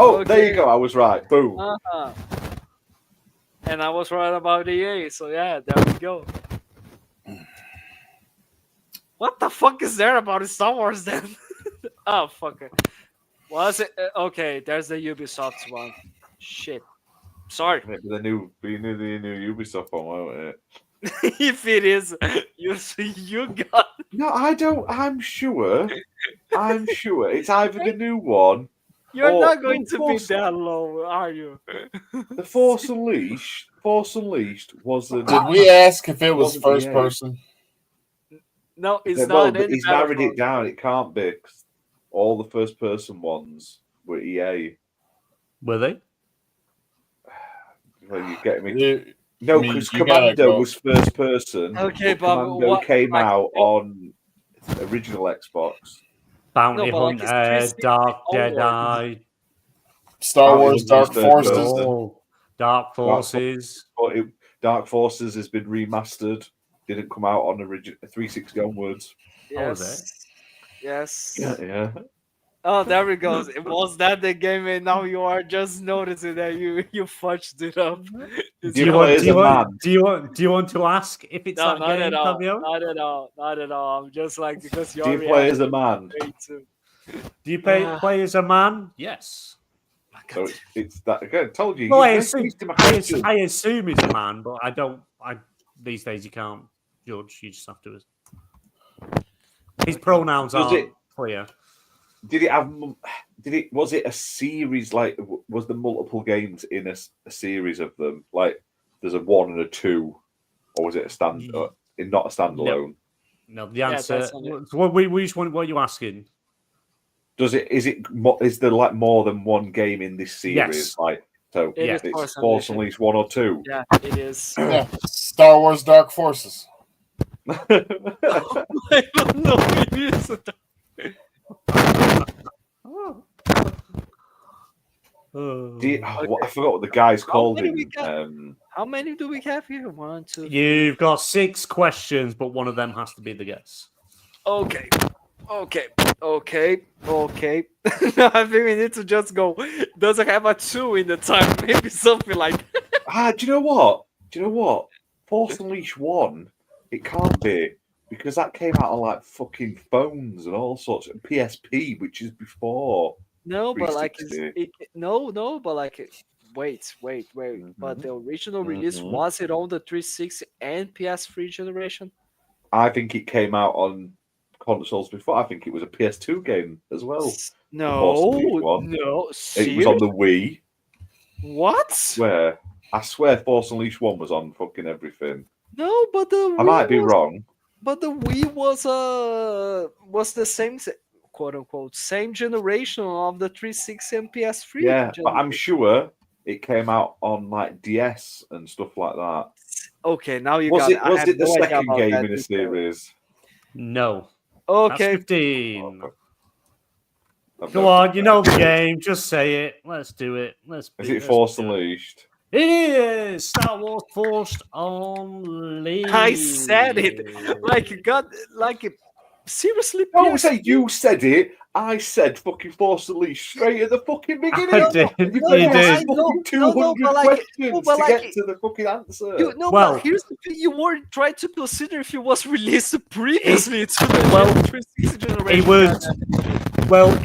Oh, there you Okay. go. I was right. Boom. Uh-huh. And I was right about EA, so yeah, there we go. What the fuck is there about Star Wars then? Oh, fuck it. Was it? Okay, there's the Ubisoft one. Shit. Sorry. Maybe the new Ubisoft one, won't it? If it is, you got. No, I don't. I'm sure. It's either the new one, You're Oh, not going of to be course. that low, are you? the Force Unleashed. Force Unleashed wasn't. Did we ask if it was Wasn't first EA. person? No, it's Well, not. but he's narrowed it down. It can't be. 'Cause all the first person ones were EA. Were they? Well, you get me. You- No, I mean, because you gotta Commando go. was first person. Okay, but but Commando what- came like- out on original Xbox. Bounty No, but like it's Hunter, 360 Dark onward. Jedi, Star Wars Dark Third Forces. person. oh, Dark Forces. But Dark Forces has been remastered. Didn't come out on original 360 onwards. Oh, was Yes. Yeah. Oh, there we go. It was that the game, and now you are just noticing that you fudged it up. It's Do you play as a man? Do you want to ask if it's No, that not game, at all. Fabio? Not at all. Not at all. I'm just like because you're. Do you play as a man? Do you play as a man? Yes. So it's that again. Told you. Well, you I missed assume, my question. I assume he's a man, but I don't. These days you can't judge. You just have to. His pronouns Does aren't it- clear. Did it have? Was it a series? Like, was there multiple games in a series of them? Like, there's a 1 and a 2, or was it not a standalone? No, the answer. that's on it. So what are you asking? Is there like more than one game in this series? Yes. Like, so It is it's Force Force Unleashed. Unleashed 1 or 2. Yeah, it is. Yeah. Star Wars Dark Forces. I don't know. It is. I forgot what the guy's called many him. we got? How many do we have here? 1, 2. You've got 6 questions, but one of them has to be the guess. Okay. Now I think we need to just go. Does it have a 2 in the time? Maybe something like. Do you know what? Force Unleashed 1, it can't be. Because that came out on like fucking phones and all sorts of PSP, which is before. No, but like it's, 360. no, but like wait. But the original release was it on the 360 and PS3 generation? I think it came out on consoles before. I think it was a PS2 game as well. Force Unleashed 1. No, It was serious? on the Wii. What? I swear Force Unleashed 1 was on fucking everything. No, but the I Wii might be was- wrong. But the Wii was the same quote unquote same generation of the 360 and PS3. Yeah, but I'm generation. sure it came out on like DS and stuff like that. Okay, now you Was got it? Was it the no idea second about game that in a detail. series? No. Okay, That's 15. I've Go no- on, you know the game. Just say it. Let's do it. Is it Force Unleashed? It is Star Wars Force Unleashed. I said it. Like you got like seriously. Don't PS3? say you said it. I said fucking Force Unleashed straight at the fucking beginning. I did. You've You got did. fucking No, 200 but like- questions no, but to like- get to the fucking answer. Well- But here's the thing: you weren't trying to consider if it was released previously to the well, 360 generation.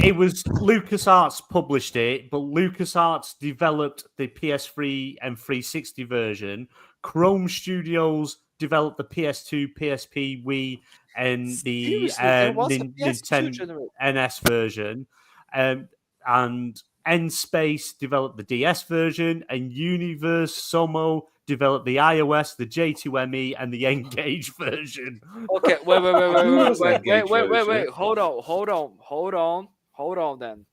It was LucasArts published it, but LucasArts developed the PS3 and 360 version. Chrome Studios developed the PS2, PSP, Wii, and the Seriously, there was a PS2 Nintendo generation. NS version. And N-Space developed the DS version, and Universe Somo developed the iOS, the J2ME, and the Engage version. Okay, wait. version. Hold on. Then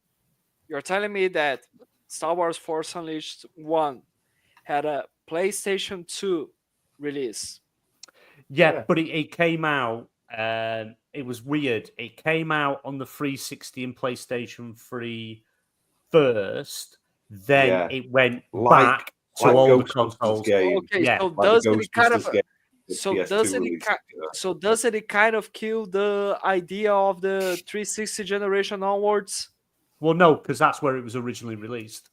you're telling me that Star Wars Force Unleashed 1 had a PlayStation 2 release. Yeah, but it came out. It was weird. It came out on the 360 and PlayStation 3 first. Then Yeah. it went Like- back to like all the Ghostbusters consoles. game. Okay, Yeah, so Like the does it kind Ghostbusters of game, the so PS2 doesn't it released, doesn't it kind of kill the idea of the 360 generation onwards? Well, no, because that's where it was originally released.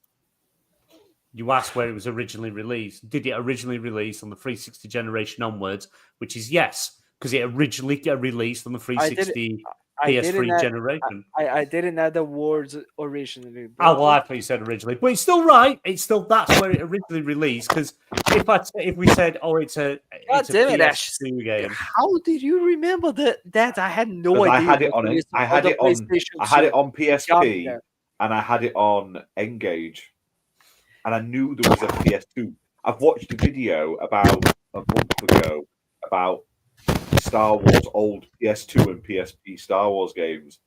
You asked where it was originally released. Did it originally release on the 360 generation onwards? Which is yes, because it originally got released on the 360 PS3 generation. I didn't add the words originally. Oh, well, I thought you said originally, but it's still right. It's still that's where it originally released. Because if we said, oh, it's a damn it, Ash. PS2 game, How did you remember that? I had no 'Cause idea. I had it that on it. released I had the it on. PlayStation I had 2. it on PSP Yeah. and I had it on Engage, and I knew there was a PS2 I've watched a video about a month ago about Star Wars old PS2 and PSP Star Wars games,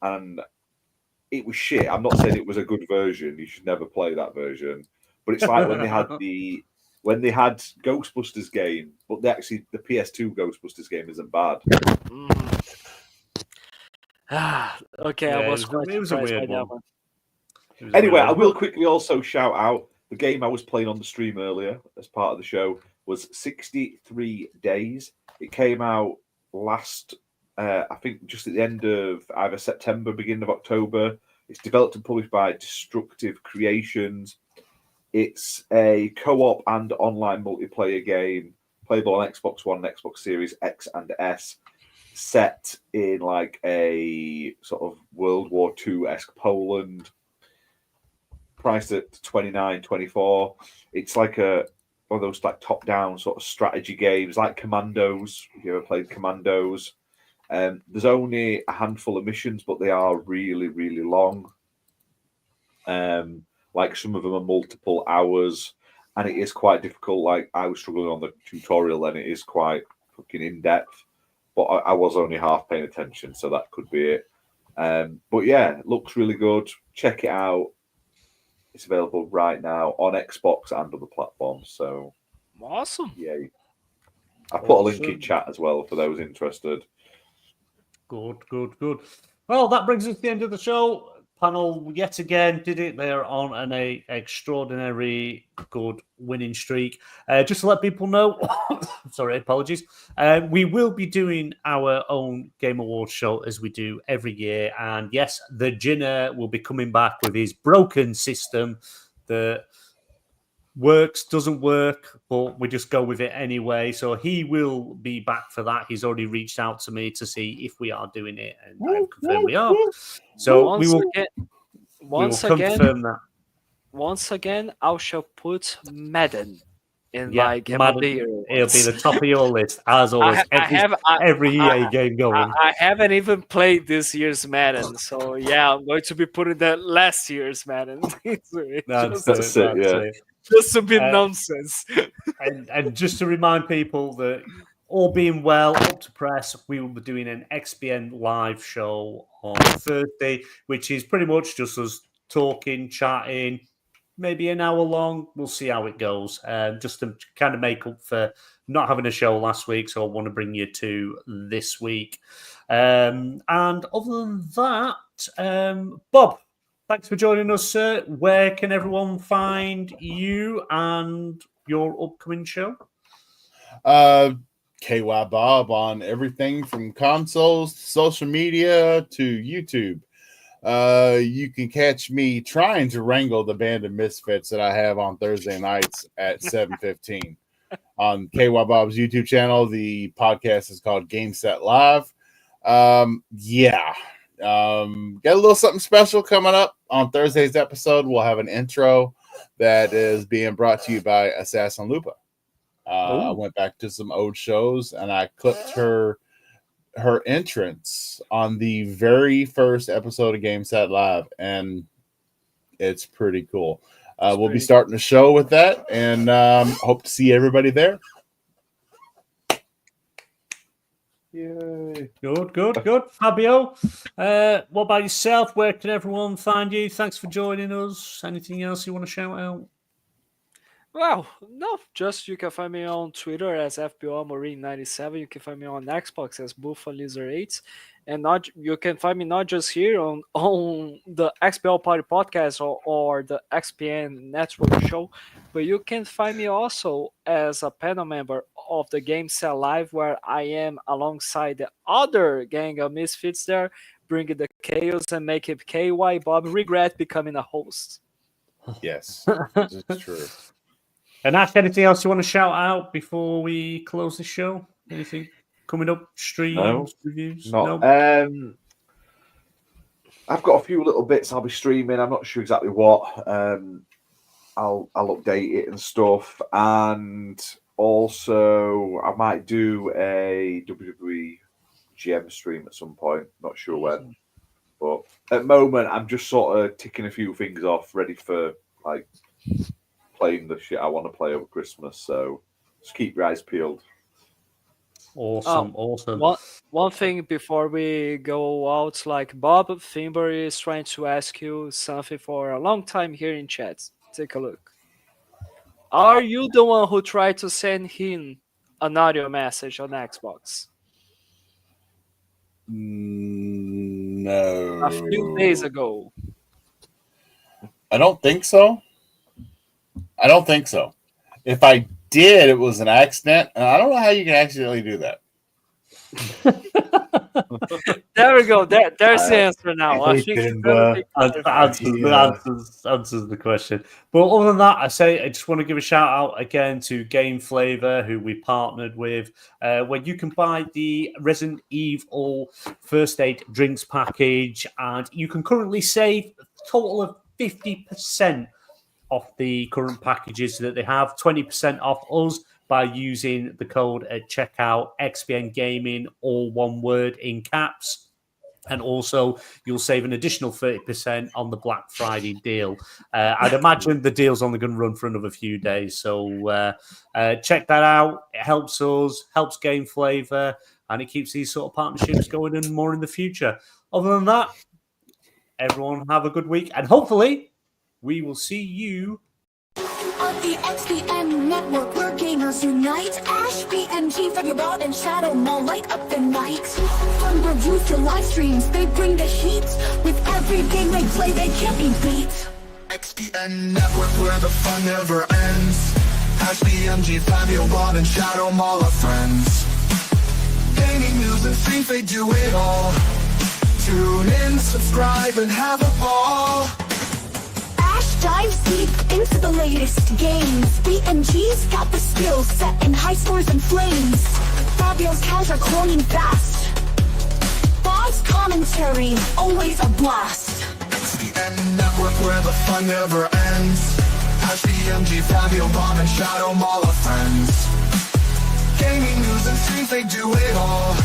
and it was shit. I'm not saying it was a good version. You should never play that version. But it's like when they had Ghostbusters game, but the PS2 Ghostbusters game isn't bad. Okay, Yeah, I was it quite was a surprised weird by that one. one. Anyway, I will quickly also shout out the game I was playing on the stream earlier as part of the show was 63 Days. It came out last, I think, just at the end of either September, beginning of October. It's developed and published by Destructive Creations. It's a co-op and online multiplayer game, playable on Xbox One, Xbox Series X and S, set in like a sort of World War II-esque Poland, priced at $29-24. It's like one of those like top-down sort of strategy games, like Commandos. If you ever played Commandos, there's only a handful of missions, but they are really, really long. Like some of them are multiple hours, and it is quite difficult. Like I was struggling on the tutorial, and it is quite fucking in depth. But I was only half paying attention, so that could be it. But yeah, it looks really good. Check it out. It's available right now on Xbox and other platforms. So Awesome. yeah, I put a link in chat as well for those interested. Good. Well, that brings us to the end of the show. Panel yet again did it. They're on an extraordinary good winning streak. Just to let people know, sorry, apologies. We will be doing our own Game Awards show as we do every year. And yes, the Jinner will be coming back with his broken system that doesn't work, but we just go with it anyway. So he will be back for that. He's already reached out to me to see if we are doing it, and I have confirmed we are. So we will confirm that. Once again, I shall put Madden in my Game of the Year. It'll be the top of your list, as always. Every EA game going. I haven't even played this year's Madden, so yeah, I'm going to be putting that last year's Madden. That's it. Just to be nonsense. and just to remind people that all being well, up to press, we will be doing an XBN live show on Thursday, which is pretty much just us talking, chatting, maybe an hour long. We'll see how it goes. Just to kind of make up for not having a show last week, so I want to bring you to this week. And other than that, Bob, thanks for joining us, sir. Where can everyone find you and your upcoming show? KY Bob on everything from consoles, social media to YouTube. You can catch me trying to wrangle the band of misfits that I have on Thursday nights at 7:15 on KY Bob's YouTube channel. The podcast is called Game Set Live. Got a little something special coming up on Thursday's episode. We'll have an intro that is being brought to you by Assassin Lupa. I went back to some old shows and I clipped her entrance on the very first episode of Game Set Live, and it's pretty cool. We'll be starting the show with that, and hope to see everybody there. Yay. Good. Fabio, what about yourself? Where can everyone find you? Thanks for joining us. Anything else you want to shout out? Well, no, just you can find me on Twitter as FBL Marine97. You can find me on Xbox as Buffalizer8. And you can find me not just here on the XBL Party Podcast or the XPN Network show, but you can find me also as a panel member of the Game Set Live, where I am alongside the other gang of misfits there, bringing the chaos and making KY Bob regret becoming a host. Yes, it's true. And Ash, anything else you want to shout out before we close the show? Anything coming up? Streams, reviews? No. I've got a few little bits I'll be streaming. I'm not sure exactly what. I'll update it and stuff. And also, I might do a WWE GM stream at some point. Not sure when. But at the moment, I'm just sort of ticking a few things off, ready for like playing the shit I want to play over Christmas. So just keep your eyes peeled. Awesome. One thing before we go out, like Bob Finber is trying to ask you something for a long time here in chat. Take a look. Are you the one who tried to send him an audio message on Xbox? No. A few days ago. I don't think so. If I did, it was an accident. And I don't know how you can accidentally do that. There we go. There's the answer now. I think answers the question. But other than that, I just want to give a shout out again to Game Flavor, who we partnered with, where you can buy the Resident Evil First Aid Drinks package, and you can currently save a total of 50% off the current packages that they have, 20% off us by using the code at checkout, XBN Gaming, all one word in caps. And also, you'll save an additional 30% on the Black Friday deal. I'd imagine the deal's only going to run for another few days. So check that out. It helps us, helps Game Flavor, and it keeps these sort of partnerships going and more in the future. Other than that, everyone have a good week. And hopefully, we will see you On the XBN network, where gamers unite. Ash, BMG, Figurot, and Shadow Mall light up the night. From reviews to live streams, they bring the heat. With every game they play, they can't be beat. XBN network, where the fun never ends. Ash, BMG, Figurot, and Shadow Mall are friends. Gaming news and streams, they do it all. Tune in, subscribe, and have a ball. Dives deep into the latest games. BMG's got the skills set in high scores and flames. Fabio's cows are cloning fast. Bob's commentary, always a blast. XBN network, where the fun never ends. Ash, BMG, Fabio, Bob, and Shadow Mall are friends. Gaming news and streams, they do it all.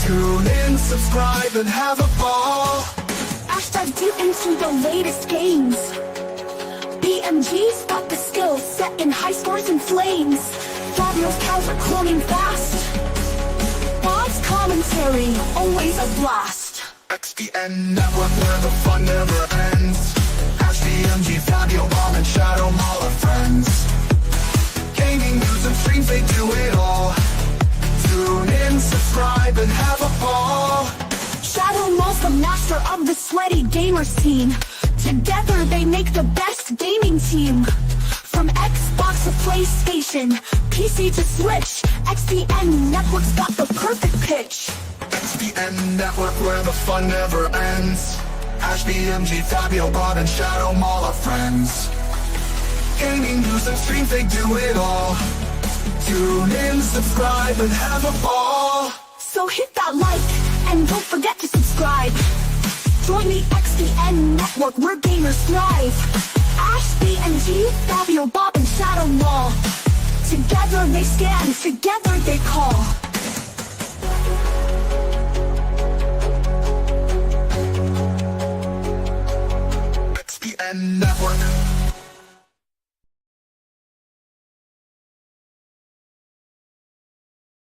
Tune in, subscribe, and have a ball. Ash dives deep into the latest games. BMG's got the skills set in high scores and flames. Fabio's cows are cloning fast. Bob's commentary, always a blast. XBN network, where the fun never ends. Ash, BMG, Fabio, Bob, and Shadow Mall are friends. Gaming news and streams, they do it all. Tune in, subscribe, and have a ball. Shadow Mall's the master of the sweaty gamer scene. Together they make the best gaming team. From Xbox to PlayStation, PC to Switch, XBN Network's got the perfect pitch. XBN Network, where the fun never ends. Ash, BMG, Fabio, Bob, and Shadow Mall are friends. Gaming news and streams, they do it all. Tune in, subscribe, and have a ball. So hit that like, and don't forget to subscribe. Join the XBN network, where gamers thrive. Ash, BMG, Fabio, Bob, and Shadow Mall. Together they stand, together they call.